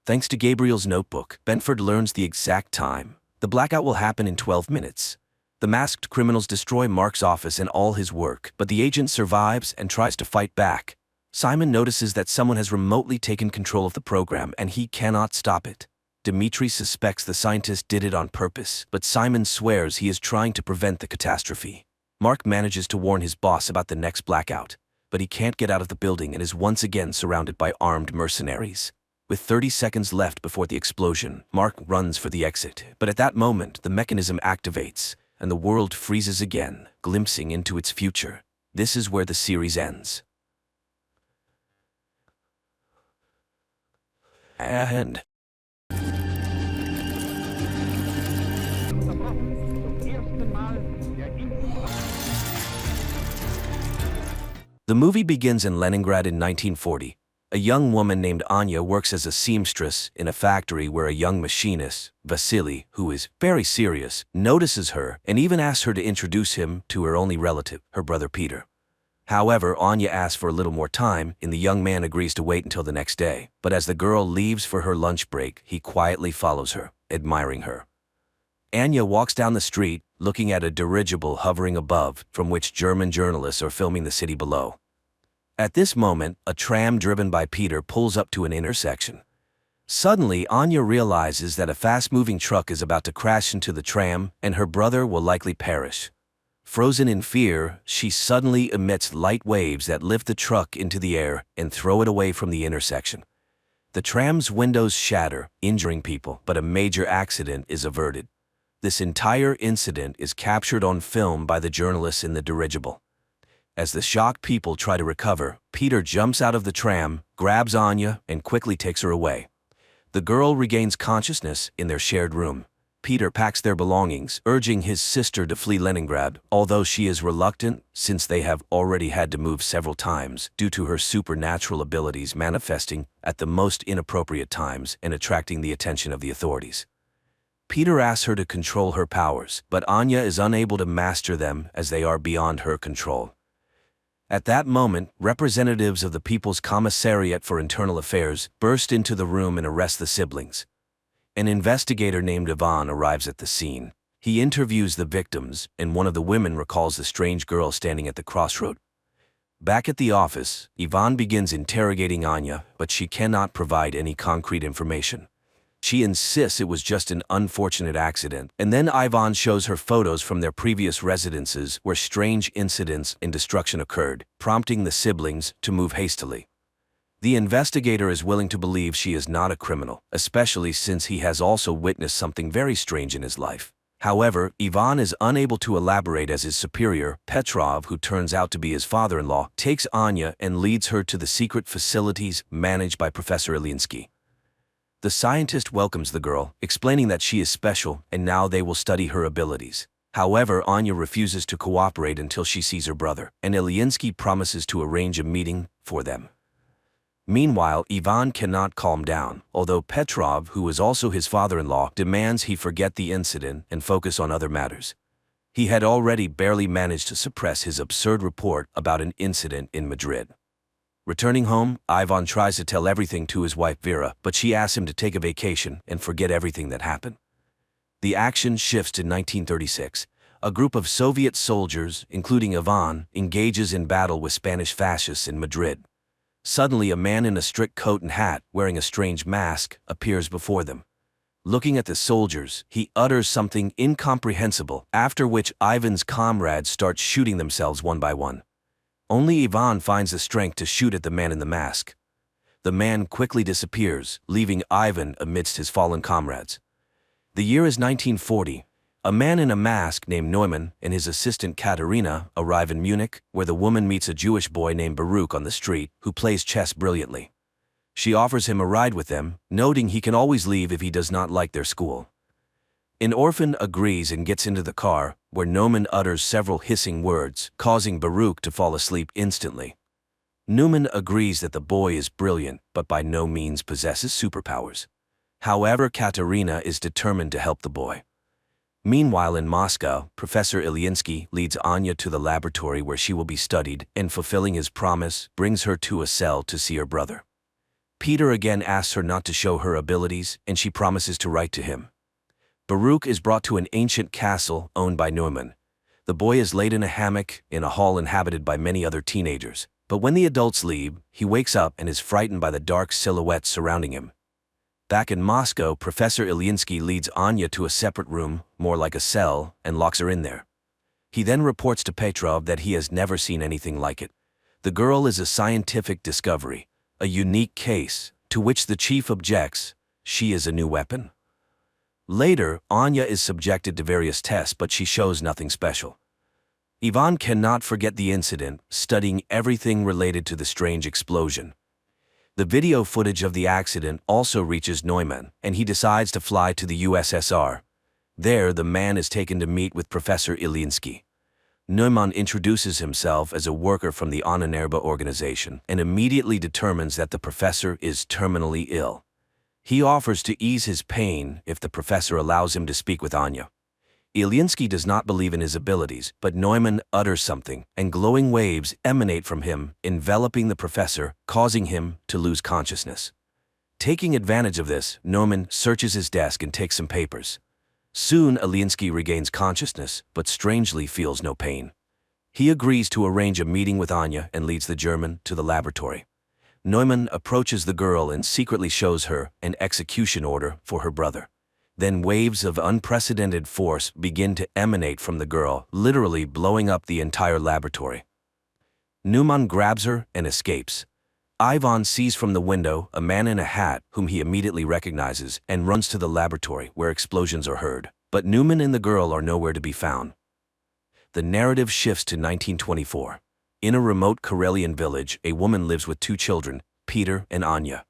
Thanks to Gabriel's notebook, Benford learns the exact time. The blackout will happen in 12 minutes. The masked criminals destroy Mark's office and all his work, but the agent survives and tries to fight back. Simon notices that someone has remotely taken control of the program and he cannot stop it. Dimitri suspects the scientist did it on purpose, but Simon swears he is trying to prevent the catastrophe. Mark manages to warn his boss about the next blackout, but he can't get out of the building and is once again surrounded by armed mercenaries. With 30 seconds left before the explosion, Mark runs for the exit, but at that moment the mechanism activates, and the world freezes again, glimpsing into its future. This is where the series ends. And The movie begins in Leningrad in 1940. A young woman named Anya works as a seamstress in a factory where a young machinist, Vasily, who is very serious, notices her and even asks her to introduce him to her only relative, her brother Peter. However, Anya asks for a little more time, and the young man agrees to wait until the next day. But as the girl leaves for her lunch break, he quietly follows her, admiring her. Anya walks down the street, looking at a dirigible hovering above, from which German journalists are filming the city below. At this moment, a tram driven by Peter pulls up to an intersection. Suddenly, Anya realizes that a fast-moving truck is about to crash into the tram, and her brother will likely perish. Frozen in fear, she suddenly emits light waves that lift the truck into the air and throw it away from the intersection. The tram's windows shatter, injuring people, but a major accident is averted. This entire incident is captured on film by the journalists in the dirigible. As the shocked people try to recover, Peter jumps out of the tram, grabs Anya, and quickly takes her away. The girl regains consciousness in their shared room. Peter packs their belongings, urging his sister to flee Leningrad, although she is reluctant since they have already had to move several times due to her supernatural abilities manifesting at the most inappropriate times and attracting the attention of the authorities. Peter asks her to control her powers, but Anya is unable to master them as they are beyond her control. At that moment, representatives of the People's Commissariat for Internal Affairs burst into the room and arrest the siblings. An investigator named Ivan arrives at the scene. He interviews the victims, and one of the women recalls the strange girl standing at the crossroad. Back at the office, Ivan begins interrogating Anya, but she cannot provide any concrete information. She insists it was just an unfortunate accident, and then Ivan shows her photos from their previous residences where strange incidents and destruction occurred, prompting the siblings to move hastily. The investigator is willing to believe she is not a criminal, especially since he has also witnessed something very strange in his life. However, Ivan is unable to elaborate as his superior, Petrov, who turns out to be his father-in-law, takes Anya and leads her to the secret facilities managed by Professor Ilinsky. The scientist welcomes the girl, explaining that she is special and now they will study her abilities. However, Anya refuses to cooperate until she sees her brother, and Ilinsky promises to arrange a meeting for them. Meanwhile, Ivan cannot calm down, although Petrov, who is also his father-in-law, demands he forget the incident and focus on other matters. He had already barely managed to suppress his absurd report about an incident in Madrid. Returning home, Ivan tries to tell everything to his wife Vera, but she asks him to take a vacation and forget everything that happened. The action shifts to 1936. A group of Soviet soldiers, including Ivan, engages in battle with Spanish fascists in Madrid. Suddenly, a man in a strict coat and hat, wearing a strange mask, appears before them. Looking at the soldiers, he utters something incomprehensible, after which Ivan's comrades start shooting themselves one by one. Only Ivan finds the strength to shoot at the man in the mask. The man quickly disappears, leaving Ivan amidst his fallen comrades. The year is 1940. A man in a mask named Neumann and his assistant Katerina arrive in Munich, where the woman meets a Jewish boy named Baruch on the street, who plays chess brilliantly. She offers him a ride with them, noting he can always leave if he does not like their school. An orphan agrees and gets into the car, where Neumann utters several hissing words, causing Baruch to fall asleep instantly. Neumann agrees that the boy is brilliant, but by no means possesses superpowers. However, Katerina is determined to help the boy. Meanwhile, in Moscow, Professor Ilinsky leads Anya to the laboratory where she will be studied, and fulfilling his promise, brings her to a cell to see her brother. Peter again asks her not to show her abilities, and she promises to write to him. Baruch is brought to an ancient castle owned by Neumann. The boy is laid in a hammock in a hall inhabited by many other teenagers, but when the adults leave, he wakes up and is frightened by the dark silhouettes surrounding him. Back in Moscow, Professor Ilinsky leads Anya to a separate room, more like a cell, and locks her in there. He then reports to Petrov that he has never seen anything like it. The girl is a scientific discovery, a unique case, to which the chief objects. She is a new weapon. Later, Anya is subjected to various tests, but she shows nothing special. Ivan cannot forget the incident, studying everything related to the strange explosion. The video footage of the accident also reaches Neumann, and he decides to fly to the USSR. There, the man is taken to meet with Professor Ilinsky. Neumann introduces himself as a worker from the Ahnenerbe organization and immediately determines that the professor is terminally ill. He offers to ease his pain if the professor allows him to speak with Anya. Ilyinsky does not believe in his abilities, but Neumann utters something, and glowing waves emanate from him, enveloping the professor, causing him to lose consciousness. Taking advantage of this, Neumann searches his desk and takes some papers. Soon, Ilyinsky regains consciousness, but strangely feels no pain. He agrees to arrange a meeting with Anya and leads the German to the laboratory. Neumann approaches the girl and secretly shows her an execution order for her brother. Then waves of unprecedented force begin to emanate from the girl, literally blowing up the entire laboratory. Neumann grabs her and escapes. Ivan sees from the window a man in a hat whom he immediately recognizes and runs to the laboratory where explosions are heard, but Neumann and the girl are nowhere to be found. The narrative shifts to 1924. In a remote Karelian village, a woman lives with two children, Peter and Anya.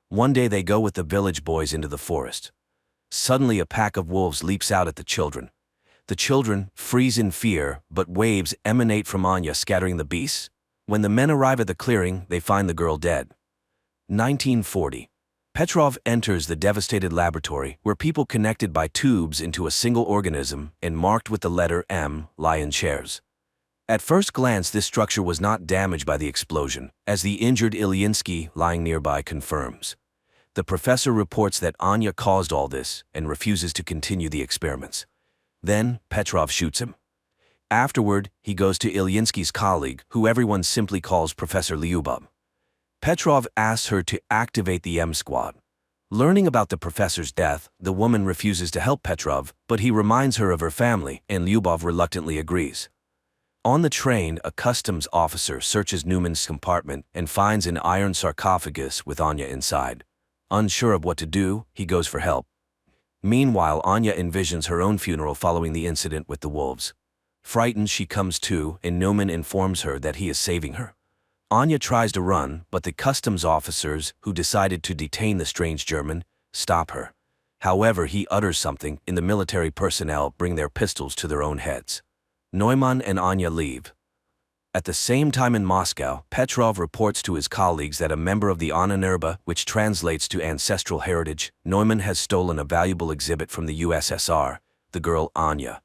One day they go with the village boys into the forest. Suddenly a pack of wolves leaps out at the children. The children freeze in fear, but waves emanate from Anya scattering the beasts. When the men arrive at the clearing, they find the girl dead. 1940. Petrov enters the devastated laboratory where people connected by tubes into a single organism and marked with the letter M lie in chairs. At first glance, this structure was not damaged by the explosion, as the injured Ilyinsky lying nearby confirms. The professor reports that Anya caused all this and refuses to continue the experiments. Then Petrov shoots him. Afterward, he goes to Ilyinsky's colleague, who everyone simply calls Professor Lyubov. Petrov asks her to activate the M squad. Learning about the professor's death, the woman refuses to help Petrov, but he reminds her of her family, and Lyubov reluctantly agrees. On the train, a customs officer searches Neumann's compartment and finds an iron sarcophagus with Anya inside. Unsure of what to do, he goes for help. Meanwhile, Anya envisions her own funeral following the incident with the wolves. Frightened, she comes to, and Neumann informs her that he is saving her. Anya tries to run, but the customs officers, who decided to detain the strange German, stop her. However, he utters something, and the military personnel bring their pistols to their own heads. Neumann and Anya leave. At the same time in Moscow, Petrov reports to his colleagues that a member of the Ahnenerbe, which translates to ancestral heritage, Neumann has stolen a valuable exhibit from the USSR, the girl Anya.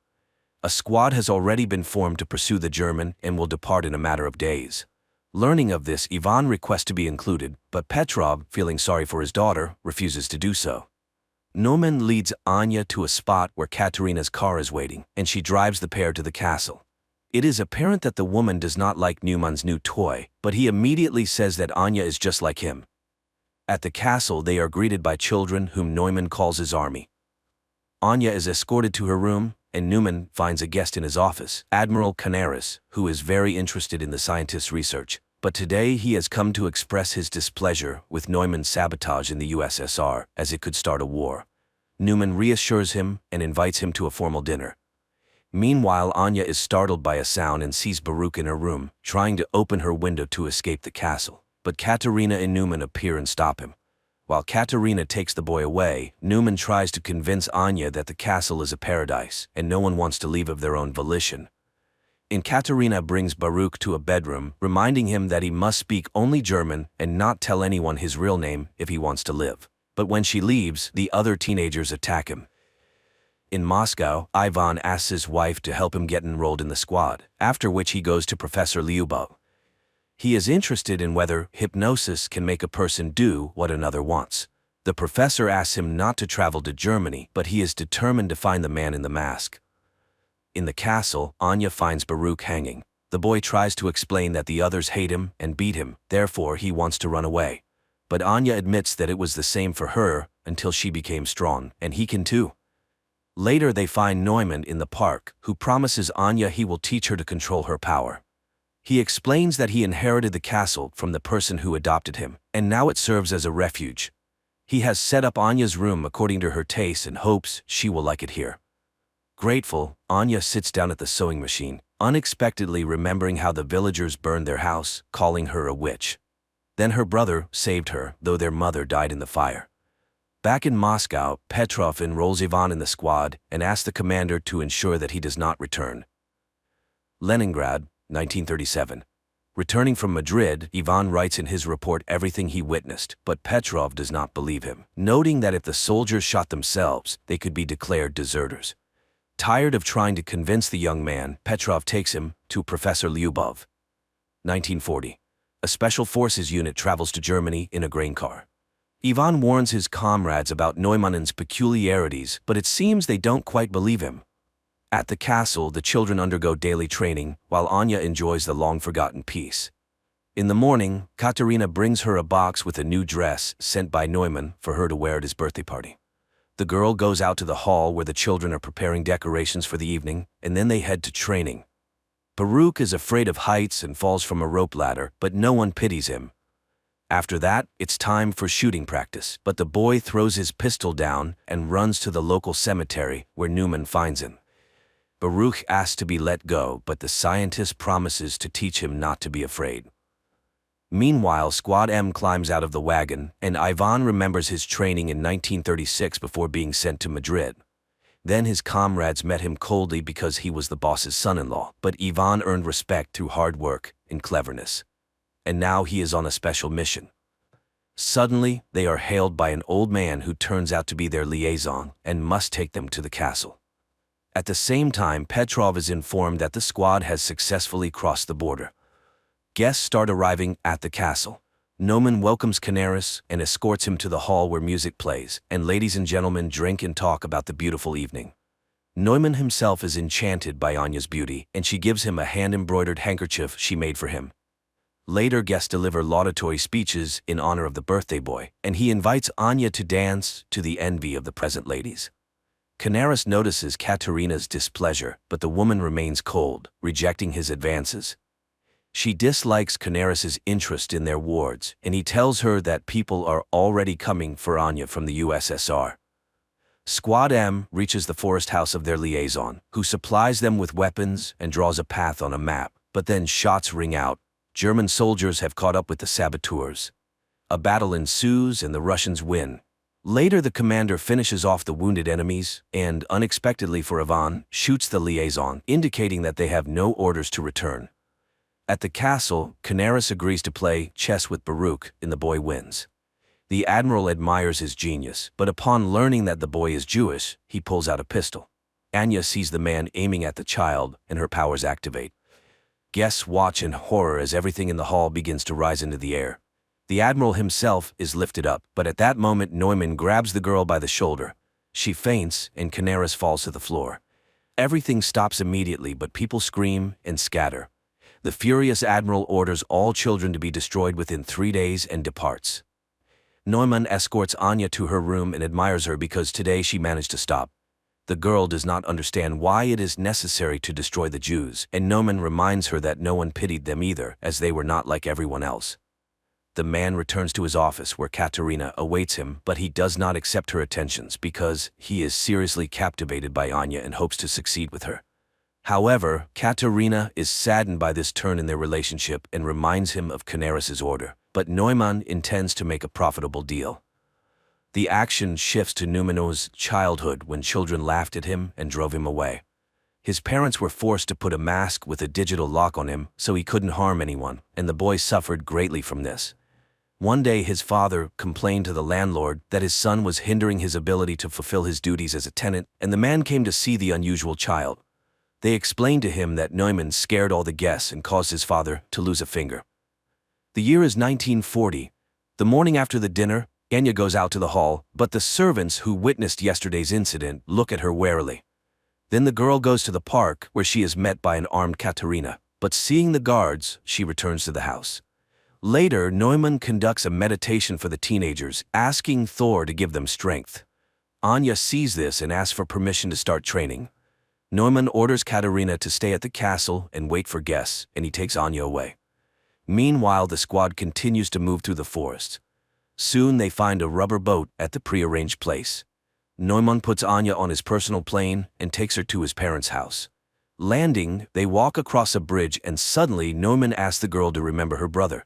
A squad has already been formed to pursue the German and will depart in a matter of days. Learning of this, Ivan requests to be included, but Petrov, feeling sorry for his daughter, refuses to do so. Neumann leads Anya to a spot where Katerina's car is waiting, and she drives the pair to the castle. It is apparent that the woman does not like Neumann's new toy, but he immediately says that Anya is just like him. At the castle, they are greeted by children whom Neumann calls his army. Anya is escorted to her room, and Neumann finds a guest in his office, Admiral Canaris, who is very interested in the scientist's research. But today he has come to express his displeasure with Neumann's sabotage in the USSR, as it could start a war. Neumann reassures him and invites him to a formal dinner. Meanwhile, Anya is startled by a sound and sees Baruch in her room, trying to open her window to escape the castle. But Katerina and Neumann appear and stop him. While Katerina takes the boy away, Neumann tries to convince Anya that the castle is a paradise, and no one wants to leave of their own volition. Katerina brings Baruch to a bedroom, reminding him that he must speak only German and not tell anyone his real name if he wants to live. But when she leaves, the other teenagers attack him. In Moscow, Ivan asks his wife to help him get enrolled in the squad, after which he goes to Professor Lyubov. He is interested in whether hypnosis can make a person do what another wants. The professor asks him not to travel to Germany, but he is determined to find the man in the mask. In the castle, Anya finds Baruch hanging. The boy tries to explain that the others hate him and beat him, therefore he wants to run away. But Anya admits that it was the same for her until she became strong, and he can too. Later they find Neumann in the park, who promises Anya he will teach her to control her power. He explains that he inherited the castle from the person who adopted him, and now it serves as a refuge. He has set up Anya's room according to her taste and hopes she will like it here. Grateful, Anya sits down at the sewing machine, unexpectedly remembering how the villagers burned their house, calling her a witch. Then her brother saved her, though their mother died in the fire. Back in Moscow, Petrov enrolls Ivan in the squad and asks the commander to ensure that he does not return. Leningrad, 1937. Returning from Madrid, Ivan writes in his report everything he witnessed, but Petrov does not believe him, noting that if the soldiers shot themselves, they could be declared deserters. Tired of trying to convince the young man, Petrov takes him to Professor Lyubov. 1940. A special forces unit travels to Germany in a grain car. Ivan warns his comrades about Neumann's peculiarities, but it seems they don't quite believe him. At the castle, the children undergo daily training, while Anya enjoys the long-forgotten peace. In the morning, Katerina brings her a box with a new dress sent by Neumann for her to wear at his birthday party. The girl goes out to the hall where the children are preparing decorations for the evening, and then they head to training. Baruch is afraid of heights and falls from a rope ladder, but no one pities him. After that, it's time for shooting practice, but the boy throws his pistol down and runs to the local cemetery where Neumann finds him. Baruch asks to be let go, but the scientist promises to teach him not to be afraid. Meanwhile, Squad M climbs out of the wagon, and Ivan remembers his training in 1936 before being sent to Madrid. Then his comrades met him coldly because he was the boss's son-in-law, but Ivan earned respect through hard work and cleverness. And now he is on a special mission. Suddenly, they are hailed by an old man who turns out to be their liaison and must take them to the castle. At the same time, Petrov is informed that the squad has successfully crossed the border. Guests start arriving at the castle. Neumann welcomes Canaris and escorts him to the hall where music plays, and ladies and gentlemen drink and talk about the beautiful evening. Neumann himself is enchanted by Anya's beauty, and she gives him a hand-embroidered handkerchief she made for him. Later, guests deliver laudatory speeches in honor of the birthday boy, and he invites Anya to dance to the envy of the present ladies. Canaris notices Katerina's displeasure, but the woman remains cold, rejecting his advances. She dislikes Canaris's interest in their wards, and he tells her that people are already coming for Anya from the USSR. Squad M reaches the forest house of their liaison, who supplies them with weapons and draws a path on a map, but then shots ring out. German soldiers have caught up with the saboteurs. A battle ensues and the Russians win. Later, the commander finishes off the wounded enemies and, unexpectedly for Ivan, shoots the liaison, indicating that they have no orders to return. At the castle, Canaris agrees to play chess with Baruch, and the boy wins. The admiral admires his genius, but upon learning that the boy is Jewish, he pulls out a pistol. Anya sees the man aiming at the child, and her powers activate. Guests watch in horror as everything in the hall begins to rise into the air. The admiral himself is lifted up, but at that moment Neumann grabs the girl by the shoulder. She faints, and Canaris falls to the floor. Everything stops immediately, but people scream and scatter. The furious admiral orders all children to be destroyed within 3 days and departs. Neumann escorts Anya to her room and admires her because today she managed to stop. The girl does not understand why it is necessary to destroy the Jews, and Neumann reminds her that no one pitied them either, as they were not like everyone else. The man returns to his office where Katerina awaits him, but he does not accept her attentions because he is seriously captivated by Anya and hopes to succeed with her. However, Katerina is saddened by this turn in their relationship and reminds him of Canaris's order, but Neumann intends to make a profitable deal. The action shifts to Neumann's childhood when children laughed at him and drove him away. His parents were forced to put a mask with a digital lock on him so he couldn't harm anyone, and the boy suffered greatly from this. One day his father complained to the landlord that his son was hindering his ability to fulfill his duties as a tenant, and the man came to see the unusual child. They explained to him that Neumann scared all the guests and caused his father to lose a finger. The year is 1940. The morning after the dinner, Anya goes out to the hall, but the servants who witnessed yesterday's incident look at her warily. Then the girl goes to the park where she is met by an armed Katerina, but seeing the guards, she returns to the house. Later, Neumann conducts a meditation for the teenagers, asking Thor to give them strength. Anya sees this and asks for permission to start training. Neumann orders Katerina to stay at the castle and wait for guests, and he takes Anya away. Meanwhile, the squad continues to move through the forest. Soon they find a rubber boat at the prearranged place. Neumann puts Anya on his personal plane and takes her to his parents' house. Landing, they walk across a bridge, and suddenly Neumann asks the girl to remember her brother.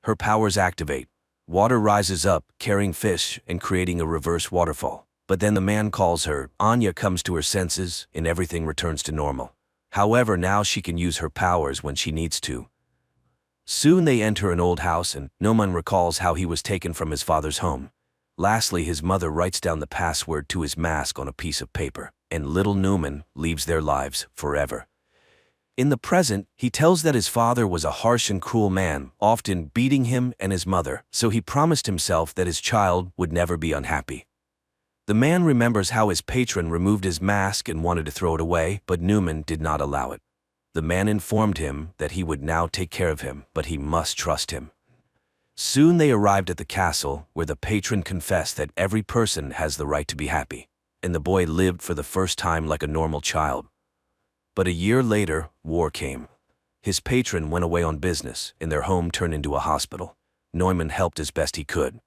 Her powers activate. Water rises up, carrying fish and creating a reverse waterfall. But then the man calls her, Anya comes to her senses, and everything returns to normal. However, now she can use her powers when she needs to. Soon they enter an old house and Neumann recalls how he was taken from his father's home. Lastly, his mother writes down the password to his mask on a piece of paper, and little Neumann leaves their lives forever. In the present, he tells that his father was a harsh and cruel man, often beating him and his mother, so he promised himself that his child would never be unhappy. The man remembers how his patron removed his mask and wanted to throw it away, but Neumann did not allow it. The man informed him that he would now take care of him, but he must trust him. Soon they arrived at the castle, where the patron confessed that every person has the right to be happy, and the boy lived for the first time like a normal child. But a year later, war came. His patron went away on business, and their home turned into a hospital. Neumann helped as best he could.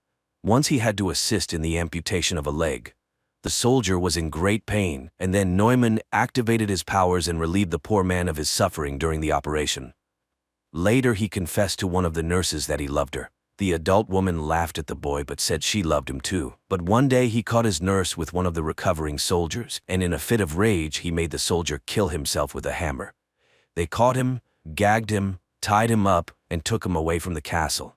Once he had to assist in the amputation of a leg. The soldier was in great pain, and then Neumann activated his powers and relieved the poor man of his suffering during the operation. Later he confessed to one of the nurses that he loved her. The adult woman laughed at the boy but said she loved him too. But one day he caught his nurse with one of the recovering soldiers, and in a fit of rage he made the soldier kill himself with a hammer. They caught him, gagged him, tied him up, and took him away from the castle.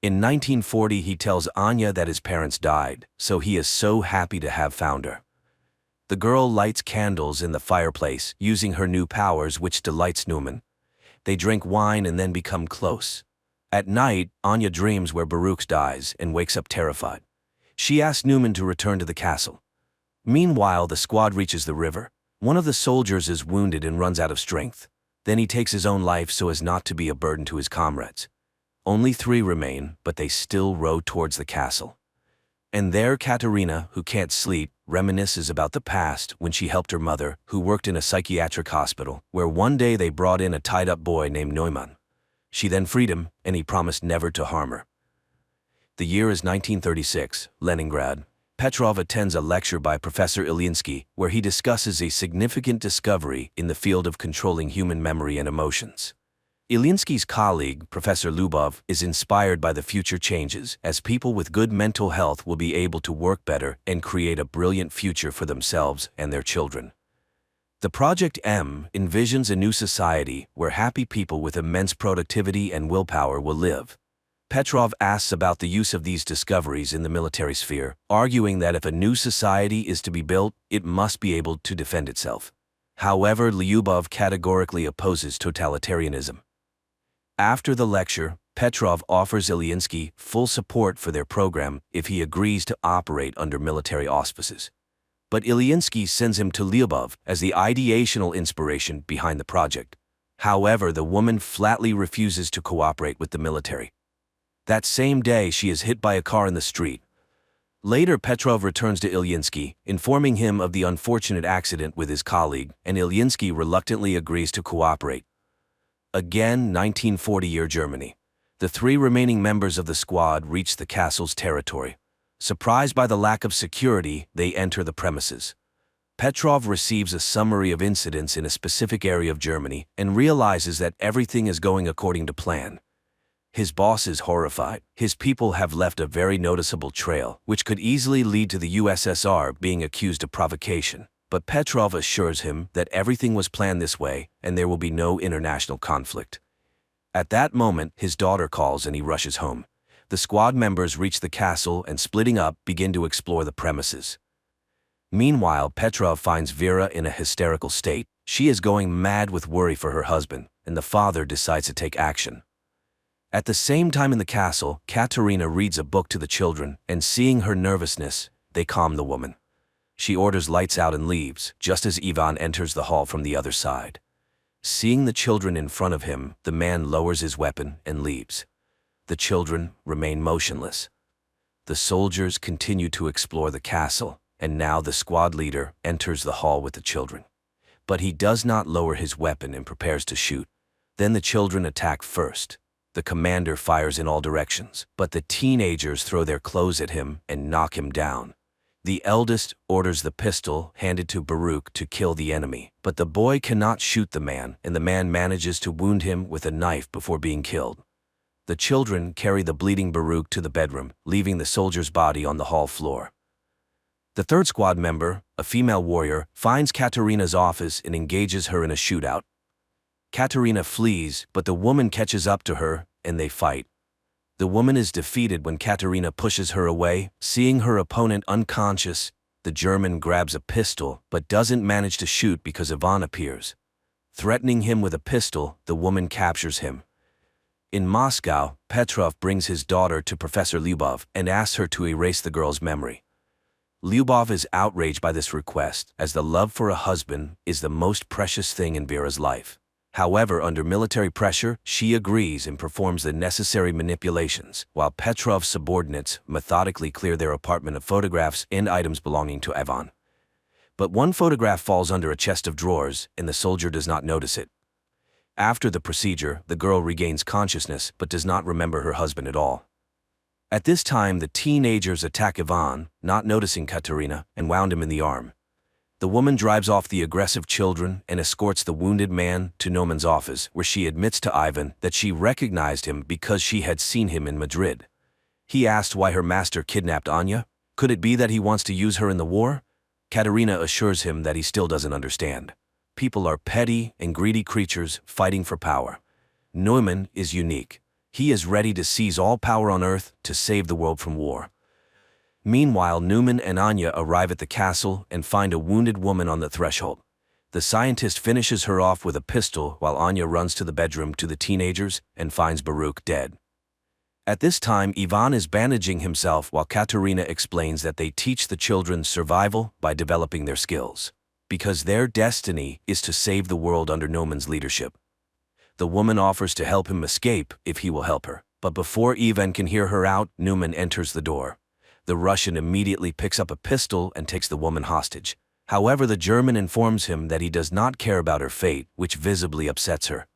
In 1940 he tells Anya that his parents died, so he is so happy to have found her. The girl lights candles in the fireplace, using her new powers, which delights Neumann. They drink wine and then become close. At night, Anya dreams where Baruch dies and wakes up terrified. She asks Neumann to return to the castle. Meanwhile, the squad reaches the river. One of the soldiers is wounded and runs out of strength. Then he takes his own life so as not to be a burden to his comrades. Only 3 remain, but they still row towards the castle. And there Katerina, who can't sleep, reminisces about the past when she helped her mother, who worked in a psychiatric hospital, where one day they brought in a tied-up boy named Neumann. She then freed him, and he promised never to harm her. The year is 1936, Leningrad. Petrov attends a lecture by Professor Ilyinsky, where he discusses a significant discovery in the field of controlling human memory and emotions. Ilyinsky's colleague, Professor Lyubov, is inspired by the future changes, as people with good mental health will be able to work better and create a brilliant future for themselves and their children. The Project M envisions a new society where happy people with immense productivity and willpower will live. Petrov asks about the use of these discoveries in the military sphere, arguing that if a new society is to be built, it must be able to defend itself. However, Lyubov categorically opposes totalitarianism. After the lecture, Petrov offers Ilyinsky full support for their program if he agrees to operate under military auspices. But Ilyinsky sends him to Lyubov as the ideational inspiration behind the project. However, the woman flatly refuses to cooperate with the military. That same day, she is hit by a car in the street. Later, Petrov returns to Ilyinsky, informing him of the unfortunate accident with his colleague, and Ilyinsky reluctantly agrees to cooperate. Again, 1940-year Germany. The 3 remaining members of the squad reach the castle's territory. Surprised by the lack of security, they enter the premises. Petrov receives a summary of incidents in a specific area of Germany and realizes that everything is going according to plan. His boss is horrified. His people have left a very noticeable trail, which could easily lead to the USSR being accused of provocation. But Petrov assures him that everything was planned this way and there will be no international conflict. At that moment, his daughter calls and he rushes home. The squad members reach the castle and, splitting up, begin to explore the premises. Meanwhile, Petrov finds Vera in a hysterical state. She is going mad with worry for her husband, and the father decides to take action. At the same time in the castle, Katerina reads a book to the children, and seeing her nervousness, they calm the woman. She orders lights out and leaves, just as Ivan enters the hall from the other side. Seeing the children in front of him, the man lowers his weapon and leaves. The children remain motionless. The soldiers continue to explore the castle, and now the squad leader enters the hall with the children. But he does not lower his weapon and prepares to shoot. Then the children attack first. The commander fires in all directions, but the teenagers throw their clothes at him and knock him down. The eldest orders the pistol handed to Baruch to kill the enemy, but the boy cannot shoot the man, and the man manages to wound him with a knife before being killed. The children carry the bleeding Baruch to the bedroom, leaving the soldier's body on the hall floor. The third squad member, a female warrior, finds Katerina's office and engages her in a shootout. Katerina flees, but the woman catches up to her, and they fight. The woman is defeated when Katerina pushes her away. Seeing her opponent unconscious, the German grabs a pistol but doesn't manage to shoot because Ivan appears. Threatening him with a pistol, the woman captures him. In Moscow, Petrov brings his daughter to Professor Lyubov and asks her to erase the girl's memory. Lyubov is outraged by this request, as the love for a husband is the most precious thing in Vera's life. However, under military pressure, she agrees and performs the necessary manipulations, while Petrov's subordinates methodically clear their apartment of photographs and items belonging to Ivan. But one photograph falls under a chest of drawers, and the soldier does not notice it. After the procedure, the girl regains consciousness but does not remember her husband at all. At this time, the teenagers attack Ivan, not noticing Katerina, and wound him in the arm. The woman drives off the aggressive children and escorts the wounded man to Neuman's office, where she admits to Ivan that she recognized him because she had seen him in Madrid. He asked why her master kidnapped Anya. Could it be that he wants to use her in the war? Katerina assures him that he still doesn't understand. People are petty and greedy creatures fighting for power. Neumann is unique. He is ready to seize all power on Earth to save the world from war. Meanwhile, Neumann and Anya arrive at the castle and find a wounded woman on the threshold. The scientist finishes her off with a pistol while Anya runs to the bedroom to the teenagers and finds Baruch dead. At this time, Ivan is bandaging himself while Katerina explains that they teach the children survival by developing their skills, because their destiny is to save the world under Neumann's leadership. The woman offers to help him escape if he will help her, but before Ivan can hear her out, Neumann enters the door. The Russian immediately picks up a pistol and takes the woman hostage. However, the German informs him that he does not care about her fate, which visibly upsets her.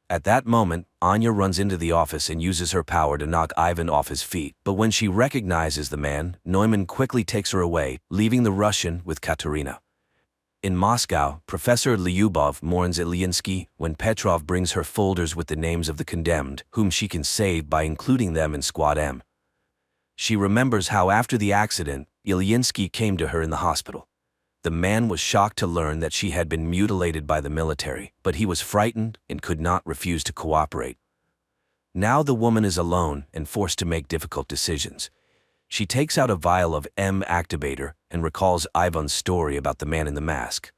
At that moment, Anya runs into the office and uses her power to knock Ivan off his feet, but when she recognizes the man, Neumann quickly takes her away, leaving the Russian with Katerina. In Moscow, Professor Lyubov mourns Ilyinsky when Petrov brings her folders with the names of the condemned, whom she can save by including them in Squad M. She remembers how after the accident, Ilyinsky came to her in the hospital. The man was shocked to learn that she had been mutilated by the military, but he was frightened and could not refuse to cooperate. Now the woman is alone and forced to make difficult decisions. She takes out a vial of M activator and recalls Ivan's story about the man in the mask.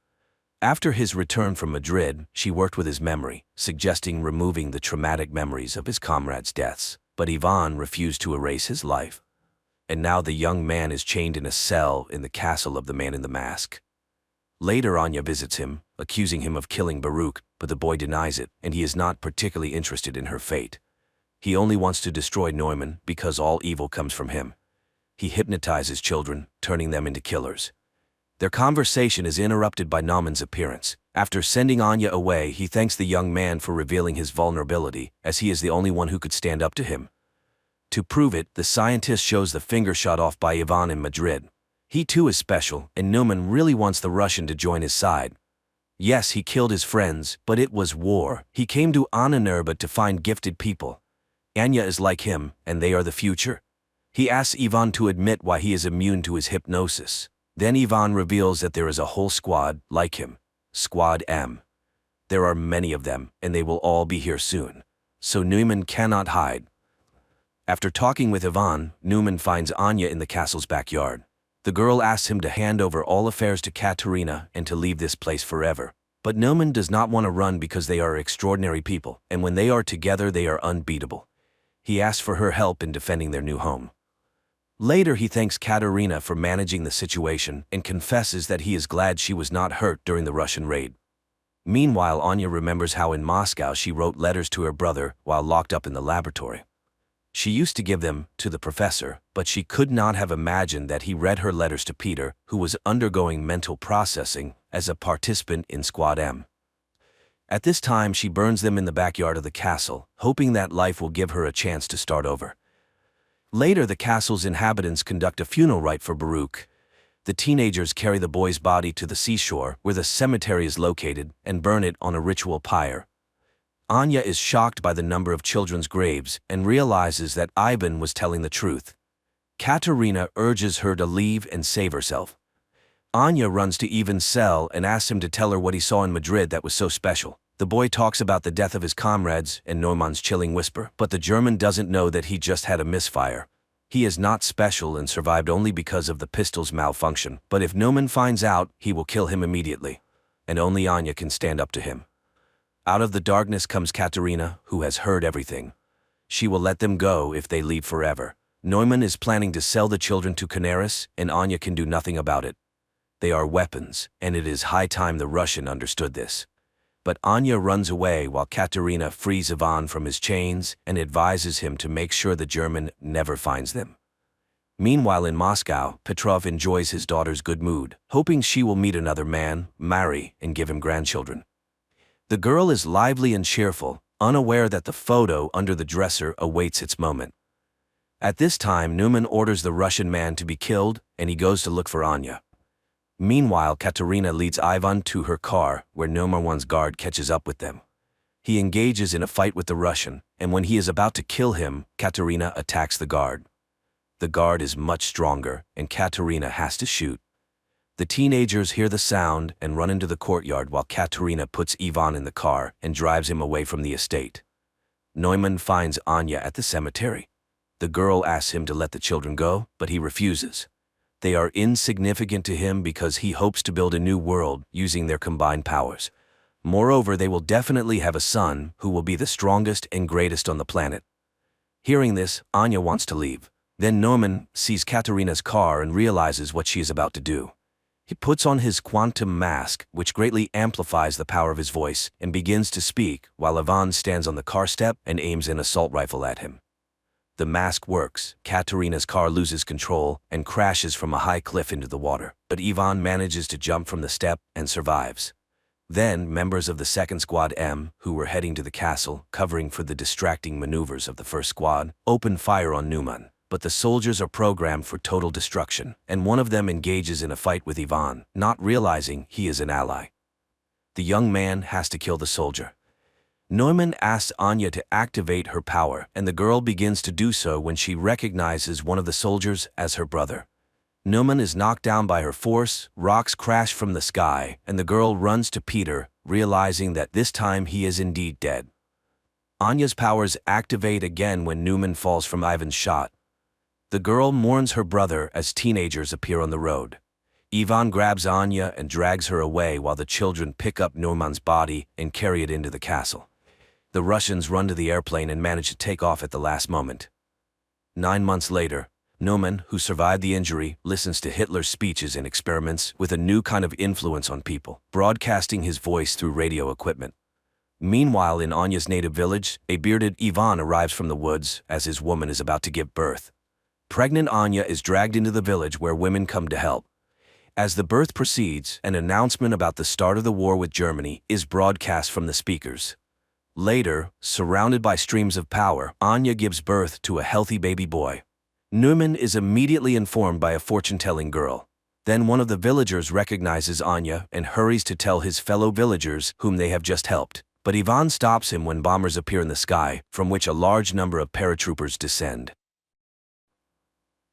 After his return from Madrid, she worked with his memory, suggesting removing the traumatic memories of his comrades' deaths, but Ivan refused to erase his life. And now the young man is chained in a cell in the castle of the man in the mask. Later, Anya visits him, accusing him of killing Baruch, but the boy denies it, and he is not particularly interested in her fate. He only wants to destroy Neumann because all evil comes from him. He hypnotizes children, turning them into killers. Their conversation is interrupted by Naumann's appearance. After sending Anya away, he thanks the young man for revealing his vulnerability, as he is the only one who could stand up to him. To prove it, the scientist shows the finger shot off by Ivan in Madrid. He too is special, and Neumann really wants the Russian to join his side. Yes, he killed his friends, but it was war. He came to Annenerbe to find gifted people. Anya is like him, and they are the future. He asks Ivan to admit why he is immune to his hypnosis. Then Ivan reveals that there is a whole squad like him, Squad M. There are many of them, and they will all be here soon. So Neumann cannot hide. After talking with Ivan, Neumann finds Anya in the castle's backyard. The girl asks him to hand over all affairs to Katerina and to leave this place forever. But Neumann does not want to run because they are extraordinary people, and when they are together they are unbeatable. He asks for her help in defending their new home. Later, he thanks Katerina for managing the situation and confesses that he is glad she was not hurt during the Russian raid. Meanwhile, Anya remembers how in Moscow she wrote letters to her brother while locked up in the laboratory. She used to give them to the professor, but she could not have imagined that he read her letters to Peter, who was undergoing mental processing as a participant in Squad M. At this time, she burns them in the backyard of the castle, hoping that life will give her a chance to start over. Later, the castle's inhabitants conduct a funeral rite for Baruch. The teenagers carry the boy's body to the seashore, where the cemetery is located, and burn it on a ritual pyre. Anya is shocked by the number of children's graves and realizes that Ivan was telling the truth. Katerina urges her to leave and save herself. Anya runs to Ivan's cell and asks him to tell her what he saw in Madrid that was so special. The boy talks about the death of his comrades and Neumann's chilling whisper, but the German doesn't know that he just had a misfire. He is not special and survived only because of the pistol's malfunction, but if Neumann finds out, he will kill him immediately. And only Anya can stand up to him. Out of the darkness comes Katerina, who has heard everything. She will let them go if they leave forever. Neumann is planning to sell the children to Canaris, and Anya can do nothing about it. They are weapons, and it is high time the Russian understood this. But Anya runs away while Katerina frees Ivan from his chains and advises him to make sure the German never finds them. Meanwhile in Moscow, Petrov enjoys his daughter's good mood, hoping she will meet another man, marry, and give him grandchildren. The girl is lively and cheerful, unaware that the photo under the dresser awaits its moment. At this time, Neumann orders the Russian man to be killed, and he goes to look for Anya. Meanwhile, Katerina leads Ivan to her car, where Neuman's guard catches up with them. He engages in a fight with the Russian, and when he is about to kill him, Katerina attacks the guard. The guard is much stronger, and Katerina has to shoot. The teenagers hear the sound and run into the courtyard while Katerina puts Ivan in the car and drives him away from the estate. Neumann finds Anya at the cemetery. The girl asks him to let the children go, but he refuses. They are insignificant to him because he hopes to build a new world using their combined powers. Moreover, they will definitely have a son who will be the strongest and greatest on the planet. Hearing this, Anya wants to leave. Then Neumann sees Katerina's car and realizes what she is about to do. He puts on his quantum mask, which greatly amplifies the power of his voice, and begins to speak while Ivan stands on the car step and aims an assault rifle at him. The mask works. Katerina's car loses control and crashes from a high cliff into the water, but Ivan manages to jump from the step and survives. Then, members of the second squad M, who were heading to the castle, covering for the distracting maneuvers of the first squad, open fire on Neumann, but the soldiers are programmed for total destruction, and one of them engages in a fight with Ivan, not realizing he is an ally. The young man has to kill the soldier. Neumann asks Anya to activate her power, and the girl begins to do so when she recognizes one of the soldiers as her brother. Neumann is knocked down by her force, rocks crash from the sky, and the girl runs to Peter, realizing that this time he is indeed dead. Anya's powers activate again when Neumann falls from Ivan's shot. The girl mourns her brother as teenagers appear on the road. Ivan grabs Anya and drags her away while the children pick up Neumann's body and carry it into the castle. The Russians run to the airplane and manage to take off at the last moment. 9 months later, Neumann, who survived the injury, listens to Hitler's speeches and experiments with a new kind of influence on people, broadcasting his voice through radio equipment. Meanwhile, in Anya's native village, a bearded Ivan arrives from the woods as his woman is about to give birth. Pregnant Anya is dragged into the village where women come to help. As the birth proceeds, an announcement about the start of the war with Germany is broadcast from the speakers. Later, surrounded by streams of power, Anya gives birth to a healthy baby boy. Neumann is immediately informed by a fortune-telling girl. Then one of the villagers recognizes Anya and hurries to tell his fellow villagers whom they have just helped. But Ivan stops him when bombers appear in the sky, from which a large number of paratroopers descend.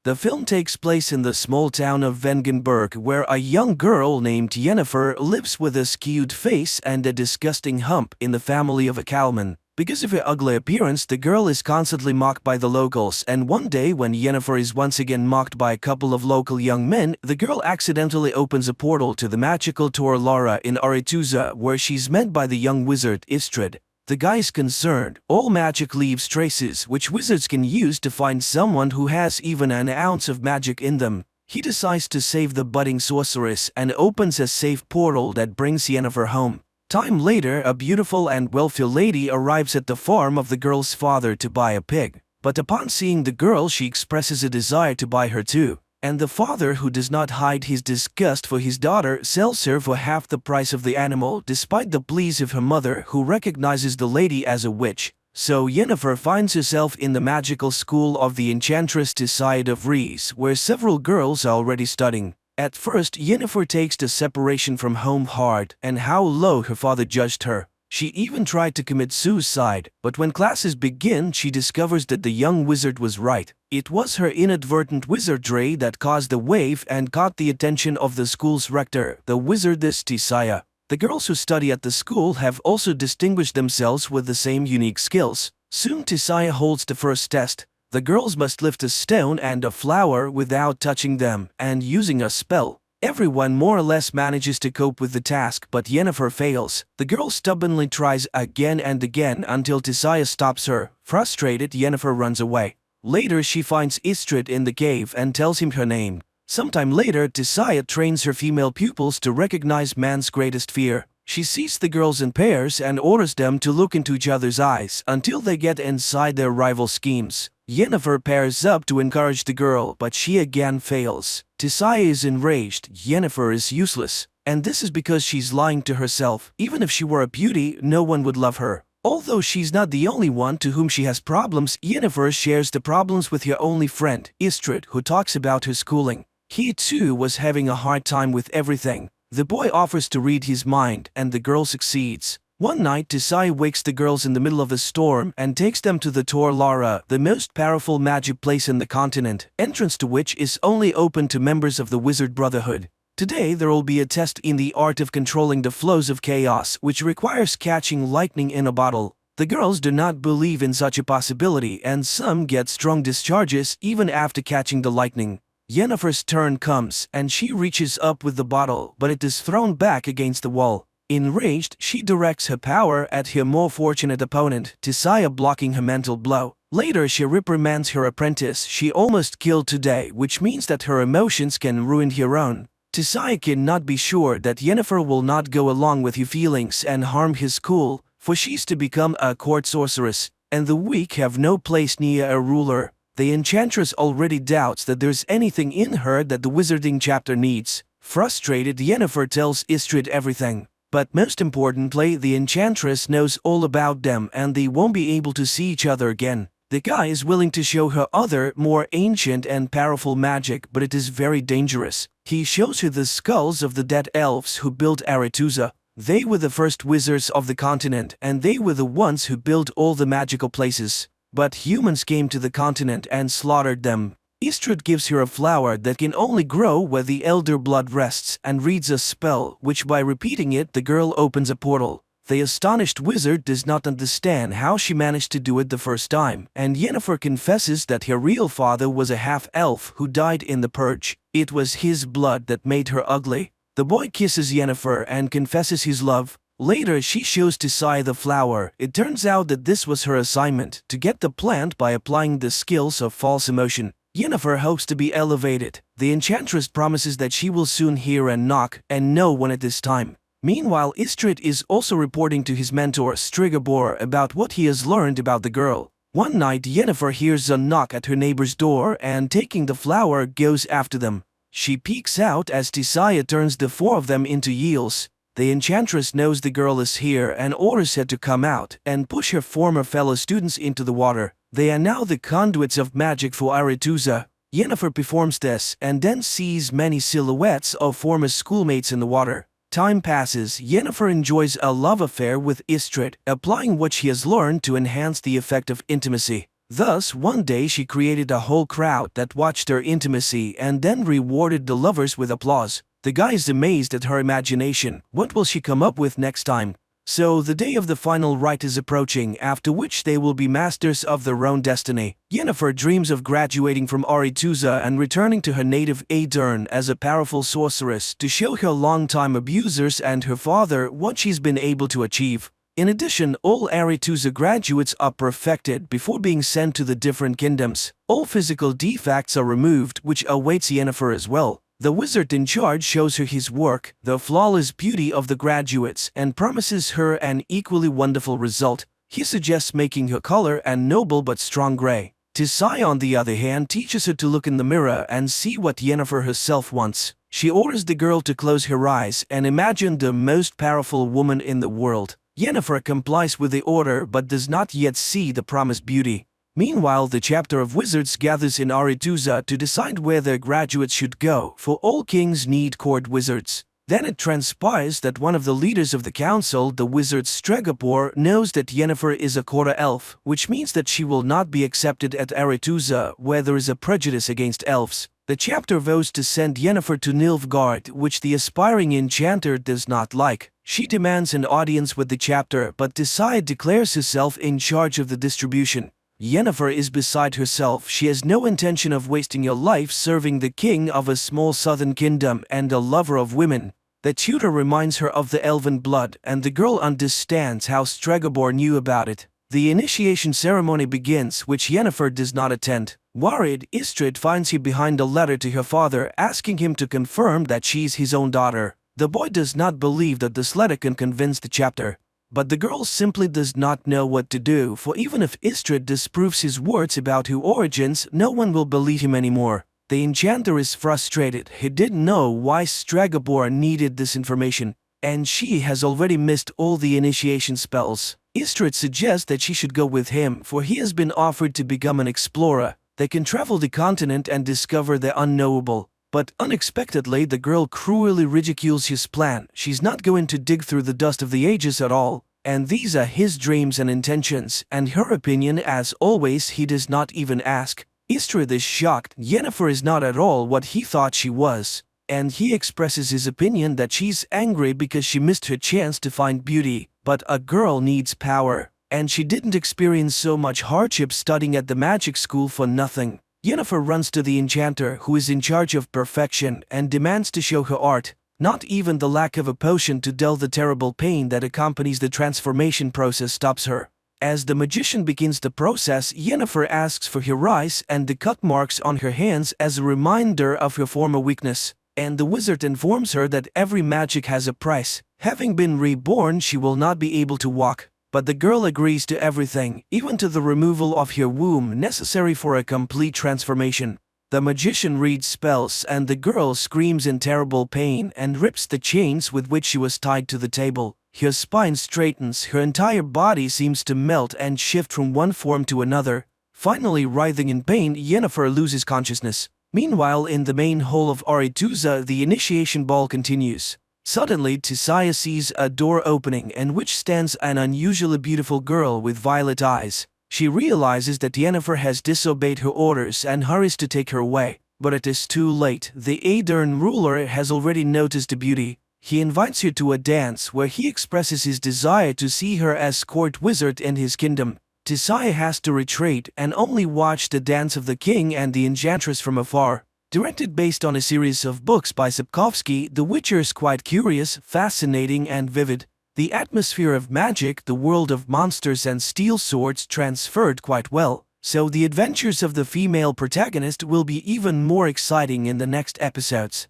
The film takes place in the small town of Wengenberg, where a young girl named Jennifer lives with a skewed face and a disgusting hump in the family of a cowman. Because of her ugly appearance, the girl is constantly mocked by the locals, and one day when Jennifer is once again mocked by a couple of local young men, the girl accidentally opens a portal to the magical tower Lara in Aretuza, where she's met by the young wizard Istrid. The guy is concerned. All magic leaves traces, which wizards can use to find someone who has even an ounce of magic in them. He decides to save the budding sorceress and opens a safe portal that brings Jennifer home. Time later, a beautiful and wealthy lady arrives at the farm of the girl's father to buy a pig. But upon seeing the girl, she expresses a desire to buy her too. And the father, who does not hide his disgust for his daughter, sells her for half the price of the animal, despite the pleas of her mother, who recognizes the lady as a witch. So Jennifer finds herself in the magical school of the enchantress Decide of Rees, where several girls are already studying. At first, Jennifer takes the separation from home hard and how low her father judged her. She even tried to commit suicide, but when classes begin, she discovers that the young wizard was right. It was her inadvertent wizardry that caused the wave and caught the attention of the school's rector, the wizardess Tisaya. The girls who study at the school have also distinguished themselves with the same unique skills. Soon Tisaya holds the first test. The girls must lift a stone and a flower without touching them and using a spell. Everyone more or less manages to cope with the task, but Yennefer fails. The girl stubbornly tries again and again until Tisaya stops her. Frustrated, Yennefer runs away. Later, she finds Istrid in the cave and tells him her name. Sometime later, Tisaya trains her female pupils to recognize man's greatest fear. She sees the girls in pairs and orders them to look into each other's eyes until they get inside their rival schemes. Yennefer pairs up to encourage the girl, but she again fails. Tisaya is enraged. Yennefer is useless. And this is because she's lying to herself. Even if she were a beauty, no one would love her. Although she's not the only one to whom she has problems, Yennefer shares the problems with her only friend, Istrid, who talks about her schooling. He too was having a hard time with everything. The boy offers to read his mind, and the girl succeeds. One night, Tisaya wakes the girls in the middle of a storm and takes them to the Tor Lara, the most powerful magic place in the continent, entrance to which is only open to members of the Wizard Brotherhood. Today there will be a test in the art of controlling the flows of chaos, which requires catching lightning in a bottle. The girls do not believe in such a possibility, and some get strong discharges even after catching the lightning. Yennefer's turn comes, and she reaches up with the bottle, but it is thrown back against the wall. Enraged, she directs her power at her more fortunate opponent, Tisaya, blocking her mental blow. Later, she reprimands her apprentice she almost killed today, which means that her emotions can ruin her own. Tisaya cannot be sure that Yennefer will not go along with her feelings and harm his school, for she's to become a court sorceress, and the weak have no place near a ruler. The enchantress already doubts that there's anything in her that the wizarding chapter needs. Frustrated, Yennefer tells Istrid everything. But most importantly, the enchantress knows all about them and they won't be able to see each other again. The guy is willing to show her other, more ancient and powerful magic, but it is very dangerous. He shows her the skulls of the dead elves who built Aretuza. They were the first wizards of the continent, and they were the ones who built all the magical places. But humans came to the continent and slaughtered them. Istrid gives her a flower that can only grow where the elder blood rests and reads a spell, which by repeating it the girl opens a portal. The astonished wizard does not understand how she managed to do it the first time, and Yennefer confesses that her real father was a half-elf who died in the purge. It was his blood that made her ugly. The boy kisses Yennefer and confesses his love. Later, she shows Tisaya the flower. It turns out that this was her assignment, to get the plant by applying the skills of false emotion. Yennefer hopes to be elevated. The enchantress promises that she will soon hear a knock and know when it is time. Meanwhile, Istrid is also reporting to his mentor Strigobor about what he has learned about the girl. One night, Yennefer hears a knock at her neighbor's door and, taking the flower, goes after them. She peeks out as Tisaya turns the four of them into eels. The enchantress knows the girl is here and orders her to come out and push her former fellow students into the water. They are now the conduits of magic for Aretuza. Yennefer performs this and then sees many silhouettes of former schoolmates in the water. Time passes. Yennefer enjoys a love affair with Istrid, applying what she has learned to enhance the effect of intimacy. Thus, one day she created a whole crowd that watched her intimacy and then rewarded the lovers with applause. The guy is amazed at her imagination. What will she come up with next time? So the day of the final rite is approaching, after which they will be masters of their own destiny. Yennefer dreams of graduating from Aretuza and returning to her native Aedirn as a powerful sorceress to show her longtime abusers and her father what she's been able to achieve. In addition, all Aretuza graduates are perfected before being sent to the different kingdoms. All physical defects are removed, which awaits Yennefer as well. The wizard in charge shows her his work, the flawless beauty of the graduates, and promises her an equally wonderful result. He suggests making her color a noble but strong gray. Tisaya, on the other hand, teaches her to look in the mirror and see what Yennefer herself wants. She orders the girl to close her eyes and imagine the most powerful woman in the world. Yennefer complies with the order but does not yet see the promised beauty. Meanwhile, the chapter of wizards gathers in Aretuza to decide where their graduates should go, for all kings need court wizards. Then it transpires that one of the leaders of the council, the wizard Stregobor, knows that Yennefer is a quarter elf, which means that she will not be accepted at Aretuza, where there is a prejudice against elves. The chapter vows to send Yennefer to Nilfgaard, which the aspiring enchanter does not like. She demands an audience with the chapter, but Tissaia declares herself in charge of the distribution. Yennefer is beside herself. She has no intention of wasting her life serving the king of a small southern kingdom and a lover of women. The tutor reminds her of the elven blood, and the girl understands how Stregobor knew about it. The initiation ceremony begins, which Yennefer does not attend. Worried, Istrid finds her behind a letter to her father asking him to confirm that she's his own daughter. The boy does not believe that this letter can convince the chapter. But the girl simply does not know what to do, for even if Istrid disproves his words about her origins, no one will believe him anymore. The enchanter is frustrated. He didn't know why Stregobor needed this information, and she has already missed all the initiation spells. Istrid suggests that she should go with him, for he has been offered to become an explorer. They can travel the continent and discover the unknowable. But unexpectedly, the girl cruelly ridicules his plan. She's not going to dig through the dust of the ages at all, and these are his dreams and intentions, and her opinion, as always, he does not even ask. Istrid is shocked. Yennefer is not at all what he thought she was, and he expresses his opinion that she's angry because she missed her chance to find beauty. But a girl needs power, and she didn't experience so much hardship studying at the magic school for nothing. Yennefer runs to the enchanter, who is in charge of perfection, and demands to show her art. Not even the lack of a potion to dull the terrible pain that accompanies the transformation process stops her. As the magician begins the process, Yennefer asks for her eyes and the cut marks on her hands as a reminder of her former weakness, and the wizard informs her that every magic has a price. Having been reborn, she will not be able to walk. But the girl agrees to everything, even to the removal of her womb necessary for a complete transformation. The magician reads spells, and the girl screams in terrible pain and rips the chains with which she was tied to the table. Her spine straightens, her entire body seems to melt and shift from one form to another. Finally, writhing in pain, Yennefer loses consciousness. Meanwhile, in the main hall of Aretuza, the initiation ball continues. Suddenly, Tissaia sees a door opening in which stands an unusually beautiful girl with violet eyes. She realizes that Yennefer has disobeyed her orders and hurries to take her away. But it is too late. The Aedern ruler has already noticed the beauty. He invites her to a dance where he expresses his desire to see her as court wizard in his kingdom. Tissaia has to retreat and only watch the dance of the king and the enchantress from afar. Directed based on a series of books by Sapkowski, The Witcher is quite curious, fascinating and vivid. The atmosphere of magic, the world of monsters and steel swords transferred quite well, so the adventures of the female protagonist will be even more exciting in the next episodes.